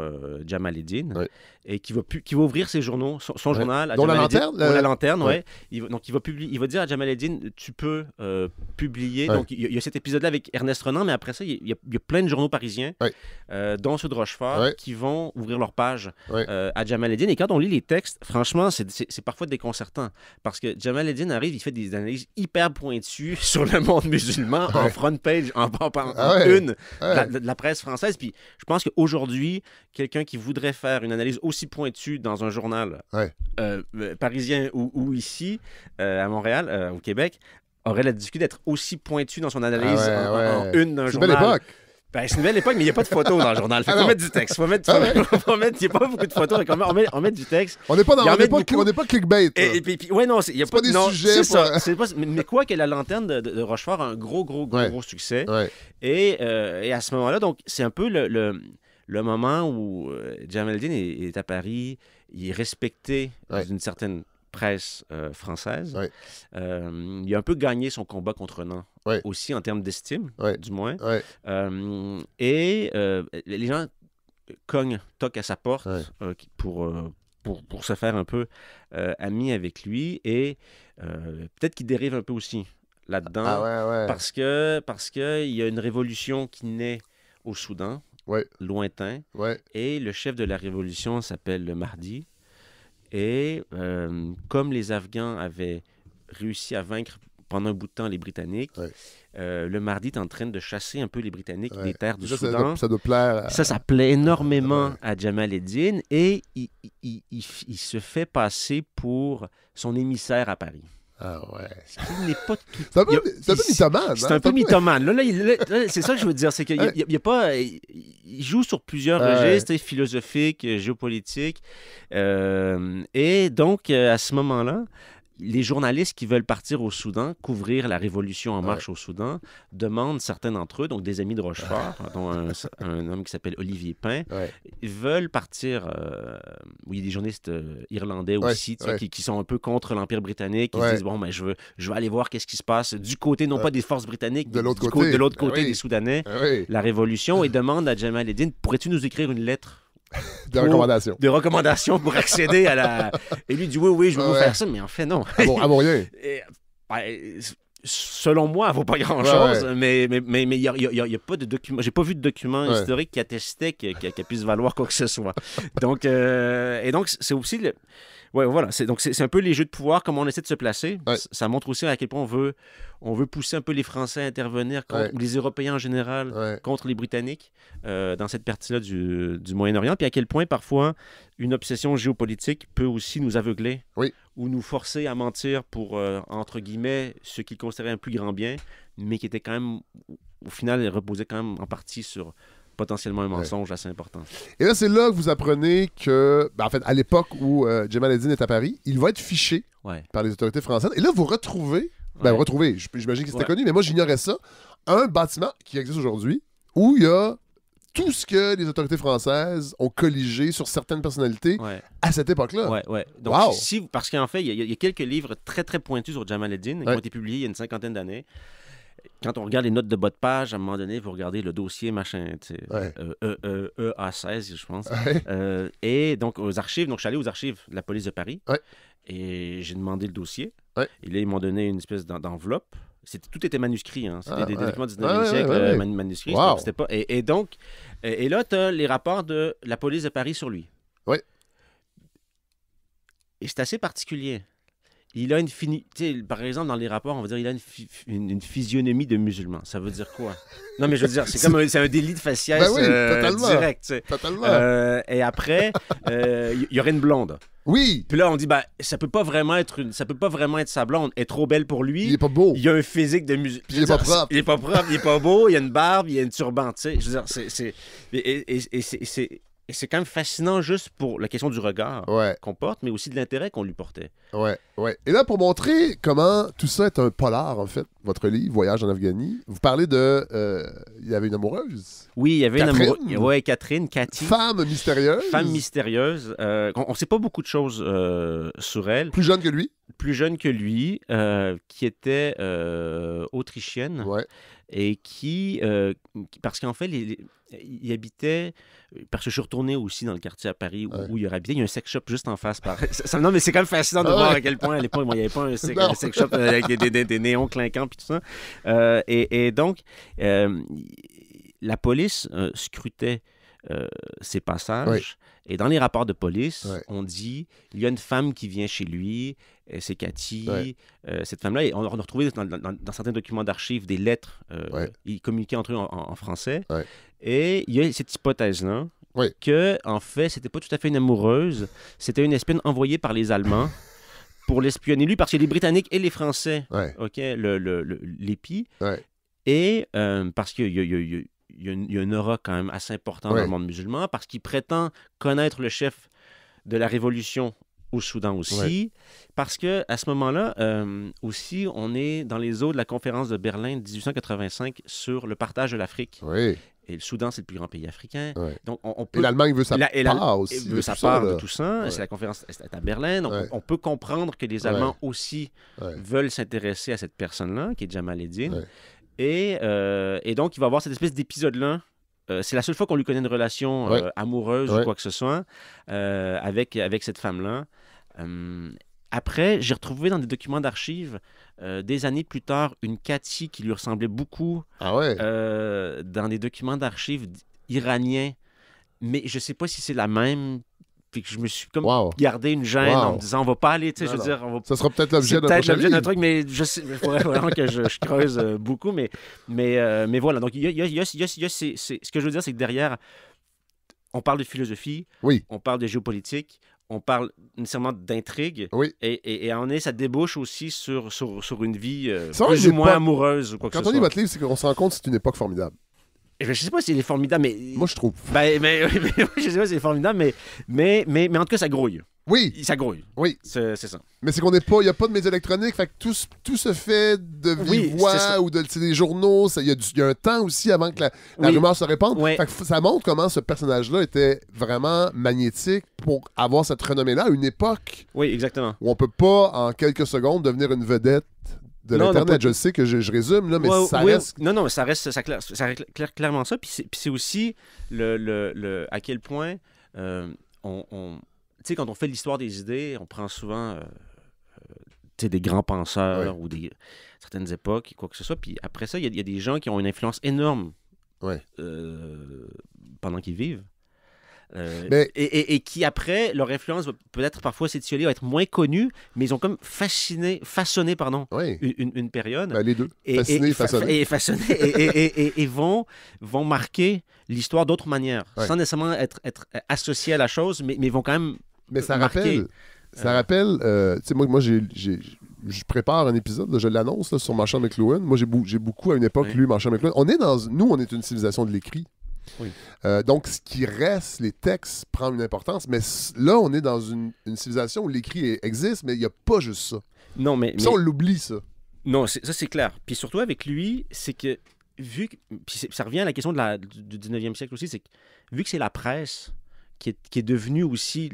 Jamal el-Din et qui va ouvrir ses journaux, son journal à Jamal la lanterne, donc il va dire à Jamal el-Din, tu peux publier. Donc il y a cet épisode-là avec Ernest Renan, mais après ça, il y a plein de journaux parisiens, dont ceux de Rochefort, qui vont ouvrir leur page à Jamal el-Din. Et quand on lit les textes, franchement, c'est parfois déconcertant parce que Jamal el-Din arrive, il fait des analyses hyper pointues sur le monde musulman en front page, en une de la presse française. Puis je pense qu'aujourd'hui, quelqu'un qui voudrait faire une analyse aussi pointue dans un journal parisien ou ici, à Montréal, au Québec, aurait la difficulté d'être aussi pointu dans son analyse en une d'un journal. C'est une belle époque. Ben, c'est une belle époque, mais il n'y a pas de photos dans le journal. Il faut mettre du texte. Il n'y a pas beaucoup de photos. On met du texte. On n'est pas clickbait. Non, il n'y a pas des sujets. C'est ça. Mais quoi que la lanterne de Rochefort a un gros succès. Et à ce moment-là, donc, c'est un peu le moment où Jamal el-Din est à Paris. Il est respecté d'une certaine presse française. Il a un peu gagné son combat contre Renan aussi en termes d'estime, du moins. Et les gens toquent à sa porte pour se faire un peu ami avec lui et peut-être qu'il dérive un peu aussi là-dedans parce que il y a une révolution qui naît au Soudan, lointain, et le chef de la révolution s'appelle le Mahdi. Et comme les Afghans avaient réussi à vaincre pendant un bout de temps les Britanniques, le Mahdi est en train de chasser un peu les Britanniques des terres du Soudan. Ça doit plaire. Ça plaît énormément à Jamal el-Din et il se fait passer pour son émissaire à Paris. Ah ouais. Il n'est pas tout... C'est un peu mythomane. C'est un peu mythomane. Là, c'est ça que je veux dire. C'est qu'il y a pas... Il joue sur plusieurs registres philosophiques, géopolitiques. Et donc, à ce moment-là, les journalistes qui veulent partir au Soudan, couvrir la révolution en marche au Soudan, demandent, certains d'entre eux, donc des amis de Rochefort, dont un homme qui s'appelle Olivier Pain, veulent partir. Il y a des journalistes irlandais aussi, qui sont un peu contre l'Empire britannique, qui se disent, bon, ben, je veux aller voir qu'est-ce qui se passe du côté, non pas des forces britanniques, de l'autre côté des Soudanais, la révolution, et demandent à Jamal el-Din, pourrais-tu nous écrire une lettre de recommandation pour accéder à la... Et lui dit oui, je vais vous faire ça, mais en fait, non. À mon rien. Selon moi, elle vaut pas grand-chose, mais il y a pas de document. J'ai pas vu de document historique qui attestait qu'elle puisse valoir quoi que ce soit. Donc, et donc, c'est aussi Ouais, voilà. Donc, c'est un peu les jeux de pouvoir, comment on essaie de se placer. Ouais. Ça montre aussi à quel point on veut pousser un peu les Français à intervenir contre, ou les Européens en général, contre les Britanniques dans cette partie-là du Moyen-Orient. Puis à quel point, parfois, une obsession géopolitique peut aussi nous aveugler ou nous forcer à mentir pour, entre guillemets, ce qu'ils considéraient un plus grand bien, mais qui était quand même, au final, reposait quand même en partie sur potentiellement un mensonge assez important. Et là, c'est là que vous apprenez que, en fait, à l'époque où Jamal el-Din est à Paris, il va être fiché par les autorités françaises. Et là, vous retrouvez, j'imagine que c'était connu, mais moi, j'ignorais ça, un bâtiment qui existe aujourd'hui où il y a tout ce que les autorités françaises ont colligé sur certaines personnalités à cette époque-là. Oui. Donc, parce qu'en fait, il y a quelques livres très, très pointus sur Jamal el-Din qui ont été publiés il y a une cinquantaine d'années. Quand on regarde les notes de bas de page, à un moment donné, vous regardez le dossier, machin, EA16, je pense. Et donc, aux archives, donc je suis allé aux archives de la police de Paris et j'ai demandé le dossier. Et là, ils m'ont donné une espèce d'enveloppe. Tout était manuscrit, hein. C'était des documents du 19e siècle, manuscrits. C'était pas... Et donc, et là, tu as les rapports de la police de Paris sur lui. Et c'est assez particulier. Il a par exemple, dans les rapports, on va dire il a une physionomie de musulman. Ça veut dire quoi? Non, mais je veux dire, c'est un délit de faciès direct. Totalement. Et après, il y aurait une blonde. Oui. Puis là, on dit, ça peut pas vraiment être sa blonde. Elle est trop belle pour lui. Il est pas beau. Il a un physique de musulman. Il est pas propre. Il est pas propre, il est pas beau, il a une barbe, il a une turban, tu sais. Je veux dire, Et c'est quand même fascinant juste pour la question du regard qu'on porte, mais aussi de l'intérêt qu'on lui portait. Ouais. Et là, pour montrer comment tout ça est un polar, en fait, votre livre, Voyage en Afghanie, vous parlez de... il y avait une amoureuse. Oui, il y avait une amoureuse. Oui, Catherine, Cathy. Femme mystérieuse. On ne sait pas beaucoup de choses sur elle. Plus jeune que lui. Qui était autrichienne. Et qui parce qu'en fait, il habitait... Parce que je suis retourné aussi dans le quartier à Paris où il habité. Il y a un sex shop juste en face. Non, mais c'est quand même fascinant de voir à quel point, à l'époque, il n'y avait pas un sex shop avec des néons clinquants et tout ça. Et donc, la police scrutait ses passages. Et dans les rapports de police, on dit il y a une femme qui vient chez lui, c'est Cathy. Cette femme-là, on a retrouvé dans certains documents d'archives des lettres. Ils communiquaient entre eux en français. Et il y a cette hypothèse-là que, en fait, c'était pas tout à fait une amoureuse, c'était une espionne envoyée par les Allemands pour l'espionner lui, parce que les Britanniques et les Français l'épient. Et parce qu'il y a une aura quand même assez importante dans le monde musulman, parce qu'il prétend connaître le chef de la révolution au Soudan aussi, parce qu'à ce moment-là, aussi, on est dans les eaux de la conférence de Berlin de 1885 sur le partage de l'Afrique. Et le Soudan, c'est le plus grand pays africain. Donc, on peut... Et l'Allemagne veut sa part aussi. Veut sa part de tout ça. C'est la conférence est à Berlin. Donc, on peut comprendre que les Allemands aussi veulent s'intéresser à cette personne-là, qui est Jamal el-Din. Et donc, il va y avoir cette espèce d'épisode-là. C'est la seule fois qu'on lui connaît une relation amoureuse ou quoi que ce soit avec cette femme-là. Après, j'ai retrouvé dans des documents d'archives, des années plus tard, une Cathy qui lui ressemblait beaucoup dans des documents d'archives iraniens. Mais je ne sais pas si c'est la même. Puis que je me suis comme gardé une gêne en me disant on va pas aller, tu sais, je veux dire, ça sera peut-être l'objet d'un truc, mais il faudrait vraiment que je creuse beaucoup, mais voilà. Donc il y a ce que je veux dire, c'est que derrière, on parle de philosophie, on parle de géopolitique, on parle nécessairement d'intrigue, et ça débouche aussi sur une vie plus ou moins amoureuse ou quoi que ce soit. Quand on lit votre livre, c'est qu'on se rend compte que c'est une époque formidable. Je sais pas s'il est formidable, mais... Moi, je trouve. Je sais pas s'il est formidable, mais en tout cas, ça grouille. Oui. Ça grouille. Oui. C'est ça. Mais c'est qu'on n'est pas... Il n'y a pas de médias électroniques, fait que tout se fait de vive voix ou c'est des journaux. Il y a un temps aussi avant que la rumeur se répande. Fait que ça montre comment ce personnage-là était vraiment magnétique pour avoir cette renommée-là à une époque... Oui, exactement. Où on peut pas, en quelques secondes, devenir une vedette de l'Internet. Je sais que je résume, là, mais ça reste... Non, mais ça reste clairement ça. Puis c'est aussi à quel point tu sais, quand on fait l'histoire des idées, on prend souvent des grands penseurs ou certaines époques, quoi que ce soit. Puis après ça, il y a des gens qui ont une influence énorme pendant qu'ils vivent. et qui, après, leur influence va peut-être parfois s'étioler, va être moins connue, mais ils ont comme façonné une période. Les deux. Fasciné, façonné. Et vont marquer l'histoire d'autres manières, sans nécessairement être associés à la chose, mais vont quand même marquer. Ça rappelle, tu sais, moi je prépare un épisode, là, je l'annonce là, sur Marshall McLuhan. Moi, j'ai beaucoup à une époque lu Marshall McLuhan. On est une civilisation de l'écrit. Oui. Donc, ce qui reste, les textes, prend une importance. Mais là, on est dans une civilisation où l'écrit existe, mais il n'y a pas juste ça. Non, mais on l'oublie, ça. Non, ça, c'est clair. Puis surtout avec lui, c'est que, puis ça revient à la question du 19e siècle aussi, c'est que vu que c'est la presse qui est devenue aussi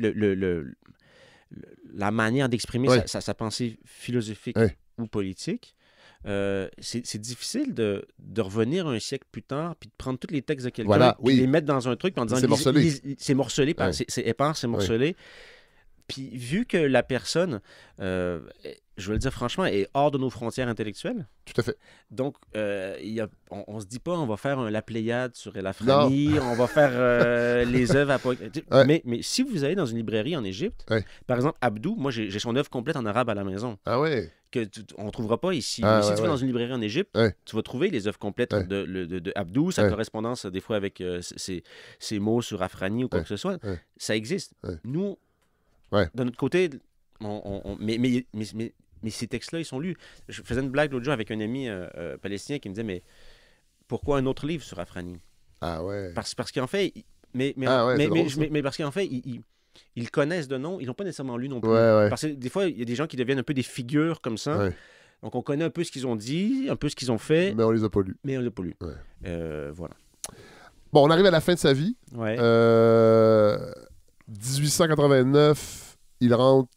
la manière d'exprimer sa pensée philosophique ou politique, c'est difficile de revenir un siècle plus tard puis de prendre tous les textes de quelqu'un et les mettre dans un truc en disant c'est morcelé. C'est morcelé, c'est épars, c'est morcelé. Puis vu que la personne, je veux le dire franchement, est hors de nos frontières intellectuelles. Tout à fait. Donc, on se dit pas, on va faire la Pléiade sur Elafrani, on va faire les œuvres mais si vous allez dans une librairie en Égypte, par exemple, Abdou, moi j'ai son œuvre complète en arabe à la maison. Ah ouais? On ne trouvera pas ici. Mais si tu vas dans une librairie en Égypte, tu vas trouver les œuvres complètes de Abdou, sa correspondance des fois avec ses mots sur Afrani ou quoi que ce soit. Ça existe. Nous, de notre côté, mais ces textes-là, ils sont lus. Je faisais une blague l'autre jour avec un ami palestinien qui me disait, mais pourquoi un autre livre sur Afrani? Ah ouais. Parce qu'en fait, mais parce qu'en fait, ils connaissent de nom, ils n'ont pas nécessairement lu non plus. Parce que des fois, il y a des gens qui deviennent un peu des figures comme ça. Donc, on connaît un peu ce qu'ils ont dit, un peu ce qu'ils ont fait. Mais on les a pas lus. Voilà. Bon, on arrive à la fin de sa vie. 1889, il rentre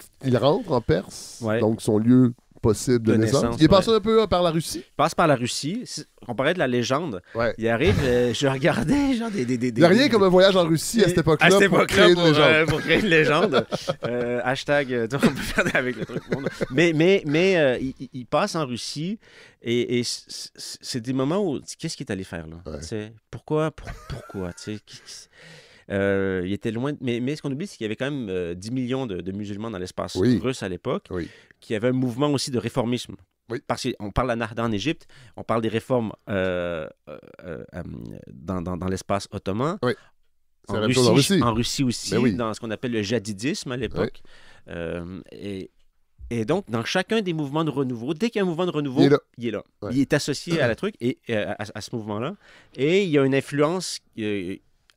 en Perse, donc son lieu possible de naissance. Il est passé un peu par la Russie. Il passe par la Russie. On parlait de la légende. Il arrive, je regardais genre des... Il n'y a rien comme un voyage en Russie à cette époque-là pour créer une légende. Pour créer une légende. Hashtag, on peut faire avec le truc. Mais il passe en Russie et c'est des moments où... Qu'est-ce qu'il est allé faire là? Pourquoi? Il était loin. Mais ce qu'on oublie, c'est qu'il y avait quand même 10 millions de musulmans dans l'espace russe à l'époque, qui avait un mouvement aussi de réformisme. Parce qu'on parle d'Anarda en Égypte, on parle des réformes dans l'espace ottoman. En Russie aussi, dans ce qu'on appelle le jadidisme à l'époque. Et donc, dans chacun des mouvements de renouveau, dès qu'il y a un mouvement de renouveau, il est là. Il est associé à la truc et à ce mouvement-là. Et il y a une influence...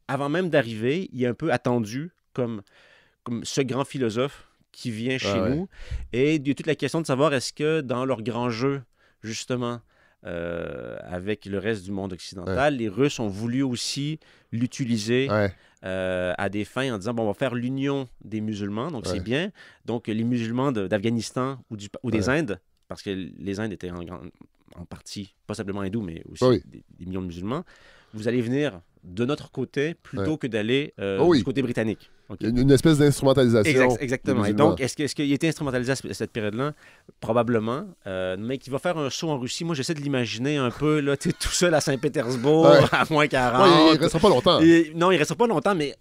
avant même d'arriver, il est un peu attendu comme ce grand philosophe qui vient chez nous. Et il y a toute la question de savoir est-ce que dans leur grand jeu, justement, avec le reste du monde occidental, les Russes ont voulu aussi l'utiliser à des fins en disant, bon, on va faire l'union des musulmans, donc c'est bien. Donc, les musulmans d'Afghanistan ou des Indes, parce que les Indes étaient en partie, pas simplement hindous, mais aussi des millions de musulmans, vous allez venir de notre côté plutôt que d'aller du côté britannique. Une espèce d'instrumentalisation. Exactement. Et donc, est-ce qu'il était instrumentalisé à cette période-là? Probablement. Mais qu'il va faire un saut en Russie, moi, j'essaie de l'imaginer un peu, là, tout seul à Saint-Pétersbourg, à moins 40. Il ne restera pas longtemps. Non, il ne restera pas longtemps, mais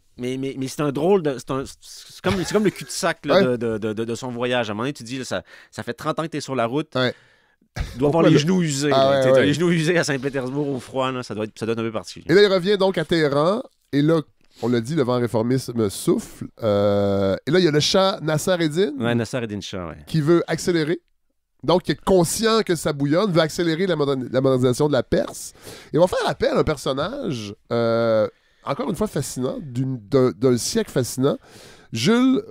c'est un drôle de... C'est comme le cul-de-sac de son voyage. À un moment donné, tu dis, là, ça fait 30 ans que tu es sur la route. Tu dois avoir les genoux usés. Les genoux usés à Saint-Pétersbourg au froid, là, ça doit être un peu particulier. Et là, il revient donc à Téhéran. Et là, on l'a dit, le vent réformisme souffle. Et là, il y a le Shah Nasser Eddin. Nasser Eddin Shah, qui veut accélérer. Donc, il est conscient que ça bouillonne, veut accélérer la modernisation de la Perse. Et on va faire appel à un personnage, encore une fois fascinant, d'un siècle fascinant, Julius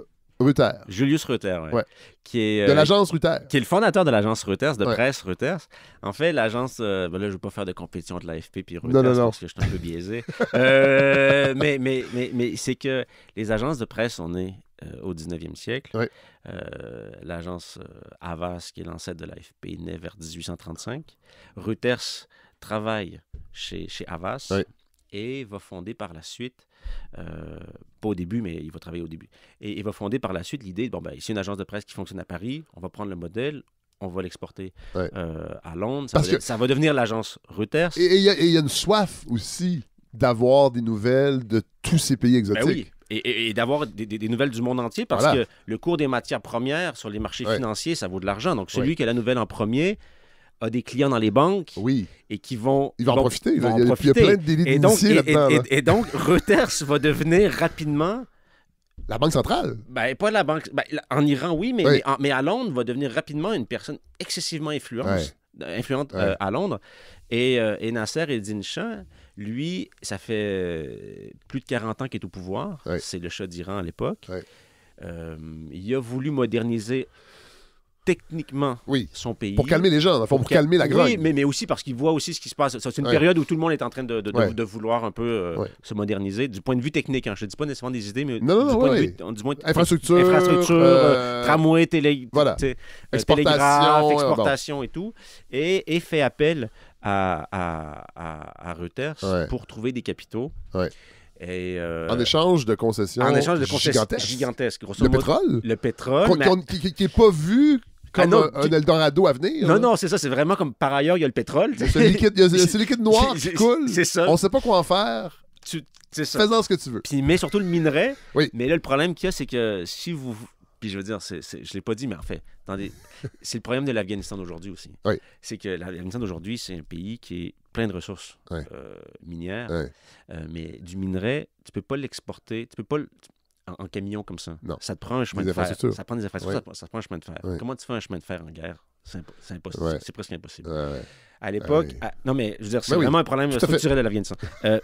Reuters, qui est... de l'agence Reuters. Qui est le fondateur de l'agence Reuters, de presse Reuters. En fait, l'agence... là, je ne veux pas faire de compétition entre l'AFP et Reuters parce que je suis un peu biaisé. mais c'est que les agences de sont sont nées au 19e siècle. L'agence Havas, qui est l'ancêtre de l'AFP, naît vers 1835. Reuters travaille chez Havas. Et va fonder par la suite, pas au début, mais il va travailler au début, et il va fonder par la suite l'idée, ici une agence de presse qui fonctionne à Paris, on va prendre le modèle, on va l'exporter à Londres, ça va devenir l'agence Reuters. Et il y a une soif aussi d'avoir des nouvelles de tous ces pays exotiques. Et d'avoir des nouvelles du monde entier, parce que le cours des matières premières sur les marchés financiers, ça vaut de l'argent. Donc, celui qui a la nouvelle en premier a des clients dans les banques et qui vont... Ils vont en profiter. Il y a plein de délits d'initiés là-dedans. Et donc, Reuters va devenir rapidement... La Banque centrale? Pas la banque... en Iran, oui, mais à Londres, va devenir rapidement une personne excessivement influente à Londres. Et Nasser Eddin Shah, lui, ça fait plus de 40 ans qu'il est au pouvoir. C'est le Shah d'Iran à l'époque. Il a voulu moderniser techniquement son pays. Pour calmer les gens, pour calmer la grogne. Oui, mais aussi parce qu'il voit aussi ce qui se passe. C'est une période où tout le monde est en train de vouloir un peu se moderniser du point de vue technique. Je ne dis pas nécessairement des idées, mais du point de vue... Infrastructure, tramway, télégraphe, exportation et tout. Et fait appel à Reuters pour trouver des capitaux. Et en échange de concessions gigantesques. Le pétrole? Qui n'est pas vu comme un Eldorado à venir. Non, c'est ça. C'est vraiment comme par ailleurs, il y a le pétrole. Il y a ce liquide noir qui coule. C'est ça. On ne sait pas quoi en faire. C'est ça. Fais-en ce que tu veux. Mais surtout le minerai. Oui. Mais là, le problème qu'il y a, c'est que si vous... Puis je veux dire, je ne l'ai pas dit, mais en fait, c'est le problème de l'Afghanistan d'aujourd'hui aussi. C'est que l'Afghanistan d'aujourd'hui, c'est un pays qui est plein de ressources minières. Mais du minerai, tu ne peux pas l'exporter. Tu peux pas... En camion comme ça. Non. Ça te prend un chemin de fer. Ça prend des infrastructures, ça te prend un chemin de fer. Comment tu fais un chemin de fer en guerre? C'est impossible. C'est presque impossible. À l'époque... non, mais je veux dire, c'est vraiment un problème structurel de l'Afghanistan.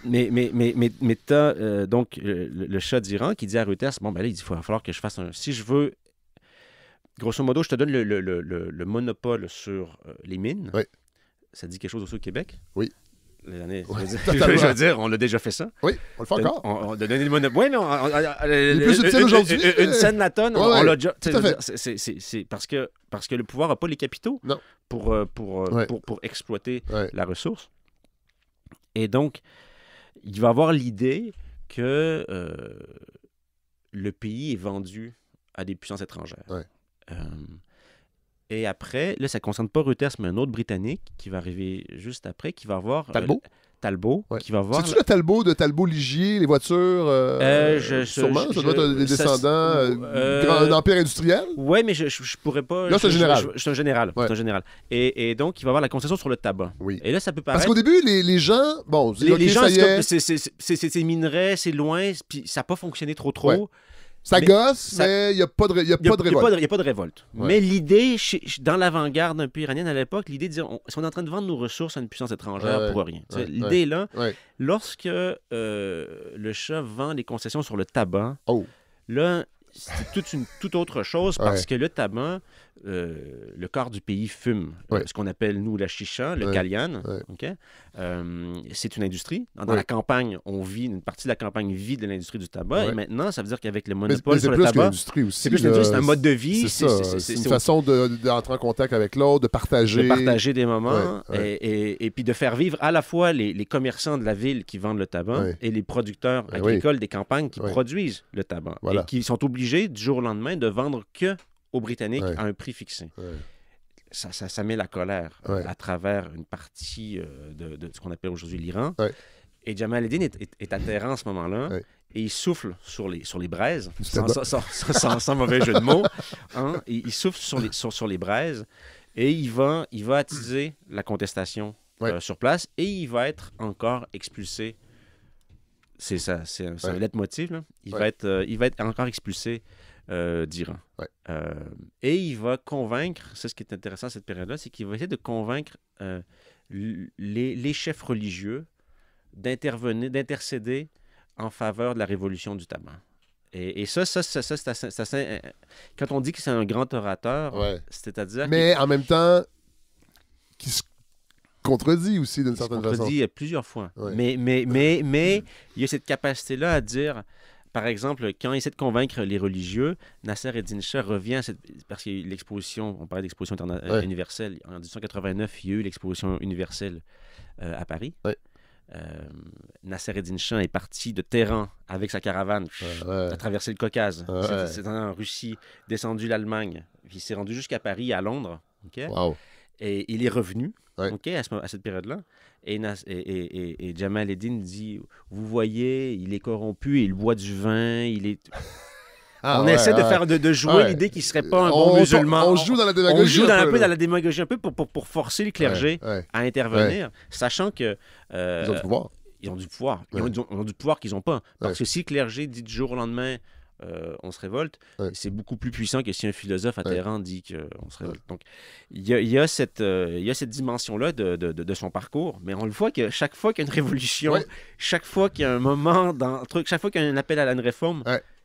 Mais tu as donc le Shah d'Iran qui dit à Reuters, bon, ben là, il va falloir que je fasse un... Si je veux... Grosso modo, je te donne le monopole sur les mines. Ça dit quelque chose aussi au Québec? Oui. Les années, je veux dire, on l'a déjà fait ça. Oui, on le fait encore. On a donné le monopole. Oui, mais il est plus subtil aujourd'hui. Une scène la tonne, on l'a déjà. C'est parce que le pouvoir n'a pas les capitaux pour exploiter la ressource. Et donc, il va avoir l'idée que le pays est vendu à des puissances étrangères. Et après, là, ça ne concerne pas Reuters, mais un autre Britannique qui va arriver juste après, qui va avoir... Talbot, qui va voir... C'est-tu le Talbot de Talbot-Ligier, les voitures? Sûrement, ça doit être des descendants d'un empire industriel? Oui, mais je pourrais pas... Là, c'est un général. C'est un général. C'est un général. Et donc, il va avoir la concession sur le tabac. Oui. Et là, ça peut paraître... Parce qu'au début, les gens... Bon, les gens, c'est minerais, c'est loin, puis ça n'a pas fonctionné trop. Ça gosse, mais il n'y a pas de révolte. Il n'y a pas de révolte. Mais l'idée, dans l'avant-garde un peu iranienne à l'époque, l'idée de dire, si on est en train de vendre nos ressources à une puissance étrangère pour rien. L'idée est là. Lorsque le Shah vend les concessions sur le tabac, là, c'est toute autre chose parce que le tabac, le quart du pays fume ce qu'on appelle, nous, la chicha, le kalian. C'est une industrie. Dans la campagne, une partie de la campagne vit de l'industrie du tabac. Et maintenant, ça veut dire qu'avec le monopole sur le tabac, c'est plus l'industrie, c'est un mode de vie. C'est une façon d'entrer en contact avec l'autre, de partager. De partager des moments et puis de faire vivre à la fois les commerçants de la ville qui vendent le tabac et les producteurs agricoles des campagnes qui produisent le tabac. Et qui sont obligés, du jour au lendemain, de vendre que aux Britanniques à un prix fixé. Ça met la colère à travers une partie de ce qu'on appelle aujourd'hui l'Iran. Et Jamal Eddin est atterrant à ce moment-là et il souffle sur les braises, sans mauvais jeu de mots. Il souffle sur les braises et il va attiser la contestation sur place et il va être encore expulsé. C'est un leitmotiv, là. Il va être encore expulsé d'Iran. Et il va convaincre, c'est ce qui est intéressant à cette période-là, c'est qu'il va essayer de convaincre les chefs religieux d'intercéder en faveur de la révolution du tabac. Et ça c'est assez... Quand on dit que c'est un grand orateur, c'est-à-dire... Mais en même temps, qui se contredit aussi d'une certaine façon. Il se contredit plusieurs fois. Mais il y a cette capacité-là à dire... Par exemple, quand il essaie de convaincre les religieux, Nasser Eddin Shah revient parce qu'il y a eu l'exposition, on parlait d'exposition universelle. En 1889, il y a eu l'exposition universelle à Paris. Nasser Eddin Shah est parti de Téhéran avec sa caravane, a traversé le Caucase, c'est en Russie, descendu l'Allemagne, puis il s'est rendu jusqu'à Paris, à Londres. Et il est revenu. OK, à cette période-là. Et Jamal el-Din dit, vous voyez, il est corrompu, il boit du vin, il est... on essaie de jouer l'idée qu'il ne serait pas un bon musulman. On joue dans la démagogie. On joue dans la démagogie un peu pour forcer le clergé à intervenir, sachant que... ils ont du pouvoir. Ils ont du pouvoir. Ils ont du pouvoir qu'ils n'ont pas. Parce que si le clergé dit du jour au lendemain, on se révolte, c'est beaucoup plus puissant que si un philosophe à Téhéran dit qu'on se révolte. Donc, il y a cette dimension-là de son parcours, mais on le voit que chaque fois qu'il y a une révolution, chaque fois qu'il y a un moment dans le truc, chaque fois qu'il y a un appel à une réforme,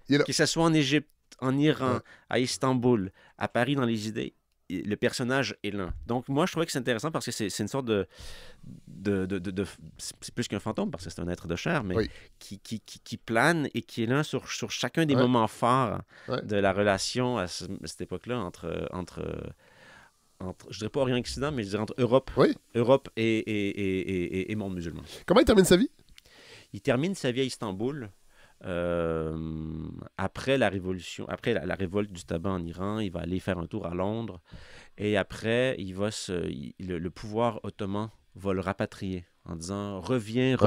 que ce soit en Égypte, en Iran, à Istanbul, à Paris, dans les idées, le personnage est là. Donc, moi, je trouvais que c'est intéressant parce que c'est une sorte de c'est plus qu'un fantôme parce que c'est un être de chair, mais qui plane et qui est là sur chacun des moments forts de la relation à cette époque-là entre je dirais pas Orient-Occident, mais je dirais entre Europe et monde musulman. Comment il termine sa vie? Il termine sa vie à Istanbul. Après la révolution, après la révolte du tabac en Iran, il va aller faire un tour à Londres et après le pouvoir ottoman va le rapatrier en disant reviens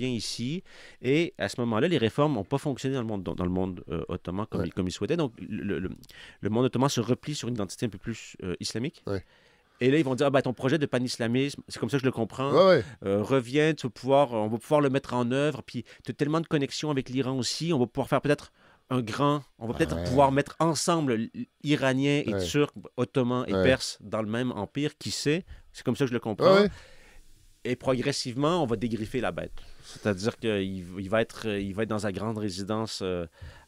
ici. Et à ce moment-là, les réformes n'ont pas fonctionné dans le monde ottoman comme il souhaitait. Donc le monde ottoman se replie sur une identité un peu plus islamique. Et là, ils vont dire, ton projet de pan-islamisme, c'est comme ça que je le comprends, reviens, on va pouvoir le mettre en œuvre, puis tu as tellement de connexions avec l'Iran aussi, on va pouvoir faire peut-être on va peut-être pouvoir mettre ensemble Iraniens et Turcs, Ottomans et Perses dans le même empire, qui sait, c'est comme ça que je le comprends. Et progressivement, on va dégriffer la bête. C'est-à-dire qu'il va être dans sa grande résidence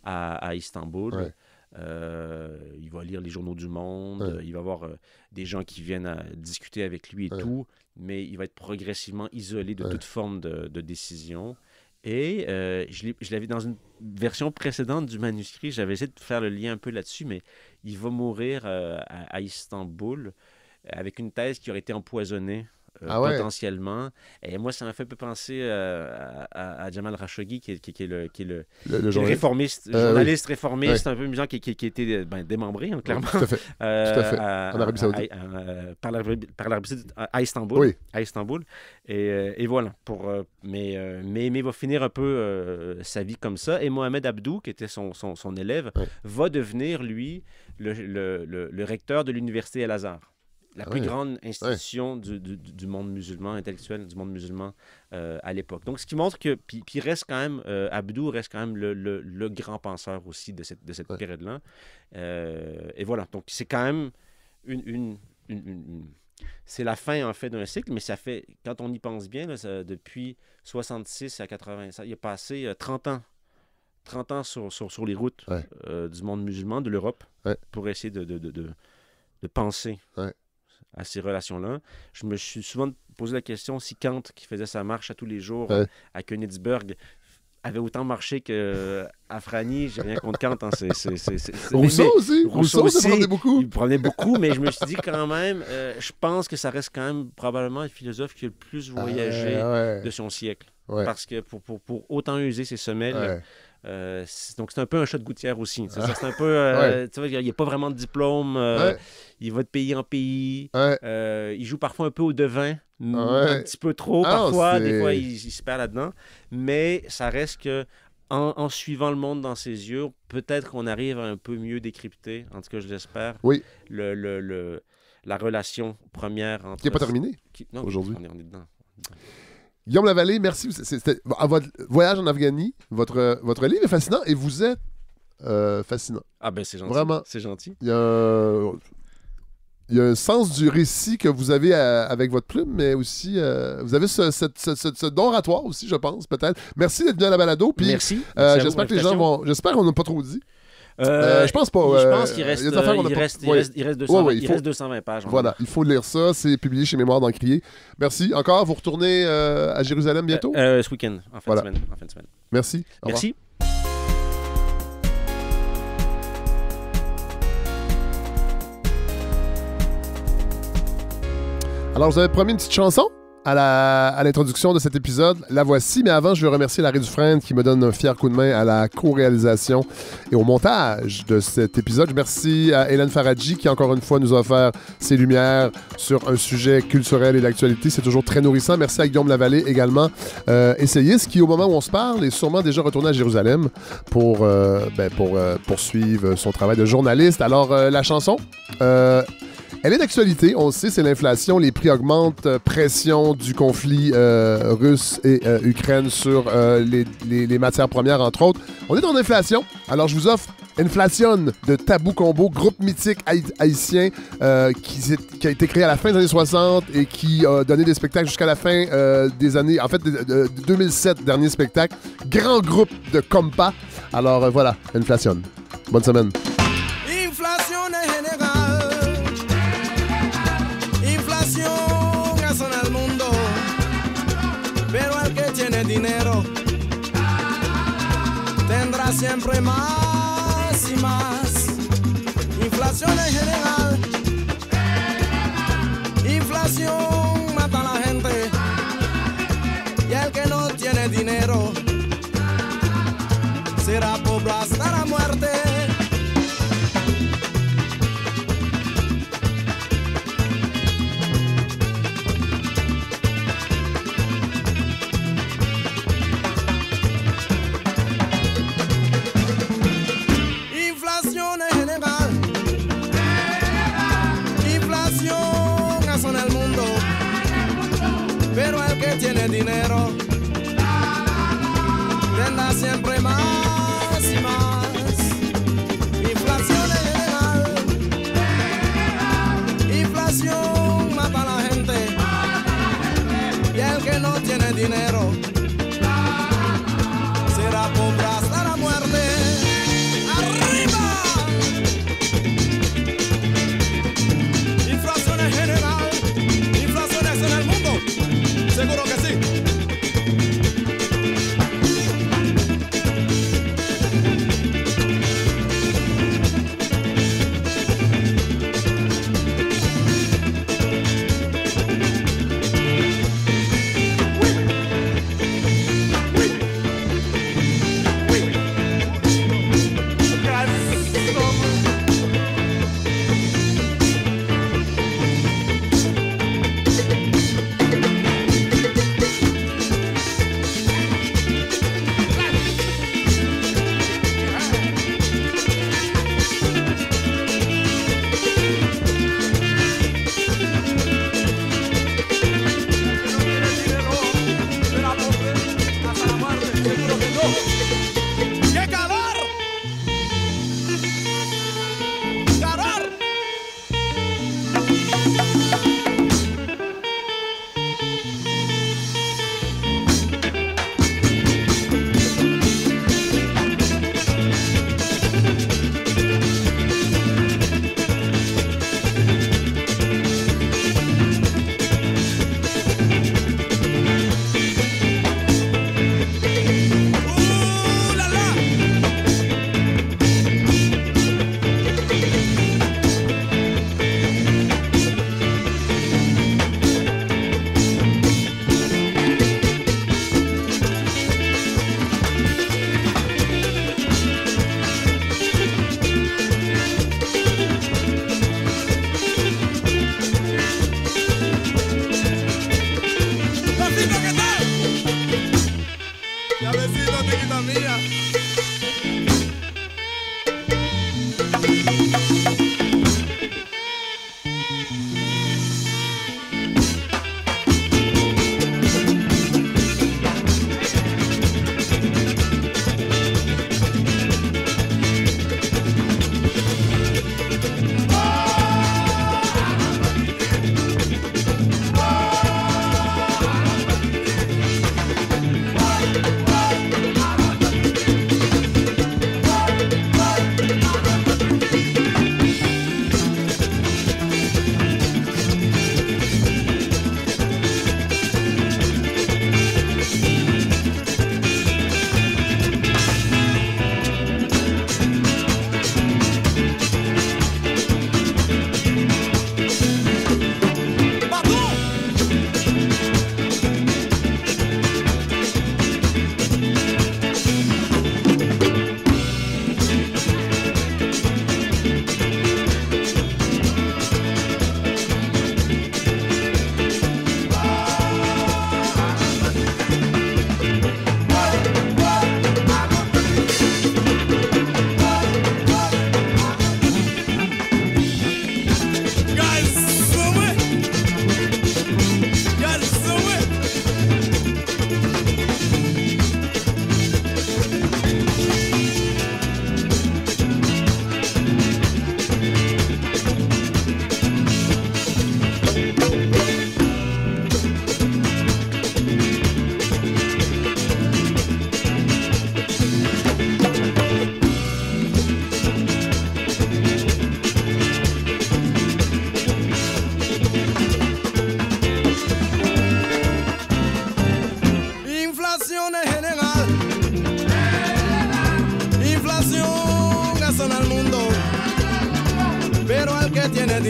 à Istanbul. Il va lire les journaux du monde, il va avoir des gens qui viennent discuter avec lui et tout, mais il va être progressivement isolé de toute forme de décision. Et je l'avais dans une version précédente du manuscrit, j'avais essayé de faire le lien un peu là-dessus, mais il va mourir à Istanbul avec une thèse qui aurait été empoisonnée. Potentiellement. Et moi, ça m'a fait un peu penser à Jamal Khashoggi, qui est le réformiste, journaliste réformiste, un peu amusant, qui a été démembré, clairement. Tout à fait. En Arabie Saoudite. Par l'Arabie Saoudite, à Istanbul. À Istanbul. Et voilà. Mais il va finir un peu sa vie comme ça. Et Mohamed Abdou, qui était son élève, va devenir, lui, le recteur de l'université Al-Azhar. La plus grande institution du monde musulman, intellectuel du monde musulman à l'époque. Donc, ce qui montre que... Puis reste quand même... Abdou reste quand même le grand penseur aussi de cette période-là. Et voilà. Donc, c'est quand même c'est la fin, en fait, d'un cycle, mais ça fait... Quand on y pense bien, là, depuis 66 à 85, il a passé 30 ans. 30 ans sur les routes du monde musulman, de l'Europe, pour essayer de penser à ces relations-là. Je me suis souvent posé la question si Kant, qui faisait sa marche à tous les jours à Königsberg, avait autant marché qu'Afrani. J'ai rien contre Kant. Rousseau aussi, prenait beaucoup. Il prenait beaucoup, mais je me suis dit quand même, je pense que ça reste quand même probablement le philosophe qui a le plus voyagé de son siècle. Parce que pour autant user ses semelles... donc c'est un peu un chat de gouttière aussi. C'est un peu, tu vois, il n'y a pas vraiment de diplôme. Il va de pays en pays. Il joue parfois un peu au devin, un petit peu trop parfois. Des fois, il se perd là-dedans. Mais ça reste que en suivant le monde dans ses yeux, peut-être qu'on arrive à un peu mieux décrypter, en tout cas je l'espère, la relation première entre... Qui n'est pas terminée aujourd'hui. On est dedans. Guillaume Lavallée, merci. C'était votre voyage en Afghanie. Votre livre est fascinant et vous êtes fascinant. Ah ben c'est gentil. Vraiment. C'est gentil. Il y a un sens du récit que vous avez avec votre plume, mais aussi vous avez ce don oratoire aussi, je pense, peut-être. Merci d'être venu à la balado. Puis, merci. J'espère que les gens vont... J'espère qu'on n'a pas trop dit. Je pense pas. Je pense qu'il reste 220 pages. Voilà, il faut lire ça. C'est publié chez Mémoire d'Encrier. Merci encore. Vous retournez à Jérusalem bientôt? Ce week-end, en fin de semaine. Merci. Merci. Alors, vous avez promis une petite chanson? à l'introduction de cet épisode. La voici, mais avant, je veux remercier Larry Dufresne qui me donne un fier coup de main à la co-réalisation et au montage de cet épisode. Merci à Hélène Faradji qui, encore une fois, nous a offert ses lumières sur un sujet culturel et d'actualité. C'est toujours très nourrissant. Merci à Guillaume Lavallée également, essayiste, qui, au moment où on se parle, est sûrement déjà retourné à Jérusalem pour poursuivre son travail de journaliste. Alors, la chanson... elle est d'actualité, on le sait, c'est l'inflation, les prix augmentent, pression du conflit russe et Ukraine sur les matières premières, entre autres. On est en inflation, alors je vous offre Inflation de Tabou Combo, groupe mythique haïtien qui a été créé à la fin des années 60 et qui a donné des spectacles jusqu'à la fin des années, en fait, de 2007, dernier spectacle. Grand groupe de compas. Alors voilà, Inflation. Bonne semaine. Dinero tendrá siempre más y más. Inflación en general, inflación mata a la gente y el que no tiene dinero será pobre hasta la muerte. Tiene dinero, tendrá siempre más y más.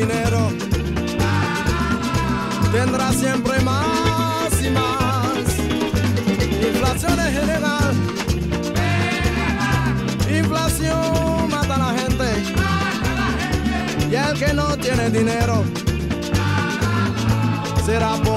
dinero tendrá siempre más y más. Inflación es general. Inflación mata a la gente. Y el que no tiene dinero será pobre.